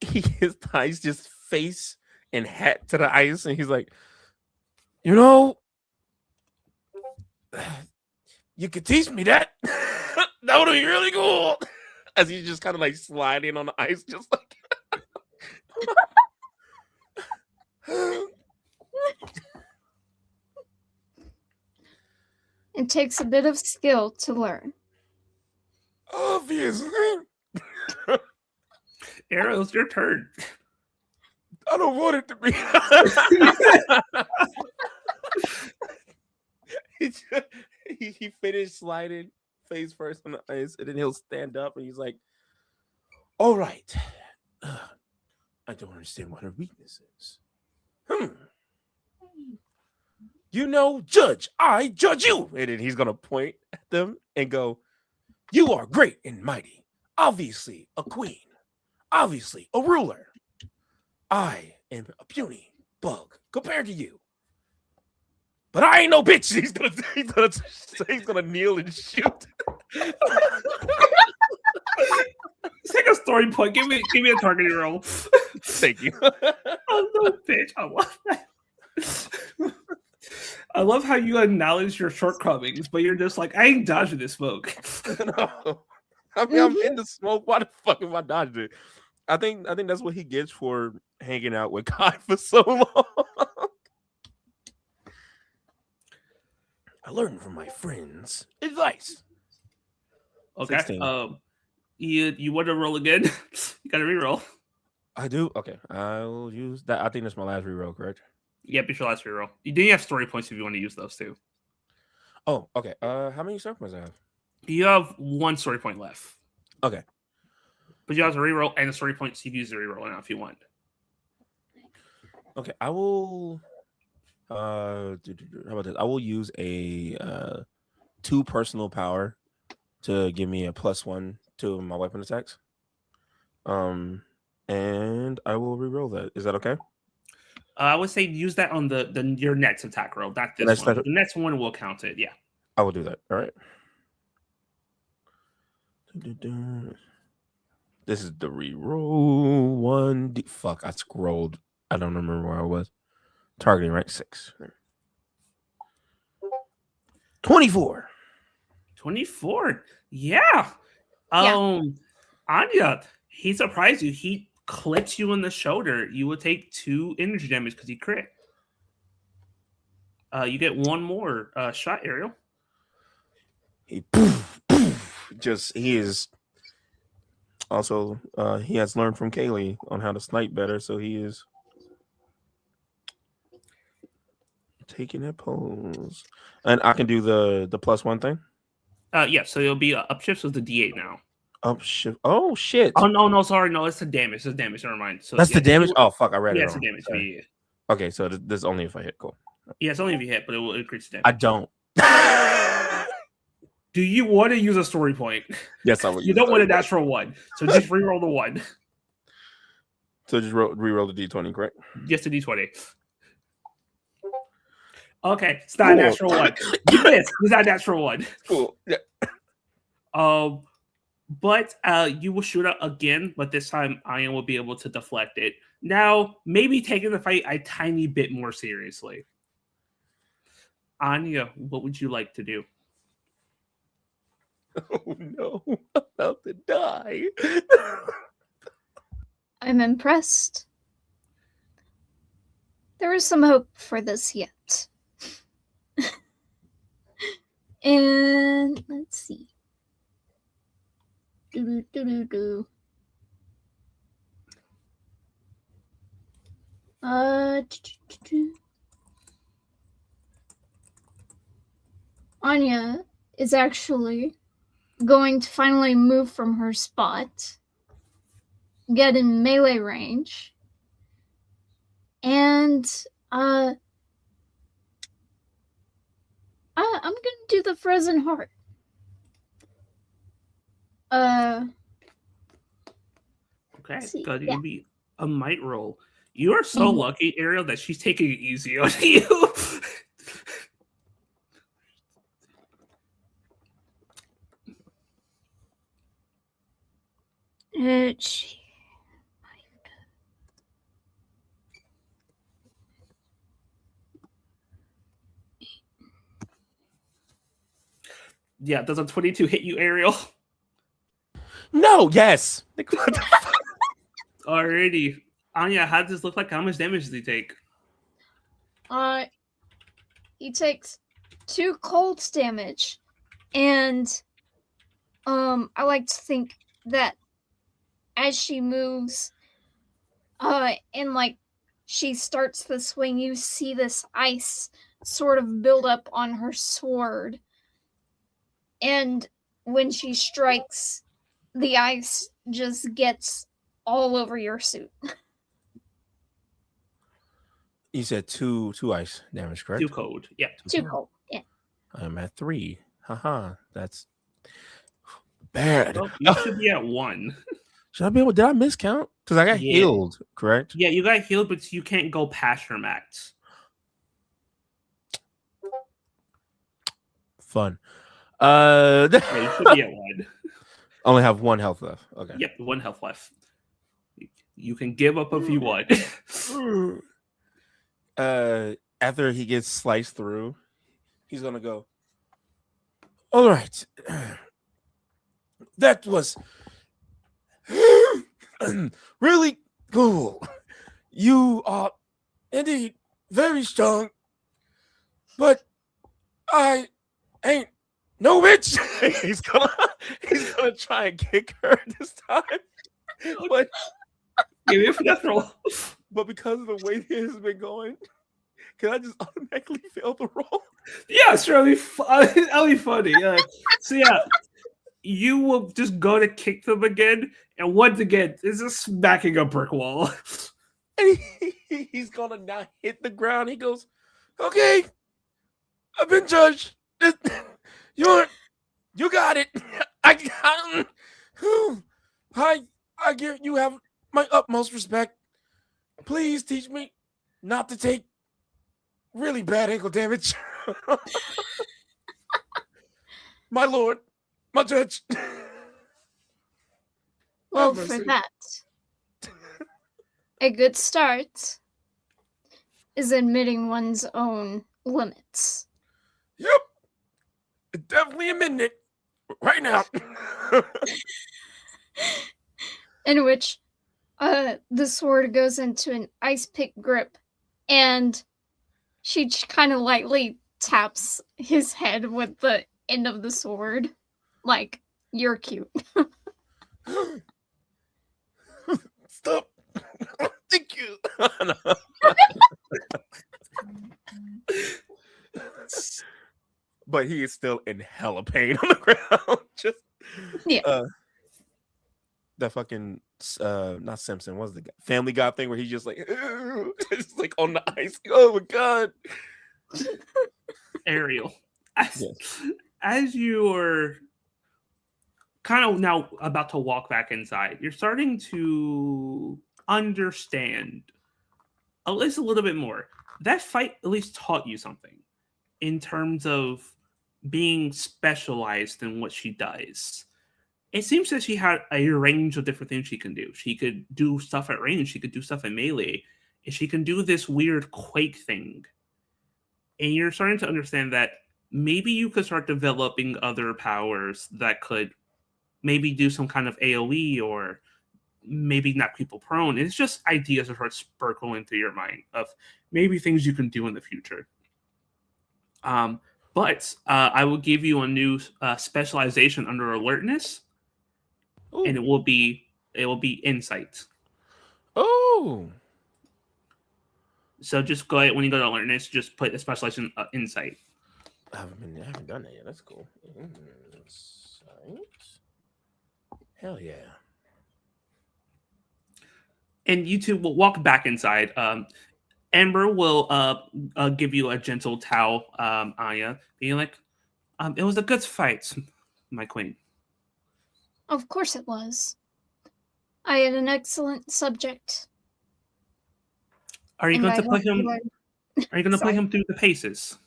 His ties just face and hat to the ice, and he's like, you could teach me that. That would be really cool. As he's just kind of sliding on the ice, just like. It takes a bit of skill to learn. Obviously. Ariel, it's your turn. I don't want it to be. He finished sliding face first on the ice, and then he'll stand up and he's like, all right. I don't understand what her weakness is. Judge, I judge you. And then he's going to point at them and go, you are great and mighty. Obviously a queen. Obviously a ruler. I am a puny bug compared to you. But I ain't no bitch. He's gonna kneel and shoot. Take a story point. Give me a targeting roll. Thank you. I'm no bitch. I love that. I love how you acknowledge your shortcomings, but you're just like, I ain't dodging this smoke. No. I mean, I'm in the smoke. Why the fuck am I dodging? I think that's what he gets for hanging out with Kai for so long. I learned from my friends advice. Okay. 16. You want to roll again? You got to reroll. I do. Okay, I'll use that. I think that's my last reroll, correct? Yep, it's your last reroll. You have story points if you want to use those too. Oh, okay. How many story points I have? You have 1 story point left. Okay. But you have to reroll and the story points. You can use the reroll now if you want. Okay, I will. How about this? I will use a 2 personal power to give me a +1 to my weapon attacks. And I will reroll that. Is that okay? I would say use that on your next attack roll, not this one. The next one will count it. Yeah. I will do that. All right. This is the reroll 1. Fuck, I scrolled. I don't remember where I was. Targeting, right? 6. 24. 24. Yeah. Anya, he surprised you. He clips you in the shoulder. You will take 2 energy damage because he crit. You get 1 more shot, Ariel. He is also he has learned from Kaylee on how to snipe better, so he is taking that pose. And I can do the +1 thing. Yeah, so it'll be upshift with the D8 now. Upshift. Oh shit. Oh no, sorry, no, it's the damage. It's the damage. Never mind. So that's the damage. Oh fuck, I read it. Yeah, wrong. it's the damage. Yeah. Okay, so this is only if I hit. Cool. Yeah, it's only if you hit, but it will increase the damage. I don't. Do you want to use a story point? Yes, I will. You don't want a natural 1, so just reroll the 1. So just reroll the D20, correct? Just the D20. Okay, it's not a natural 1. You missed. It's not a natural 1. Cool. Yeah. But you will shoot out again, but this time Ian will be able to deflect it. Now, maybe taking the fight a tiny bit more seriously. Anya, what would you like to do? Oh no, I'm about to die. I'm impressed. There is some hope for this yet. And let's see. Anya is actually going to finally move from her spot, get in melee range, and I'm gonna do the frozen heart. Okay, gotta give me a might roll. You are so lucky, Ariel, that she's taking it easy on you. Yeah, does a 22 hit you, Ariel? No, yes. Alrighty. Anya, how does this look like? How much damage does he take? He takes 2 cold damage. And I like to think that as she moves and like she starts the swing, you see this ice sort of build up on her sword. And when she strikes, the ice just gets all over your suit. You said 2 ice damage, correct? 2 cold. Yeah. 2 cold. Yeah. I'm at 3. Haha. That's bad. Well, you should be at 1. Should I be able? Did I miscount? Because I got healed, correct? Yeah, you got healed, but you can't go past your max. Fun. Yeah, you should be at 1. Only have 1 health left. Okay. Yep, 1 health left. You can give up if you want. After he gets sliced through, he's gonna go. All right. That was really cool. You are indeed very strong, but I ain't no bitch. he's gonna try and kick her this time, but Give me a finesse roll. but because of the way this has been going, can I just automatically fail the roll? Yeah, it's really that'll be funny. So yeah, you will just go to kick them again, and once again, it's just smacking a brick wall. And he's gonna not hit the ground. He goes, "Okay, I've been judged. You got it. I give you have my utmost respect. Please teach me not to take really bad ankle damage. My lord, my judge." Well, Have for mercy. that, a good start is admitting one's own limits. Yep. Definitely admitting it right now. In which the sword goes into an ice pick grip, and she kind of lightly taps his head with the end of the sword. Like, you're cute. Stop. Thank you. But he is still in hella pain on the ground. Just Yeah. that fucking not Simpson, what's the guy? Family Guy thing where he's just like it's like on the ice. Oh my god. Ariel, Yes. as you are kind of now about to walk back inside, you're starting to understand at least a little bit more. That fight at least taught you something in terms of being specialized in what she does. It seems that she had a range of different things she can do. She could do stuff at range, she could do stuff in melee, and she can do this weird quake thing. And you're starting to understand that maybe you could start developing other powers that could maybe do some kind of AoE or maybe knock people prone. It's just ideas that start sparkling through your mind of maybe things you can do in the future. But I will give you a new specialization under alertness, and it will be insight. Oh. So just go ahead when you go to alertness, just put a specialization insight. I haven't done that yet. That's cool. Insight. Hell yeah. And you two will walk back inside. Amber will give you a gentle towel, Anya, being like, it was a good fight, my queen. Of course it was. I had an excellent subject. Are you and going I to put hope him? you are- Are you going to put Sorry. him through the paces?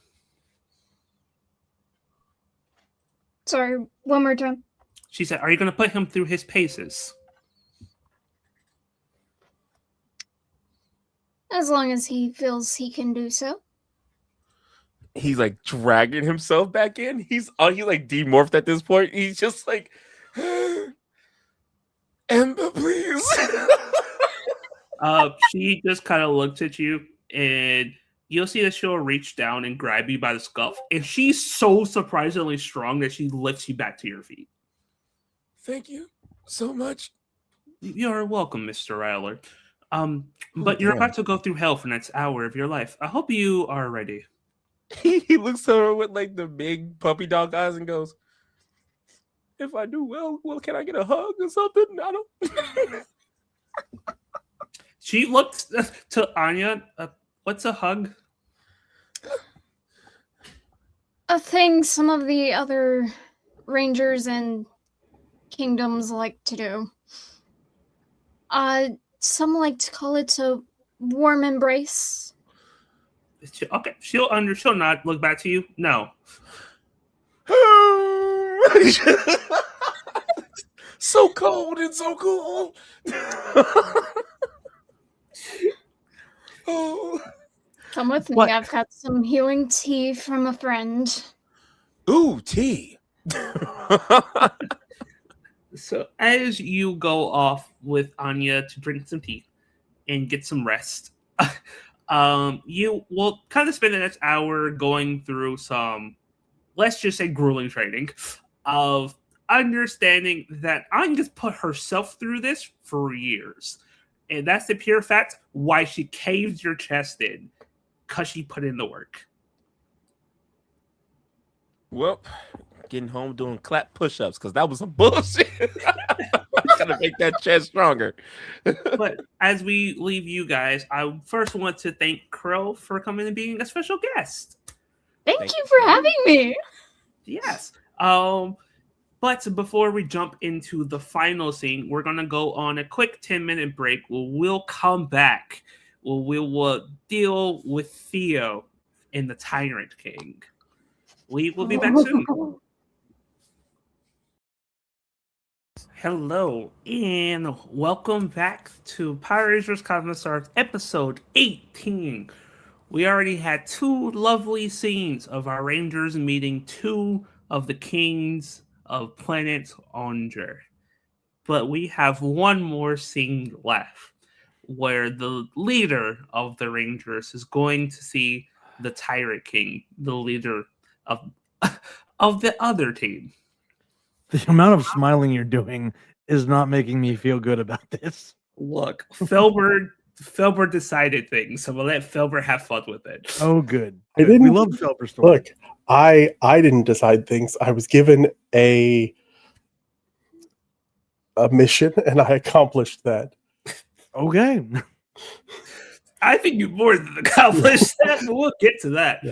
Sorry, one more time. She said, "Are you going to put him through his paces?" As long as he feels he can do so. He's like dragging himself back in. He's like demorphed at this point. He's just like, Ember, please. She just kind of looks at you, and you'll see that she'll reach down and grab you by the scuff. And she's so surprisingly strong that she lifts you back to your feet. Thank you so much. You're welcome, Mr. Ryler. But you're about to go through hell for the next hour of your life. I hope you are ready. He looks at her with like the big puppy dog eyes and goes, "If I do well, can I get a hug or something?" I don't. She looks to Anya. What's a hug? A thing some of the other rangers and kingdoms like to do. Some like to call it a warm embrace. Okay, she'll not look back to you. No. So cold and so cool. Oh. Come with me. What? I've got some healing tea from a friend. Ooh, tea. So as you go off with Anya to drink some tea and get some rest, you will kind of spend the next hour going through some, let's just say, grueling training of understanding that Anya's put herself through this for years. And that's the pure fact why she caved your chest in, because she put in the work. Well, getting home doing clap push-ups because that was some bullshit. Gotta make that chest stronger. But as we leave you guys, I first want to thank Crow for coming and being a special guest. Thank you for having me. Yes. But before we jump into the final scene, we're gonna go on a quick 10-minute break. We'll come back. We will deal with Theo and the Tyrant King. We will be back soon. Hello, and welcome back to Power Rangers Cosmostars episode 18. We already had 2 lovely scenes of our Rangers meeting 2 of the kings of planet Onger. But we have one more scene left, where the leader of the Rangers is going to see the Tyrant King, the leader of the other team. The amount of smiling you're doing is not making me feel good about this. Look, Felber decided things, so we'll let Felber have fun with it. Oh, good. I Good. didn't We love Felber's story. Look, I didn't decide things. I was given a mission, and I accomplished that. Okay. I think you more than accomplished that, but we'll get to that.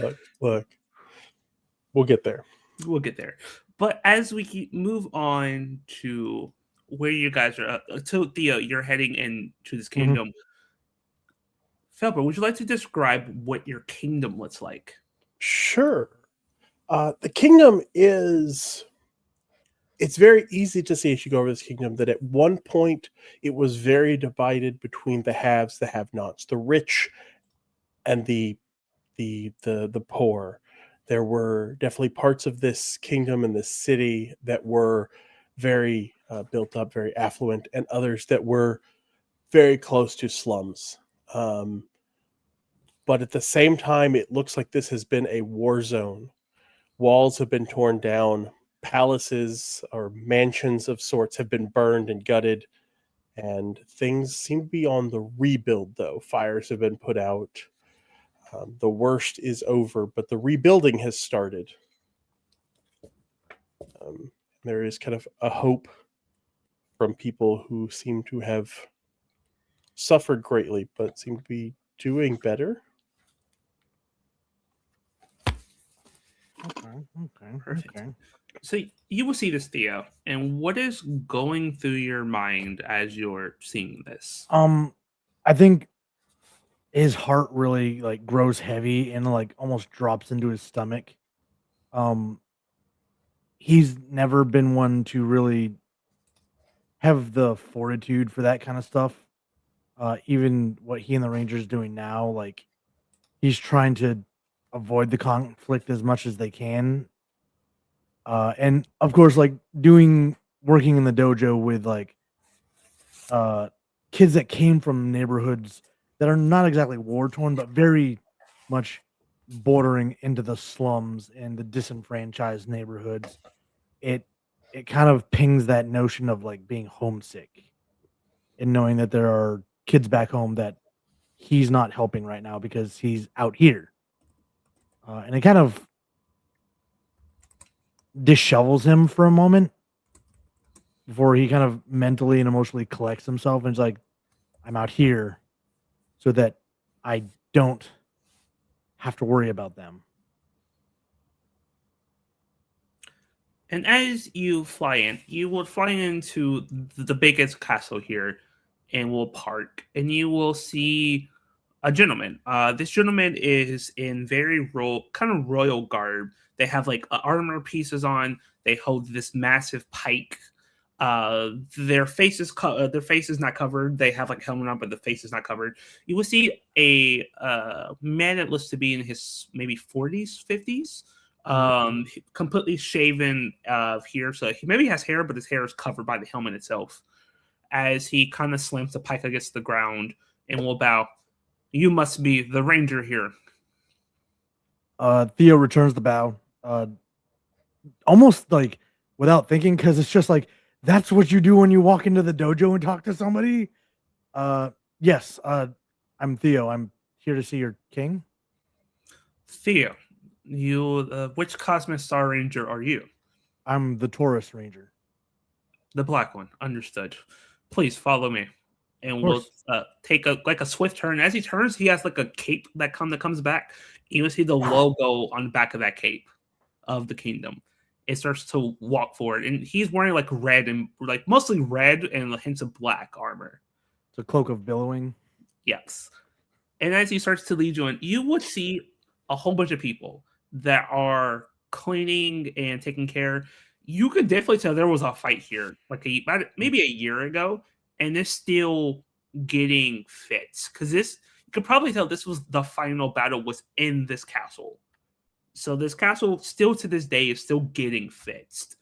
Look, we'll get there. We'll get there. But as we move on to where you guys are, to Theo, you're heading into this kingdom. Felber, would you like to describe what your kingdom looks like? Sure. The kingdom is... It's very easy to see as you go over this kingdom that at one point it was very divided between the haves, the have-nots, the rich and the poor. There were definitely parts of this kingdom and this city that were very built up, very affluent, and others that were very close to slums. But at the same time, it looks like this has been a war zone. Walls have been torn down. Palaces or mansions of sorts have been burned and gutted. And things seem to be on the rebuild, though. Fires have been put out. The worst is over, but the rebuilding has started. There is kind of a hope from people who seem to have suffered greatly, but seem to be doing better. Okay. Perfect. So you will see this, Theo, and what is going through your mind as you're seeing this? I think his heart really grows heavy and almost drops into his stomach. He's never been one to really have the fortitude for that kind of stuff. Even what he and the Rangers doing now, he's trying to avoid the conflict as much as they can. And of course, working in the dojo with kids that came from neighborhoods that are not exactly war torn, but very much bordering into the slums and the disenfranchised neighborhoods. It kind of pings that notion of being homesick and knowing that there are kids back home that he's not helping right now because he's out here. And it kind of dishevels him for a moment before he kind of mentally and emotionally collects himself and is like, I'm out here so that I don't have to worry about them. And as you fly in, you will fly into the biggest castle here and will park, and you will see a gentleman. This gentleman is in very royal garb. They have armor pieces on. They hold this massive pike. Their face is not covered. They have helmet on, but the face is not covered. You will see a man that looks to be in his maybe 40s, 50s. Completely shaven here, so he maybe has hair, but his hair is covered by the helmet itself. As he kind of slams the pike against the ground and will bow. You must be the ranger here. Theo returns the bow, almost like without thinking, because it's just like that's what you do when you walk into the dojo and talk to somebody. Yes, I'm Theo. I'm here to see your king. Theo, you which Cosmic Star Ranger are you? I'm the Taurus Ranger. The black one. Understood. Please follow me. And Of we'll course. take a swift turn. As he turns, he has like a cape that comes back. You will see the logo on the back of that cape of the kingdom. It starts to walk forward, and he's wearing like red and like mostly red and hints of black armor. It's a cloak of billowing. Yes. And as he starts to lead you in, you would see a whole bunch of people that are cleaning and taking care. You could definitely tell there was a fight here, like maybe a year ago, and it's still getting fixed. Because this, you could probably tell this was the final battle was in this castle. So this castle, still to this day, is still getting fixed.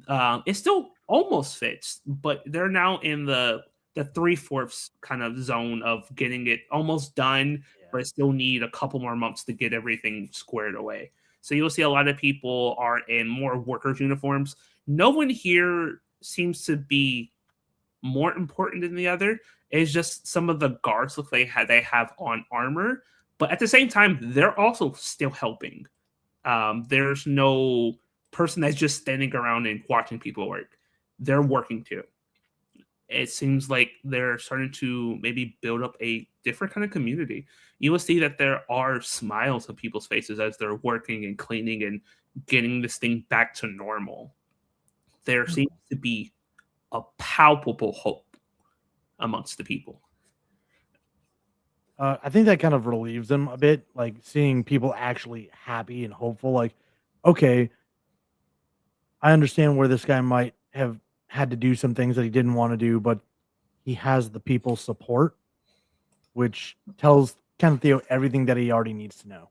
It's still almost fixed, but they're now in the 3/4 kind of zone of getting it almost done, but still need a couple more months to get everything squared away. So you'll see a lot of people are in more workers' uniforms. No one here seems to be more important than the other. It's just some of the guards look they have on armor, but at the same time, they're also still helping. There's no person that's just standing around and watching people work. They're working too. It seems like they're starting to maybe build up a different kind of community. You will see that there are smiles on people's faces as they're working and cleaning and getting this thing back to normal. There seems to be a palpable hope amongst the people. I think that kind of relieves them a bit, like seeing people actually happy and hopeful. Like, okay, I understand where this guy might have had to do some things that he didn't want to do, but he has the people's support, which tells kind of Theo everything that he already needs to know.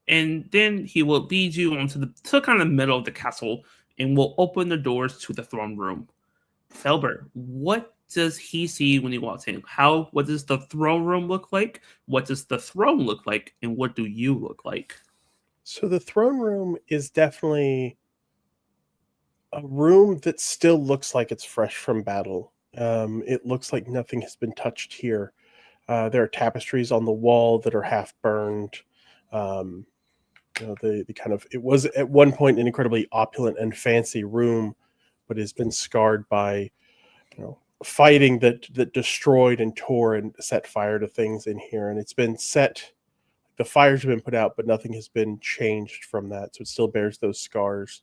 And then he will lead you onto the kind of middle of the castle and will open the doors to the throne room. Felber, what does he see when he walks in? What does the throne room look like? What does the throne look like? And what do you look like? So the throne room is definitely a room that still looks like it's fresh from battle. It looks like nothing has been touched here. There are tapestries on the wall that are half burned. The kind of, it was at one point an incredibly opulent and fancy room, but has been scarred by, fighting that destroyed and tore and set fire to things in here. And it's been set, the fires have been put out, but nothing has been changed from that. So it still bears those scars.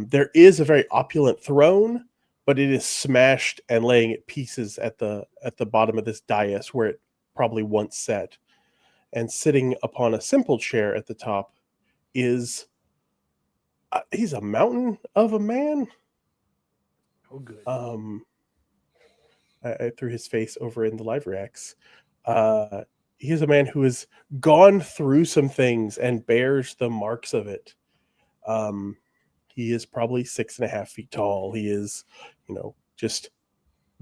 There is a very opulent throne, but it is smashed and laying at pieces at the bottom of this dais where it probably once sat. And sitting upon a simple chair at the top is he's a mountain of a man. Oh, good. I threw his face over in the live reacts. He is a man who has gone through some things and bears the marks of it. He is probably 6.5 feet tall. He is, just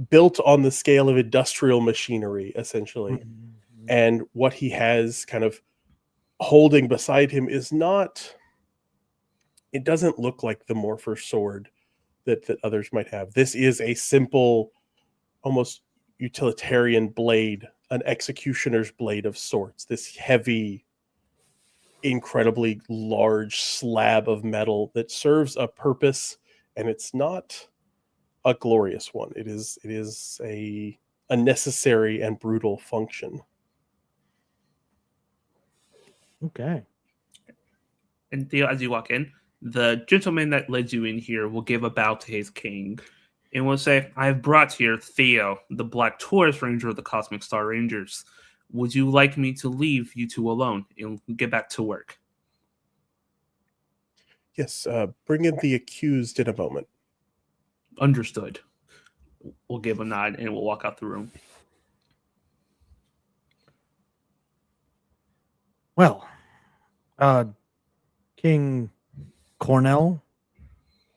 built on the scale of industrial machinery, essentially. Mm-hmm. And what he has kind of holding beside him is not, it doesn't look like the Morpher sword that others might have. This is a simple, almost utilitarian blade, an executioner's blade of sorts. This heavy, incredibly large slab of metal that serves a purpose, and it's not a glorious one. It is a necessary and brutal function. Okay. And Theo, as you walk in, the gentleman that led you in here will give a bow to his king and will say, I have brought here Theo, the Black Taurus Ranger of the Cosmic Star Rangers. Would you like me to leave you two alone and get back to work? Yes, bring in the accused in a moment. Understood. We'll give a nod and we'll walk out the room. Well, King Cornell,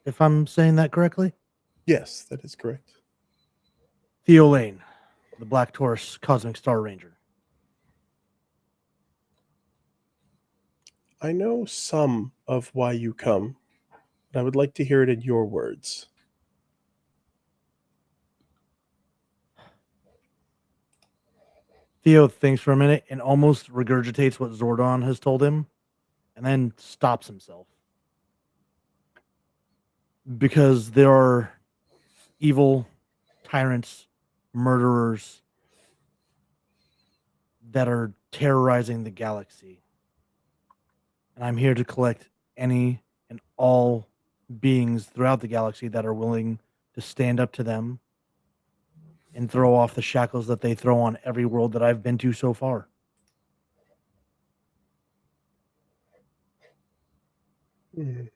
if I'm saying that correctly. Yes, that is correct. Theo Lane, the Black Taurus Cosmic Star Ranger. I know some of why you come, but I would like to hear it in your words. Theo thinks for a minute and almost regurgitates what Zordon has told him, and then stops himself. Because there are evil tyrants, murderers that are terrorizing the galaxy. And I'm here to collect any and all beings throughout the galaxy that are willing to stand up to them and throw off the shackles that they throw on every world that I've been to so far. Mm.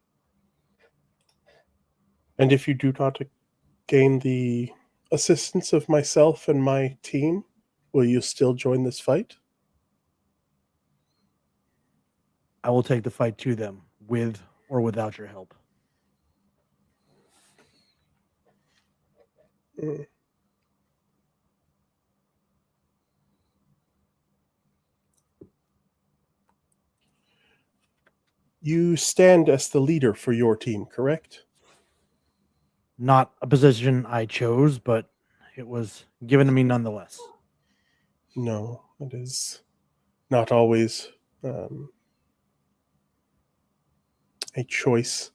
And if you do not gain the assistance of myself and my team, will you still join this fight? I will take the fight to them, with or without your help. Mm. You stand as the leader for your team, correct? Not a position I chose, but it was given to me nonetheless. No, it is not always a choice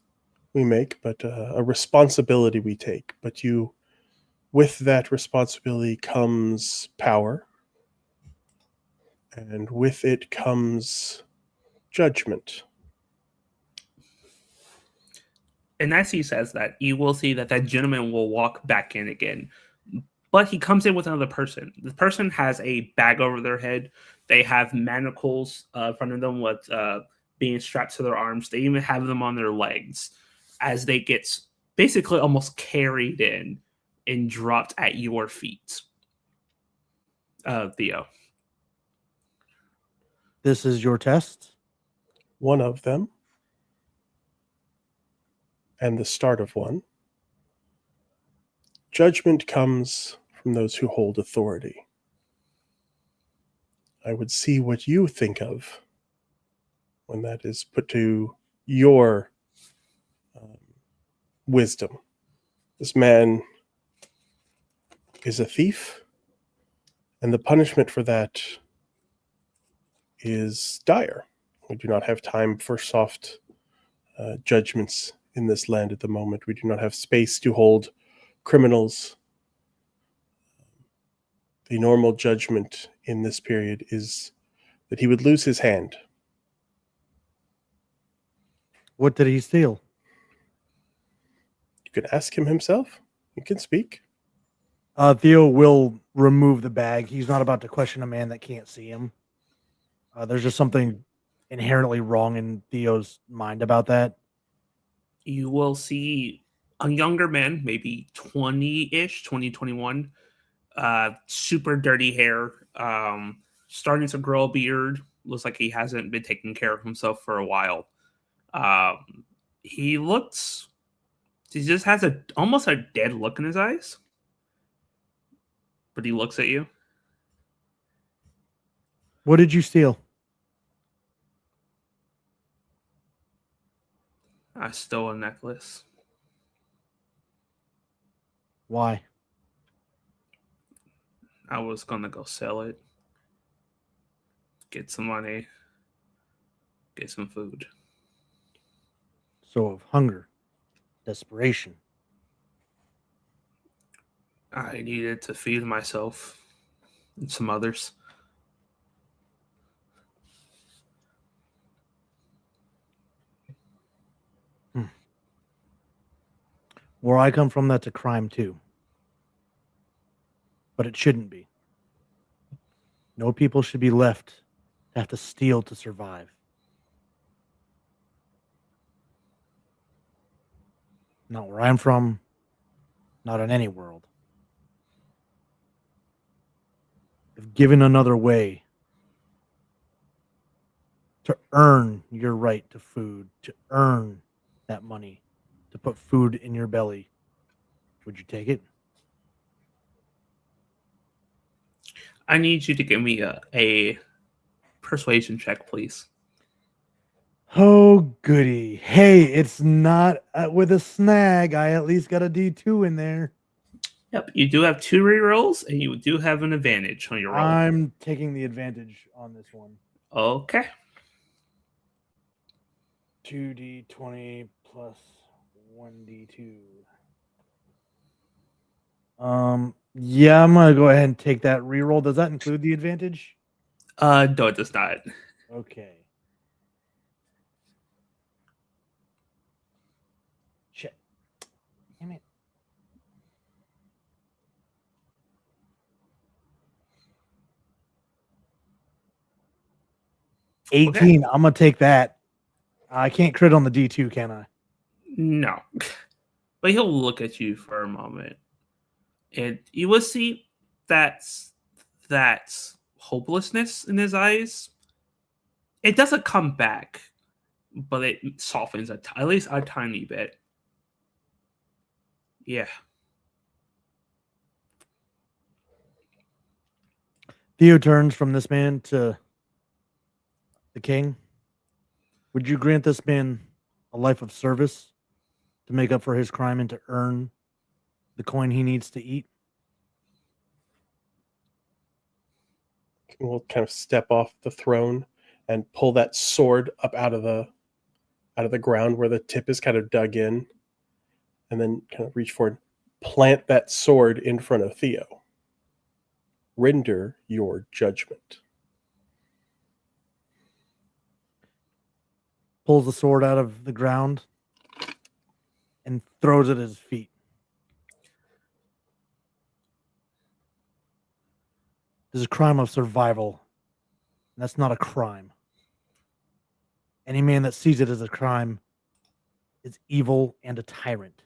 we make, but a responsibility we take. But with that responsibility comes power, and with it comes judgment. And as he says that, you will see that that gentleman will walk back in again. But he comes in with another person. The person has a bag over their head. They have manacles in front of them with being strapped to their arms. They even have them on their legs as they get basically almost carried in and dropped at your feet. Theo. This is your test. One of them, and the start of one. Judgment comes from those who hold authority. I would see what you think of when that is put to your wisdom. This man is a thief, and the punishment for that is dire. We do not have time for soft judgments in this land at the moment. We do not have space to hold criminals. The normal judgment in this period is that he would lose his hand. What did he steal? You can ask him himself. He can speak. Theo will remove the bag. He's not about to question a man that can't see him. There's just something inherently wrong in Theo's mind about that. You will see a younger man, maybe 20-ish, 20, 21, super dirty hair, starting to grow a beard. Looks like he hasn't been taking care of himself for a while. He just has almost a dead look in his eyes. But he looks at you. What did you steal? I stole a necklace. Why? I was gonna go sell it, get some money, get some food. So of hunger, desperation. I needed to feed myself and some others. Where I come from, that's a crime too. But it shouldn't be. No people should be left to have to steal to survive. Not where I'm from, not in any world. If given another way, to earn your right to food, to earn that money, to put food in your belly, would you take it? I need you to give me a persuasion check, please. Oh, goody. Hey, it's not with a snag. I at least got a D2 in there. Yep, you do have 2 rerolls, and you do have an advantage on your roll. I'm taking the advantage on this one. Okay. 2D20 plus 1D2. Yeah, I'm gonna go ahead and take that reroll. Does that include the advantage? No, it does not. Okay. Shit. Damn it. Okay. 18. I'm gonna take that. I can't crit on the D2, can I? No. But he'll look at you for a moment. And you will see that's hopelessness in his eyes. It doesn't come back, but it softens at least a tiny bit. Yeah. Theo turns from this man to the king. Would you grant this man a life of service to make up for his crime and to earn the coin he needs to eat? We'll kind of step off the throne and pull that sword up out of the ground where the tip is kind of dug in, and then kind of reach forward, plant that sword in front of Theo. Render your judgment. Pulls the sword out of the ground and throws it at his feet. This is a crime of survival. And that's not a crime. Any man that sees it as a crime is evil and a tyrant.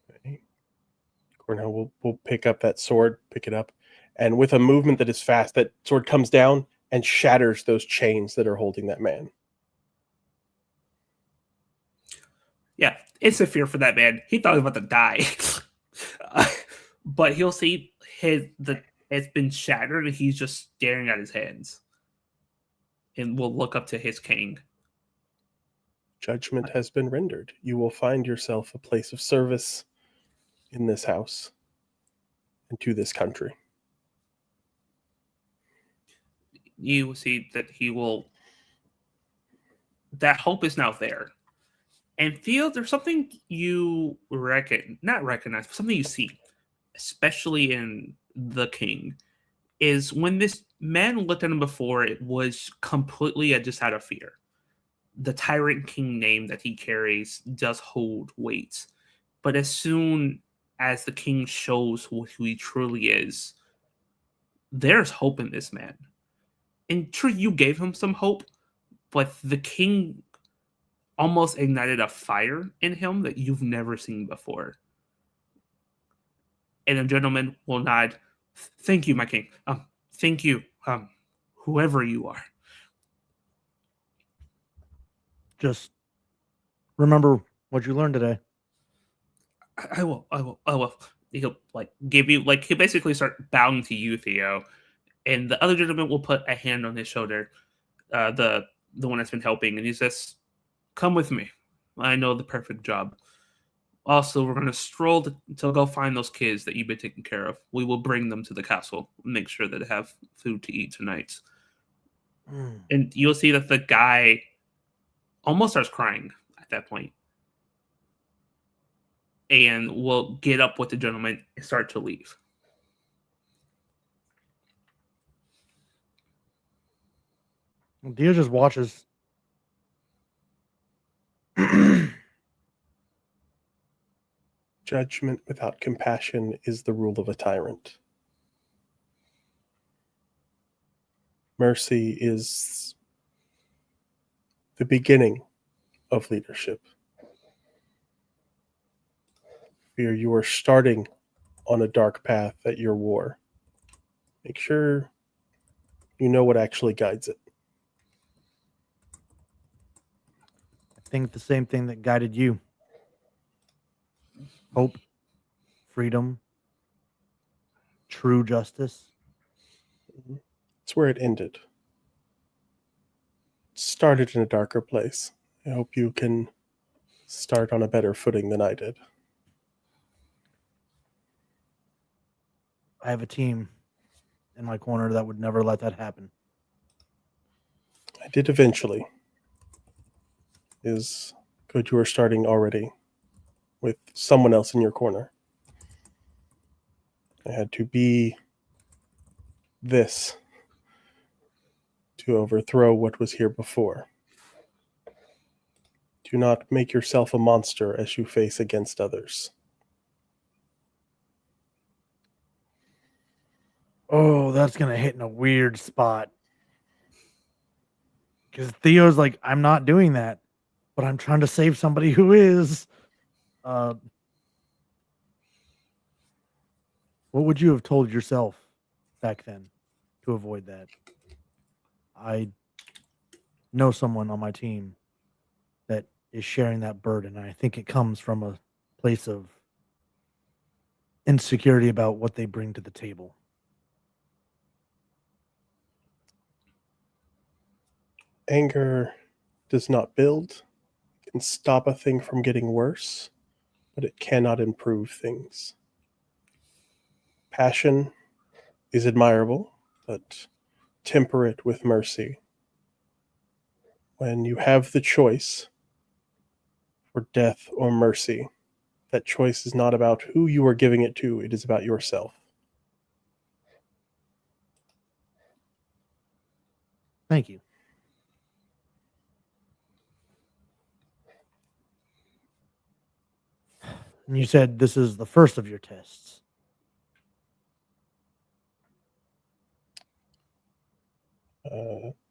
Okay. Cornell will pick up that sword, pick it up, and with a movement that is fast, that sword comes down and shatters those chains that are holding that man. Yeah, it's a fear for that man. He thought he was about to die. But he'll see it's been shattered and he's just staring at his hands. And will look up to his king. Judgment has been rendered. You will find yourself a place of service in this house and to this country. You will see that that hope is now there. And feel there's something you not recognize, but something you see, especially in the king, is when this man looked at him before, it was completely just out of fear. The tyrant king name that he carries does hold weight. But as soon as the king shows who he truly is, there's hope in this man. And true, you gave him some hope, but the king almost ignited a fire in him that you've never seen before. And a gentleman will nod. Thank you, my king. Thank you, whoever you are. Just remember what you learned today. I will. He'll give you he'll basically start bowing to you, Theo, and the other gentleman will put a hand on his shoulder, the one that's been helping, and he says, "Come with me. I know the perfect job. Also, we're going to stroll to go find those kids that you've been taking care of. We will bring them to the castle, make sure that they have food to eat tonight." And you'll see that the guy almost starts crying at that point. And will get up with the gentleman and start to leave. Dio just watches. Judgment without compassion is the rule of a tyrant. Mercy is the beginning of leadership. Fear, you are starting on a dark path at your war. Make sure you know what actually guides it. I think the same thing that guided you. Hope, freedom, true justice. It's where it ended. It started in a darker place. I hope you can start on a better footing than I did. I have a team in my corner that would never let that happen. I did eventually. Is good you are starting already with someone else in your corner. I had to be this to overthrow what was here before. Do not make yourself a monster as you face against others. Oh, that's going to hit in a weird spot. Because Theo's like, I'm not doing that, but I'm trying to save somebody who is. What would you have told yourself back then to avoid that? I know someone on my team that is sharing that burden. And I think it comes from a place of insecurity about what they bring to the table. Anger does not build. It can stop a thing from getting worse, but it cannot improve things. Passion is admirable, but temper it with mercy. When you have the choice for death or mercy, that choice is not about who you are giving it to, it is about yourself. Thank you. And you said this is the first of your tests.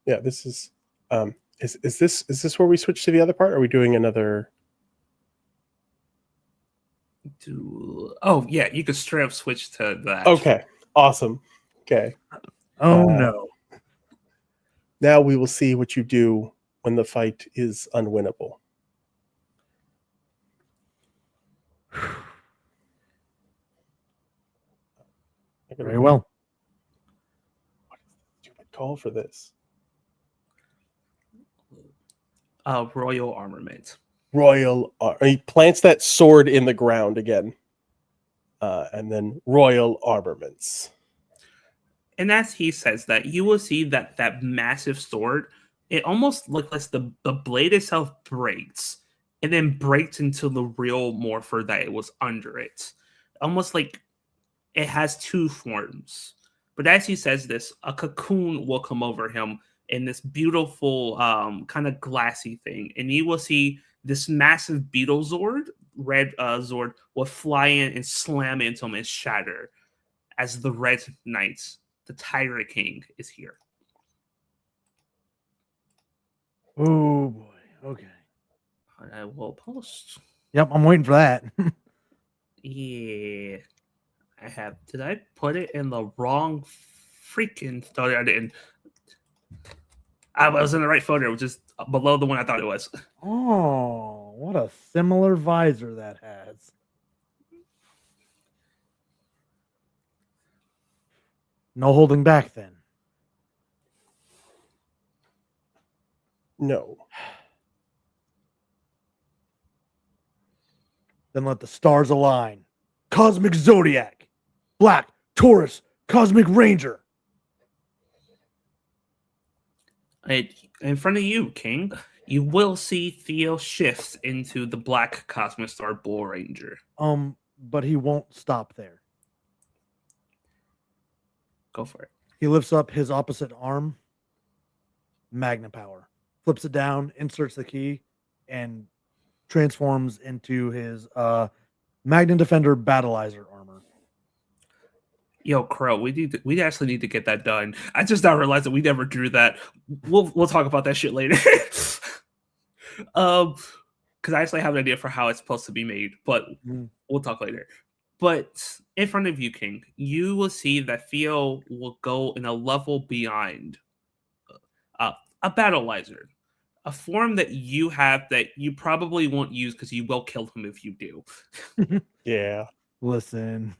Yeah, this is this where we switch to the other part? Or are we doing another? Oh yeah, you could straight up switch to that. Okay, awesome. Okay. Oh no. Now we will see what you do when the fight is unwinnable. Very well. What is the stupid call for this? Royal armament. He plants that sword in the ground again. And then royal armaments. And as he says that, you will see that that massive sword, it almost looks like the blade itself breaks and then breaks into the real morpher that it was under it. Almost like it has two forms. But as he says this, a cocoon will come over him in this beautiful kind of glassy thing. And you will see this massive beetle Zord, red Zord, will fly in and slam into him and shatter as the Red Knight, the Tiger King, is here. Oh boy. Okay. I will post. Yep, I'm waiting for that. Yeah. I have. Did I put it in the wrong freaking folder? I didn't. I was in the right folder, which is below the one I thought it was. Oh, what a similar visor that has. No holding back then. No. Then let the stars align. Cosmic Zodiac. Black Taurus Cosmic Ranger. In front of you, King, you will see Theo shifts into the Black Cosmic Star Bull Ranger. But he won't stop there. Go for it. He lifts up his opposite arm. Magna Power. Flips it down, inserts the key, and transforms into his Magna Defender Battleizer armor. Yo, Crow, we actually need to get that done. I just now realized that we never drew that. We'll talk about that shit later. Because I actually have an idea for how it's supposed to be made, but we'll talk later. But in front of you, King, you will see that Theo will go in a level beyond a battle lizard. A form that you have that you probably won't use because you will kill him if you do. Yeah. Listen.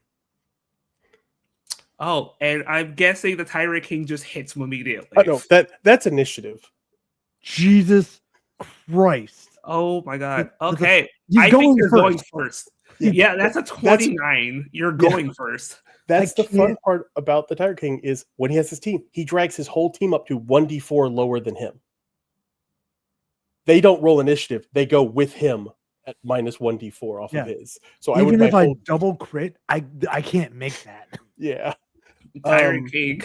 Oh, and I'm guessing the Tyrant King just hits him immediately. No, that's initiative. Jesus Christ. Oh my god. That's Okay. He's I going think you're first. going first. Yeah, that's a 29. You're going first. That's I the fun can't- part about the Tiger King is when he has his team, he drags his whole team up to 1d4 lower than him. They don't roll initiative. They go with him at minus 1d4 off of his. So even if I I double crit, I can't make that. yeah. Tyrant King.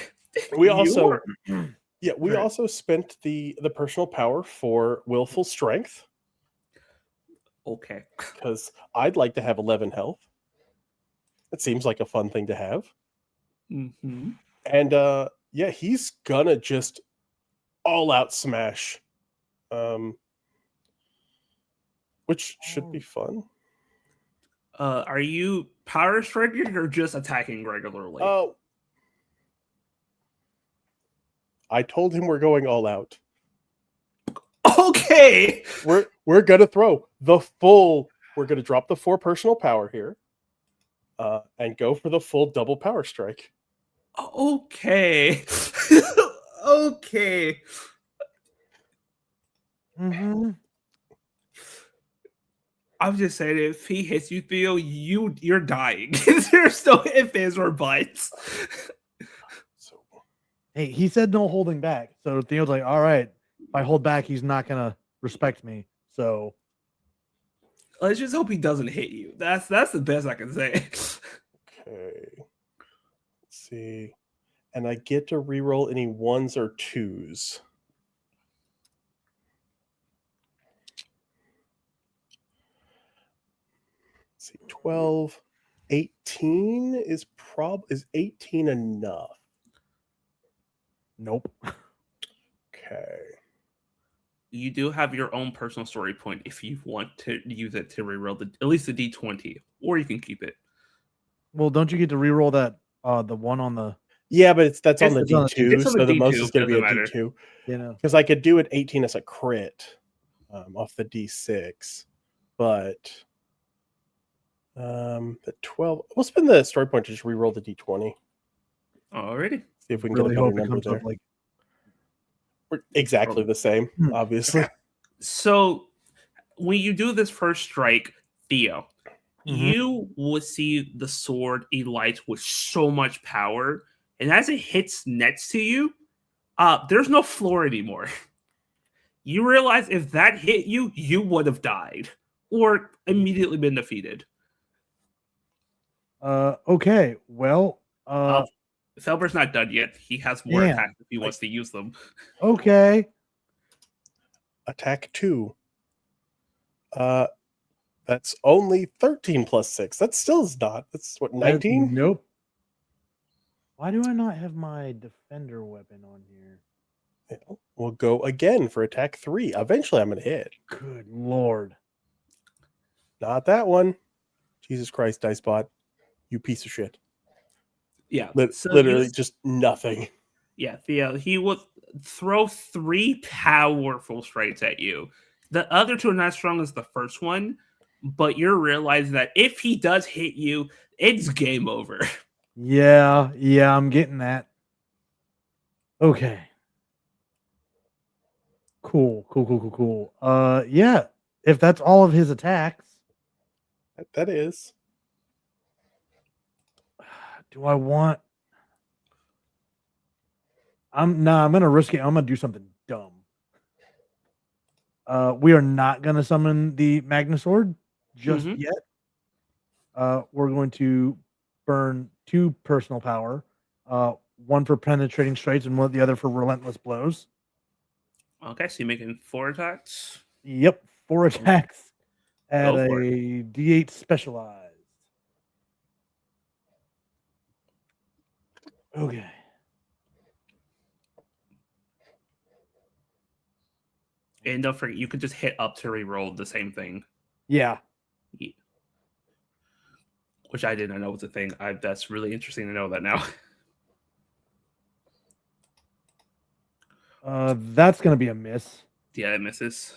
We also You're- we Right. also spent the personal power for willful strength Okay. because I'd like to have 11 health. It seems like a fun thing to have. Mm-hmm. And yeah, he's gonna just all out smash. Which should be fun. Are you power striking or just attacking regularly? Oh, I told him we're going all out. Okay. We're gonna throw the full. We're gonna drop the 4 personal power here, and go for the full double power strike. Okay. Okay. Mm-hmm. I'm just saying, if he hits you, Theo, you're dying. There's no ifs, ands, or buts. So Hey, he said no holding back. So Theo's like, all right, if I hold back, he's not gonna respect me. So Let's just hope he doesn't hit you. That's the best I can say. okay, let's see, and I get to reroll any 1s or 2s. Let's see, 12, 18 is 18 enough? nope. Okay. You do have your own personal story point if you want to use it to reroll at least the D20, or you can keep it. Well, don't you get to reroll that the one on the Yeah, but that's on the It's on the D2, It's on so the the most D2, is going to be a doesn't matter. D2. you know? Because I could do an 18 as a crit off the D6, but the 12. We'll spend the story point to just reroll the D20. Alrighty. See if we can Really get a better hope it number comes there. up like We're exactly the same, Hmm. obviously. So when you do this first strike, Theo, you will see the sword elite with so much power, and as it hits next to you, there's no floor anymore. You realize if that hit you, you would have died or immediately been defeated. Okay. Well, Felber's not done yet. He has more Damn. attacks if he wants to use them. okay. Attack 2. That's only 13 plus 6. That still is not. That's what, 19? Nope. Why do I not have my defender weapon on here? Yeah, we'll go again for attack 3. Eventually, I'm going to hit. Good lord. Not that one. Jesus Christ, Dicebot. You piece of shit. Yeah. Literally just nothing. Yeah, Theo, he will throw 3 powerful strikes at you. The other 2 are not as strong as the first one, but you're realizing that if he does hit you, it's game over. Yeah, I'm getting that. Okay. Cool. Yeah. If that's all of his attacks, That is. do I want? I'm gonna risk it. I'm gonna do something dumb. We are not gonna summon the Magnasword just yet. We're going to burn 2 personal power, one for penetrating strikes and the other for relentless blows. Okay, so you're making 4 attacks. Yep, 4 attacks at Go a for D8 specialized. Okay. And don't forget, you could just hit up to reroll the same thing. Yeah. which I did not know was a thing. That's really interesting to know that now. That's gonna be a miss. Yeah, it misses.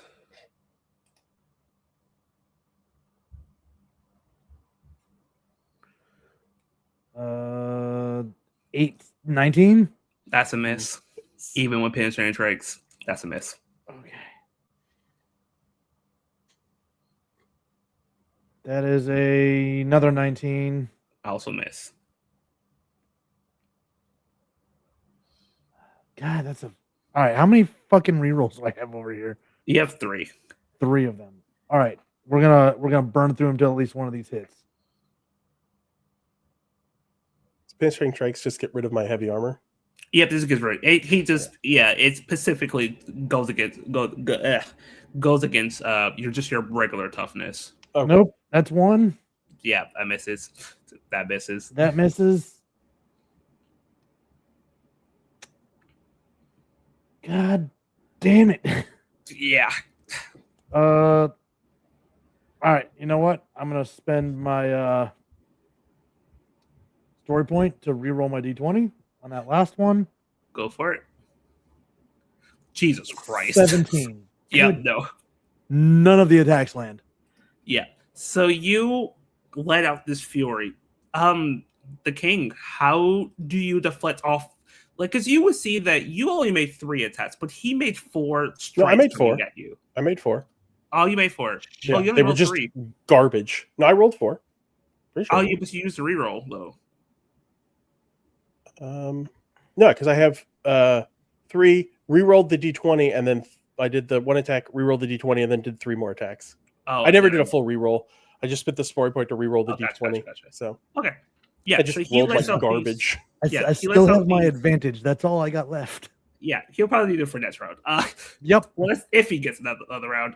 Uh, 19. That's a miss. Even with penetrating strikes, that's a miss. Okay. That is another 19. Also miss. God, that's a. All right, how many fucking rerolls do I have over here? You have 3. 3 of them. All right, we're gonna burn through them till at least one of these hits. Penetrating strikes just get rid of my heavy armor. Yep, this is good. Right. He just it specifically goes against your regular toughness. Okay. Nope, that's 1. Yeah, that misses. That misses. That misses. God damn it. Yeah. All right, you know what? I'm gonna spend my story point to reroll my d20 on that last one. Go for it. Jesus Christ. 17. Yeah, Good. no. None of the attacks land. Yeah. So you let out this fury. The king, how do you deflect off? Like, because you would see that you only made 3 attacks, but he made 4 strikes. No, I made 4 at you. I made 4. Oh, you made 4. Yeah, Oh, you only they were rolled just 3. garbage. No, I rolled 4. Pretty sure. Oh, you just used the reroll though. No, because I have 3, re-rolled the d20, and then I did the 1 attack, re-rolled the d20, and then did 3 more attacks. Oh, I never did a full re-roll. I just spent the story point to re-roll the d20. Gotcha. So okay, yeah. I just so he rolled like lets out garbage. I still have my advantage. That's all I got left. Yeah, he'll probably do it for next round. Yep. Well, if he gets another round.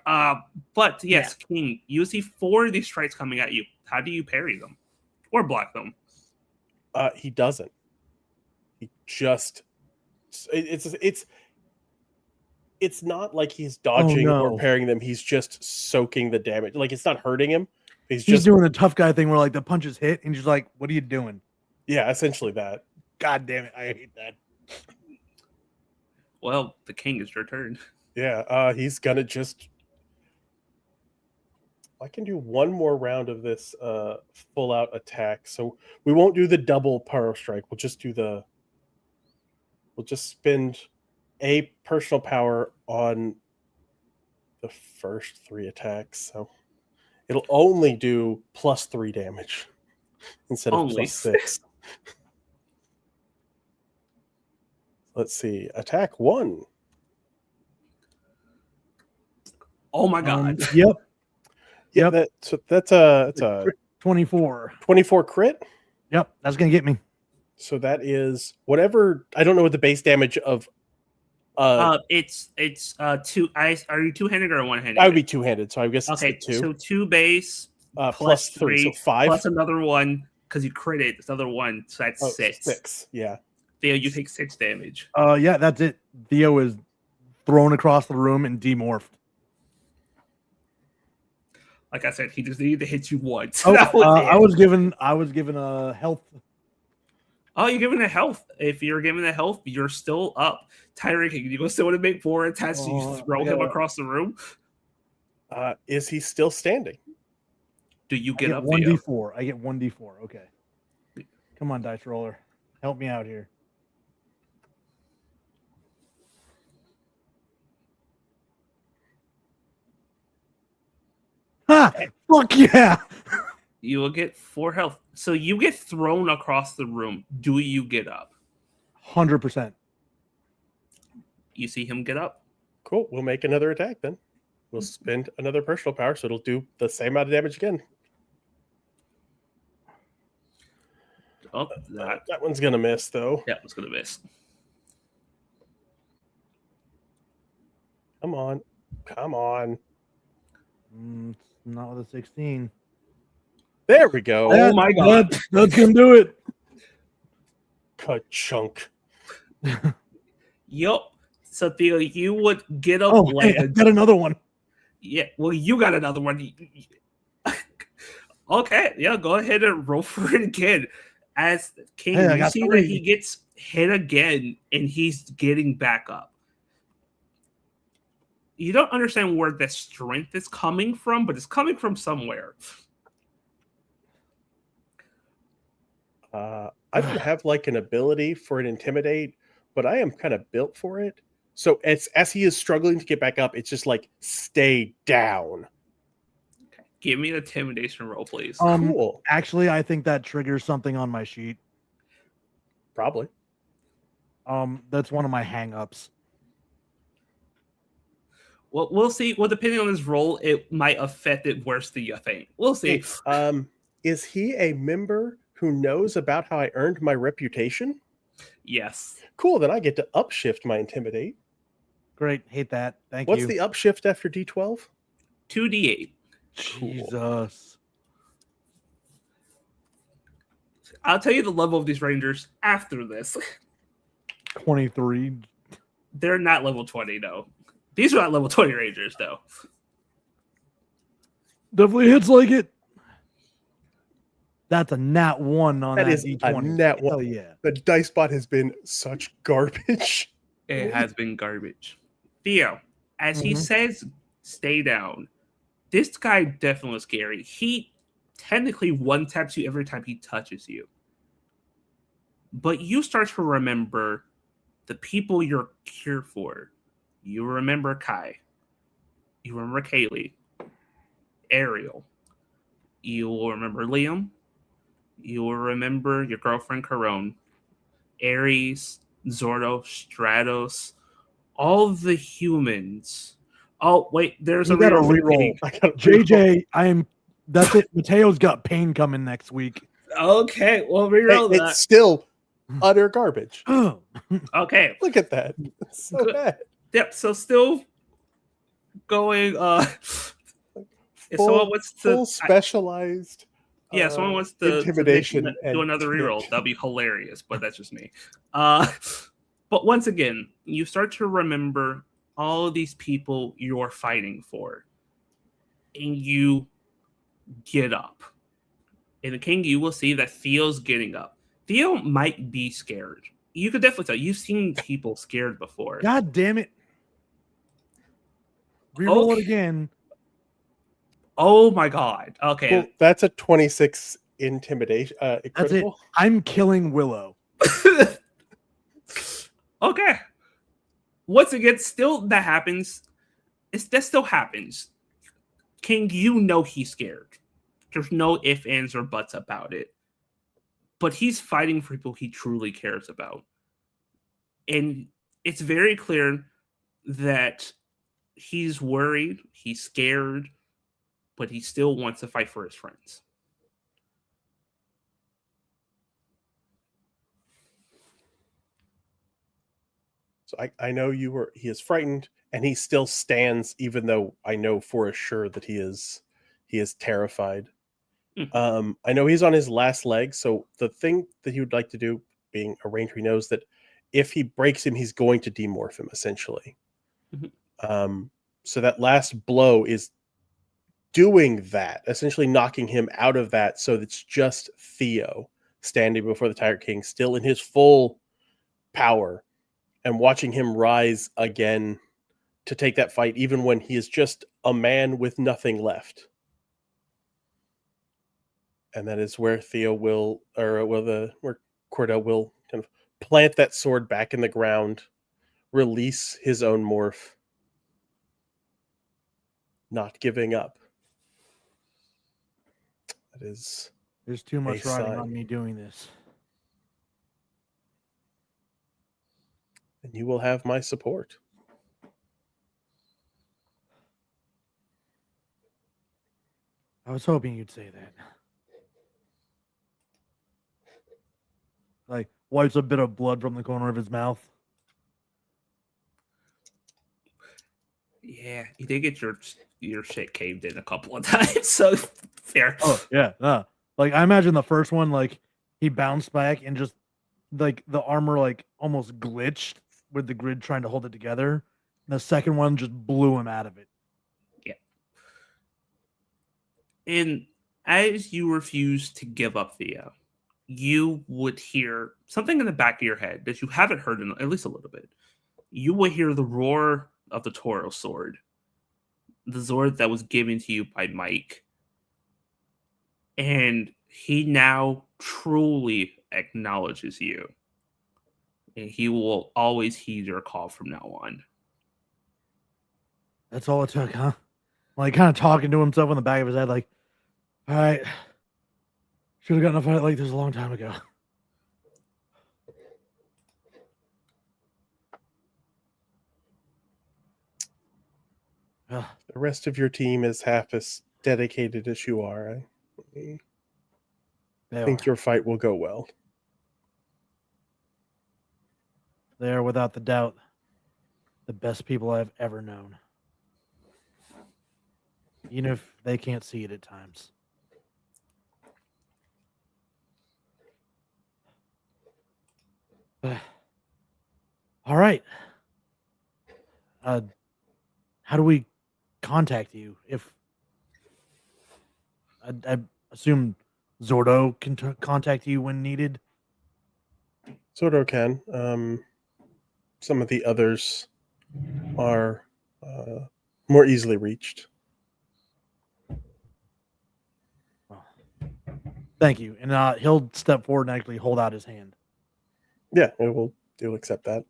But yes, King, you see 4 of these strikes coming at you. How do you parry them or block them? He doesn't. He just it's not like he's dodging or parrying them. He's just soaking the damage. Like, it's not hurting him. He's just doing the tough guy thing where like the punches hit and you're just like, what are you doing? Yeah, essentially that. God damn it, I hate that. Well, the king is your turn. Yeah, he's gonna just. I can do one more round of this full out attack. So we won't do the double pyro strike. We'll just do the. We'll just spend a personal power on the first 3 attacks. So it'll only do +3 damage instead of +6. Let's see. Attack 1. Oh my god. Yep. Yeah, that's a 24. 24 crit. Yep, that's gonna get me. So that is whatever. I don't know what the base damage of. It's 2. Are you 2-handed or 1-handed? I would be 2-handed, so I guess okay. It's 2. So 2 base plus 3, so 5 plus another 1 because you critted. It's another 1, so that's 6. 6, yeah. Theo, you take 6 damage. Yeah, that's it. Theo is thrown across the room and demorphed. Like I said, he just needed to hit you once. Oh, I was given a health. Oh, you're giving a health. If you're giving a health, you're still up. Tyreek, you go still want to make 4 attacks. You throw him across the room. Is he still standing? Do you get up? 1d4. I get 1d4. Okay. Come on, dice roller, help me out here. Ha! Fuck yeah! You will get 4 health. So you get thrown across the room. Do you get up? 100%. You see him get up? Cool. We'll make another attack then. We'll spend another personal power, so it'll do the same amount of damage again. Oh, that one's gonna miss though. That one's gonna miss. Come on. Not with a 16. There we go. Oh my god. That's gonna do it. Ka-chunk. Yup. So Theo, you would get up. Oh, hey, I got another one. Yeah, well, you got another one. Okay, yeah, go ahead and roll for it again. As King, Hey, I you got see that 3. he gets hit again and he's getting back up. You don't understand where the strength is coming from, but it's coming from somewhere. I don't have like an ability for an intimidate, but I am kind of built for it. So as he is struggling to get back up, it's just like stay down. Give me an intimidation roll, please. Cool. Actually, I think that triggers something on my sheet. Probably. That's one of my hang-ups. Well, we'll see. Well, depending on his role, it might affect it worse than you think. We'll see. Is he a member who knows about how I earned my reputation? Yes. Cool, then I get to upshift my intimidate. Great. Hate that. Thank What's you. the upshift after D12? 2d8. Jesus. I'll tell you the level of these rangers after this. 23. They're not level 20, though. These are not level 20 rangers, though. Definitely hits like it. That's a nat 1 on that That is D20. a nat 1. Hell yeah. The dice bot has been such garbage. It has been garbage. Theo, as he says, stay down. This guy definitely is scary. He technically one-taps you every time he touches you. But you start to remember the people you're here for. You remember Kai. You remember Kaylee. Ariel. You will remember Liam. You will remember your girlfriend Corone. Ares, Zordo, Stratos, all the humans. Oh, wait, there's You a gotta reroll. reroll. JJ, that's it. Mateo's got pain coming next week. Okay, well, reroll that. It's still utter garbage. Okay. Look at that. It's so bad. Yep, so still going someone wants to full specialized someone wants to intimidation do and another reroll. That'd be hilarious, but that's just me. But once again, you start to remember all of these people you're fighting for. And you get up. And the King, you will see that Theo's getting up. Theo might be scared. You could definitely tell. You've seen people scared before. God damn it. Reroll it again. Oh my god. Okay. Well, that's a 26 intimidation. That's it. I'm killing Willow. Okay. Once again, still that happens. That still happens. King, you know he's scared. There's no ifs, ands, or buts about it. But he's fighting for people he truly cares about. And it's very clear that he's worried, he's scared, but he still wants to fight for his friends. So I know he is frightened, and he still stands, even though I know for sure that he is terrified. I know he's on his last leg, so the thing that he would like to do, being a ranger, he knows that if he breaks him, he's going to demorph him, essentially. So that last blow is doing that, essentially knocking him out of that, so it's just Theo standing before the Tiger King, still in his full power, and watching him rise again to take that fight, even when he is just a man with nothing left. And that is where where Cordell will kind of plant that sword back in the ground, release his own morph, not giving up. That is. There's too much riding on me doing this. And you will have my support. I was hoping you'd say that. Like, wipes a bit of blood from the corner of his mouth. Yeah, you did get your shit caved in a couple of times, so fair. Oh, yeah. Like, I imagine the first one, like, he bounced back and just, like, the armor, like, almost glitched with the grid trying to hold it together. And the second one just blew him out of it. Yeah. And as you refuse to give up, Theo, you would hear something in the back of your head that you haven't heard in at least a little bit. You will hear the roar of the Toro sword, the sword that was given to you by Mike. And he now truly acknowledges you. And he will always heed your call from now on. That's all it took, huh? Like, kind of talking to himself in the back of his head, like, all right, should have gotten a fight like this a long time ago. The rest of your team is half as dedicated as you are. I think your fight will go well. They are, without the doubt, the best people I've ever known. Even if they can't see it at times. All right. How do we contact you? If I assume Zordo can contact you when needed. Zordo can. Some of the others are more easily reached. Thank you. And he'll step forward and actually hold out his hand. Yeah, he'll accept that.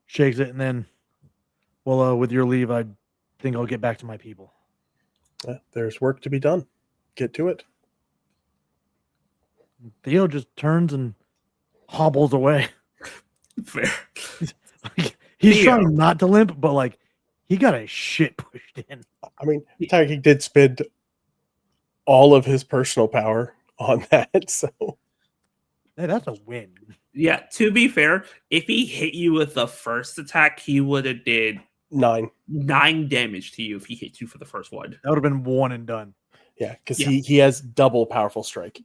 Shakes it, and then, well, with your leave, I think I'll get back to my people. There's work to be done. Get to it. Theo just turns and hobbles away. Fair. He's Theo. trying not to limp, but like he got a shit pushed in. I mean, Tiger King did spend all of his personal power on that, so Hey, that's a win. Yeah, to be fair, if he hit you with the first attack, he would have did 9 damage to you if he hit you for the first one. That would have been one and done. Yeah, because he has double powerful strike.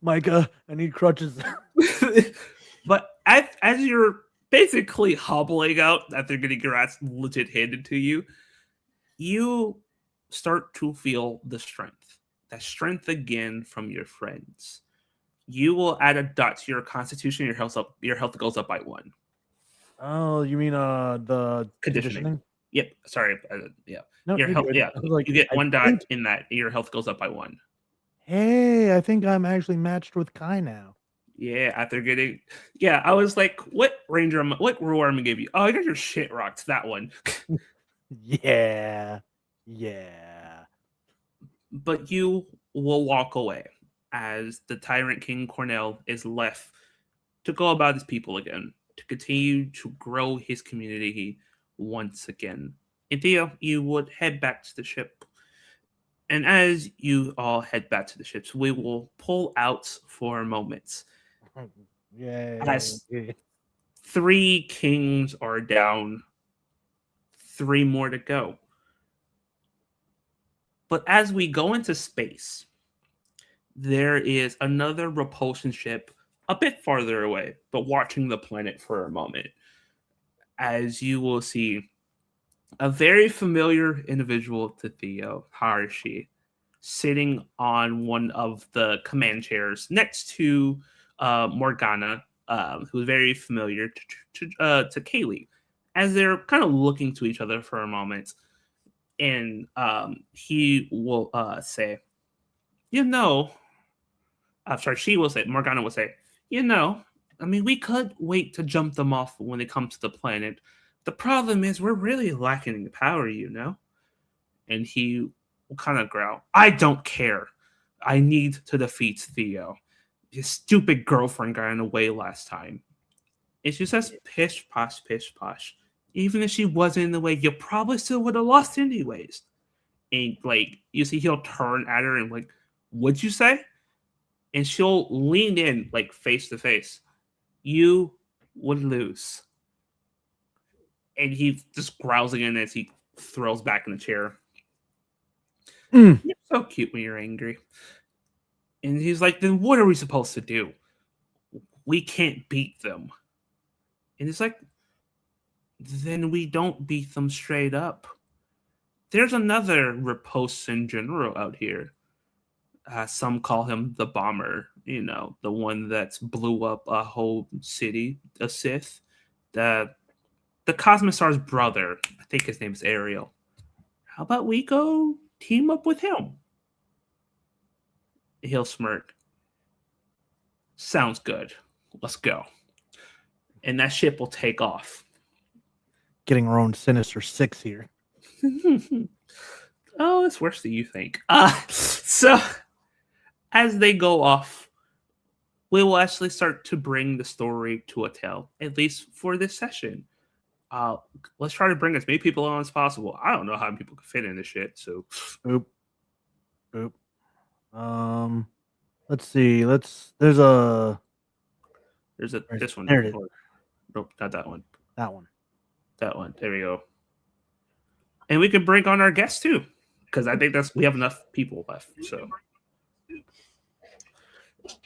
Micah, I need crutches. But as you're basically hobbling out after getting your ass legit handed to you, you start to feel the strength. That strength again from your friends. You will add a dot to your constitution. Your health goes up by 1. Oh, you mean the conditioning? Yep. Sorry. Yeah. No, Your you're health. good. Yeah. I was like, You get I 1 dot think- in that. Your health goes up by 1. Hey, I think I'm actually matched with Kai now. Yeah. After getting. Yeah. I was like, what ranger? What rule am I give you? Oh, I got your shit rocked. That one. Yeah. But you will walk away as the Tyrant King Cornell is left to go about his people again, to continue to grow his community once again. And Theo, you would head back to the ship. And as you all head back to the ships, we will pull out for a moment. Yeah. As 3 kings are down, 3 more to go. But as we go into space, there is another repulsion ship a bit farther away, but watching the planet for a moment. As you will see a very familiar individual to Theo, Harashi, sitting on one of the command chairs next to Morgana, who's very familiar to Kaylee, as they're kind of looking to each other for a moment. And he will say, she will say, Morgana will say, I mean, we could wait to jump them off when they come to the planet. The problem is we're really lacking in power, And he will kind of growl, I don't care. I need to defeat Theo. His stupid girlfriend got in the way last time. And she says, pish posh, pish posh. Even if she wasn't in the way, you probably still would have lost anyways. And like, you see, he'll turn at her and like, what'd you say? And she'll lean in like face to face. You would lose. And he just growls again as he throws back in the chair. You're so cute when you're angry. And he's like, then what are we supposed to do? We can't beat them. And he's like, then we don't beat them straight up. there's another Raposan general out here. Some call him the Bomber, the one that blew up a whole city, a Sith. The Cosmosar's brother, I think his name's Ariel. How about we go team up with him? He'll smirk. Sounds good. Let's go. And that ship will take off. Getting our own Sinister Six here. Oh, it's worse than you think. So as they go off, we will actually start to bring the story to a tail, at least for this session. Let's try to bring as many people on as possible. I don't know how many people can fit in this shit, so Oop. Let's see. There's a this one. There it is. Nope, not that one. That one. That one. There we go. And we can bring on our guests too, because I think we have enough people left. So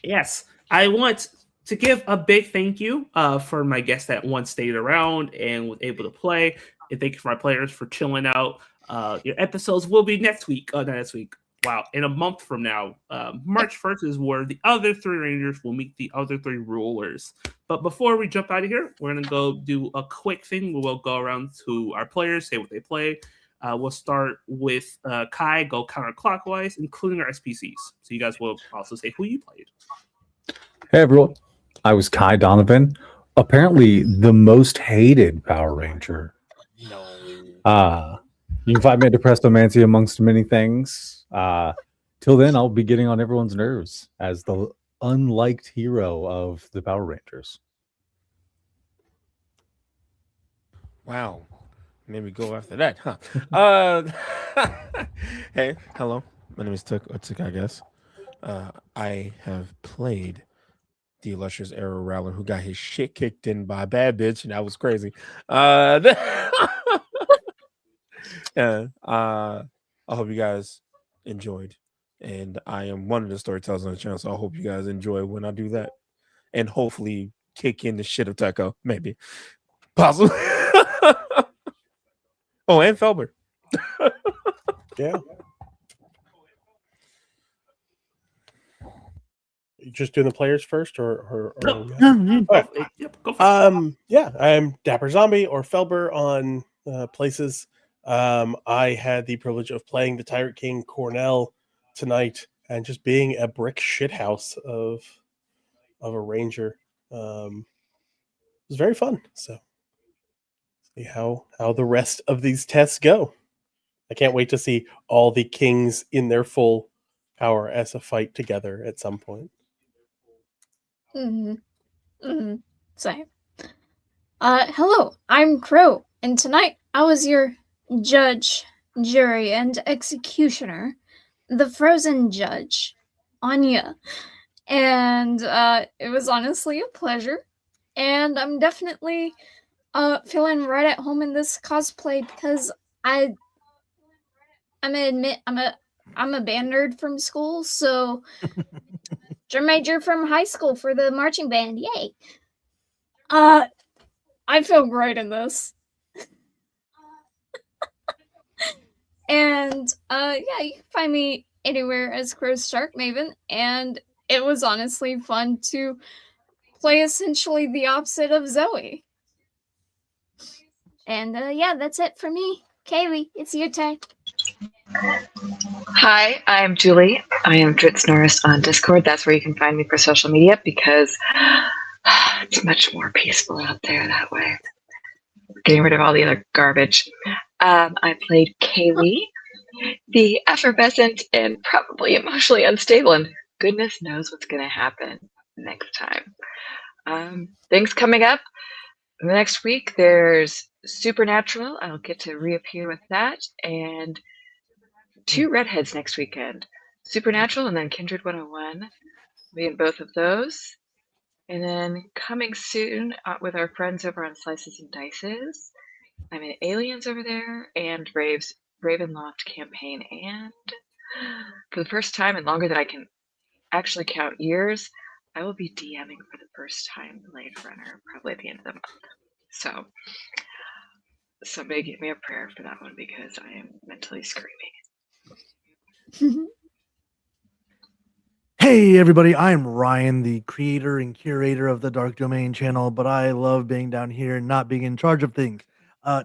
yes, I want to give a big thank you for my guests that once stayed around and was able to play. And thank you for my players for chilling out. Your episodes will be next week. Not next week. Wow. In a month from now, March 1st is where the other 3 Rangers will meet the other 3 rulers. But before we jump out of here, we're going to go do a quick thing. We'll go around to our players, say what they play. We'll start with Kai, go counterclockwise, including our SPCs. So you guys will also say who you played. Hey, everyone. I was Kai Donovan, apparently the most hated Power Ranger. No. You can find me at Depressomancy amongst many things. Till then, I'll be getting on everyone's nerves as the unliked hero of the Power Rangers. Wow. Maybe go after that, huh? Hey, hello. My name is Tuk, I guess. I have played the illustrious Arrow Rattler who got his shit kicked in by a bad bitch, and that was crazy. I hope you guys enjoyed. And I am one of the storytellers on the channel, so I hope you guys enjoy when I do that. And hopefully kick in the shit of Techo, maybe. Possibly. Oh, and Felber. Yeah. You just doing the players first, or Yep, go for it. yeah, I'm Dapper Zombie or Felber on places. I had the privilege of playing the Tyrant King Cornell tonight and just being a brick shithouse of a ranger. It was very fun. So see how the rest of these tests go. I can't wait to see all the kings in their full power as a fight together at some point. Same. Hello, I'm Crow, and tonight I was your judge, jury, and executioner, the frozen judge, Anya. And it was honestly a pleasure. And I'm definitely feeling right at home in this cosplay because I'm gonna admit I'm a band nerd from school, so drum major from high school for the marching band. Yay! I feel great in this. And yeah, you can find me anywhere as Crow Stark Maven, and it was honestly fun to play essentially the opposite of Zoe. And yeah, that's it for me. Kaylee, it's your turn. Hi, I'm Julie. I am Dritz Norris on Discord. That's where you can find me for social media because it's much more peaceful out there that way. Getting rid of all the other garbage. I played Kaylee, the effervescent and probably emotionally unstable, and goodness knows what's going to happen next time. Things coming up. Next week, there's Supernatural. I'll get to reappear with that. And 2 redheads next weekend. Supernatural and then Kindred 101. Be in both of those. And then coming soon with our friends over on Slices and Dices. I'm in Aliens over there and Ravenloft campaign. And for the first time and longer than I can actually count years, I will be DMing for the first time Blade Runner, probably at the end of the month. So somebody give me a prayer for that one because I am mentally screaming. Hey everybody, I'm Ryan, the creator and curator of the Dark Domain channel, but I love being down here and not being in charge of things.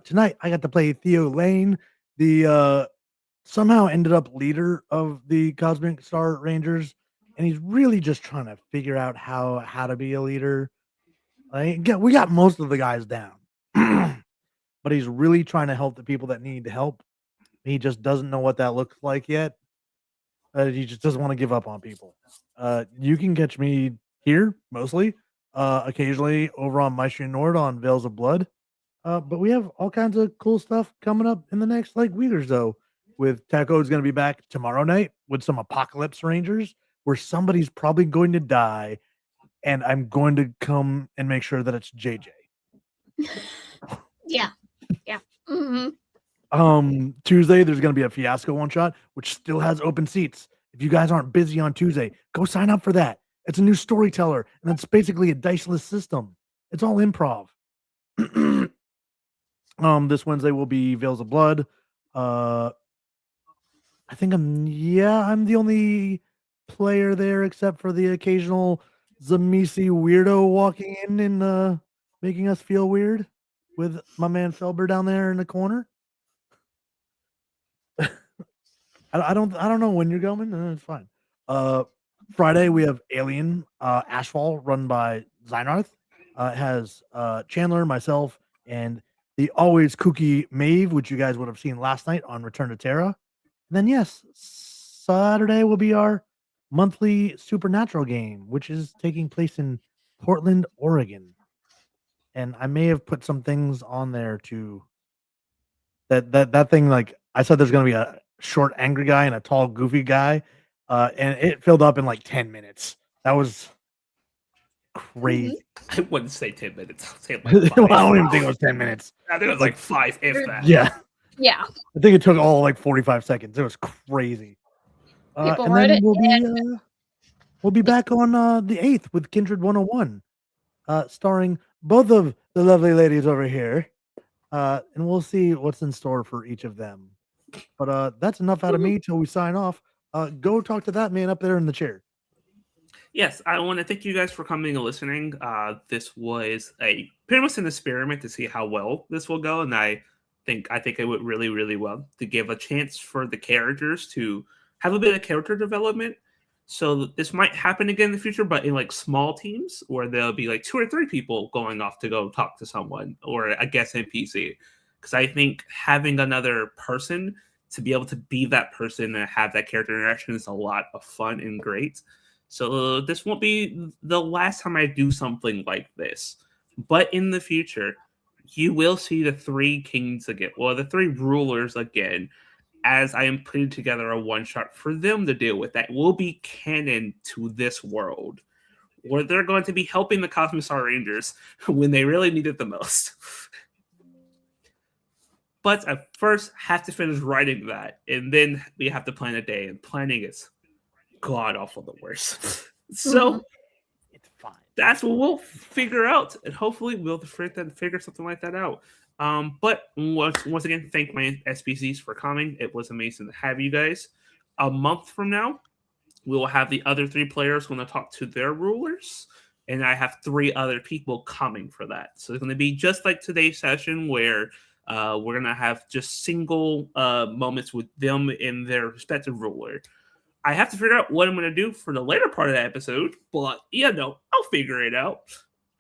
Tonight I got to play Theo Lane, the somehow ended up leader of the Cosmic Star Rangers, and he's really just trying to figure out how to be a leader. We got most of the guys down, but he's really trying to help the people that need help. He just doesn't know what that looks like yet. He just doesn't want to give up on people. You can catch me here mostly, occasionally over on Maestro Nord on Veils of Blood. But we have all kinds of cool stuff coming up in the next week or so. With Taco's going to be back tomorrow night with some Apocalypse Rangers, where somebody's probably going to die, and I'm going to come and make sure that it's JJ. Yeah. Mm-hmm. Tuesday there's going to be a Fiasco one shot, which still has open seats. If you guys aren't busy on Tuesday, go sign up for that. It's a new storyteller, and it's basically a diceless system. It's all improv. This Wednesday will be Veils of Blood. I think I'm the only player there except for the occasional Zamisi weirdo walking in and making us feel weird with my man Felber down there in the corner. I don't know when you're going. It's fine. Friday we have Alien Ashfall run by Zynarth. It has Chandler, myself, and the always kooky Maeve, which you guys would have seen last night on Return to Terra. And then yes, Saturday will be our monthly Supernatural game, which is taking place in Portland, Oregon. And I may have put some things on there to that thing. I said, there's going to be a short angry guy and a tall goofy guy, and it filled up in 10 minutes. That was crazy. I wouldn't say 10 minutes. I'd say Well, 5. I don't even think it was 10 minutes. I think it was 5, if that. Yeah, Yeah. I think it took all 45 seconds. It was crazy. People And wrote then it. we'll be back on the 8th with Kindred 101, starring both of the lovely ladies over here. And we'll see what's in store for each of them. But that's enough out of me till we sign off. Go talk to that man up there in the chair. Yes, I want to thank you guys for coming and listening. This was a pretty much an experiment to see how well this will go, and I think it went really, really well to give a chance for the characters to have a bit of character development. So this might happen again in the future, but in small teams where there'll be 2 or 3 people going off to go talk to someone or a guest NPC. Because I think having another person to be able to be that person and have that character interaction is a lot of fun and great. So this won't be the last time I do something like this. But in the future, you will see the 3 kings again, or the 3 rulers again, as I am putting together a one-shot for them to deal with that will be canon to this world, where they're going to be helping the Cosmic Star Rangers when they really need it the most. But I first have to finish writing that, and then we have to plan a day, and planning is god-awful the worst. So It's fine. that's what we'll figure out, and hopefully we'll figure something like that out. But once again, thank my SPCs for coming. It was amazing to have you guys. A month from now, we will have the other 3 players going to talk to their rulers, and I have 3 other people coming for that. So it's going to be just like today's session, where we're going to have just single moments with them and their respective ruler. I have to figure out what I'm going to do for the later part of the episode, but I'll figure it out.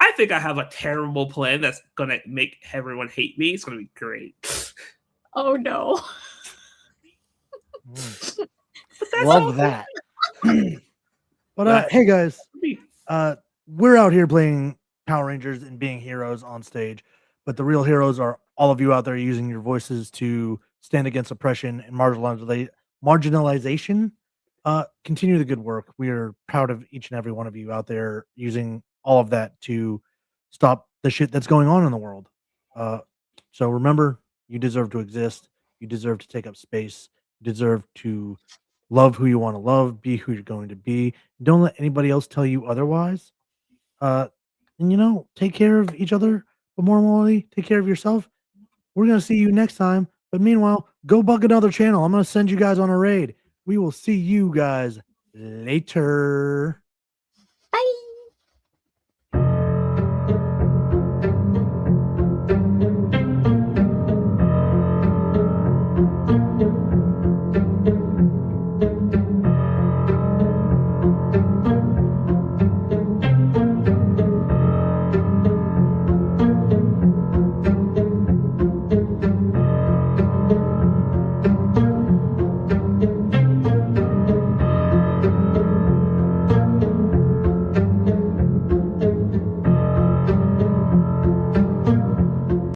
I think I have a terrible plan that's going to make everyone hate me. It's going to be great. Oh no. Love that. But hey guys, we're out here playing Power Rangers and being heroes on stage, but the real heroes are all of you out there using your voices to stand against oppression and marginalization. Continue the good work. We are proud of each and every one of you out there using all of that to stop the shit that's going on in the world. So remember, you deserve to exist. You deserve to take up space. You deserve to love who you want to love, be who you're going to be. Don't let anybody else tell you otherwise. And take care of each other, but more importantly, take care of yourself. We're going to see you next time. But meanwhile, go bug another channel. I'm going to send you guys on a raid. We will see you guys later. Bye.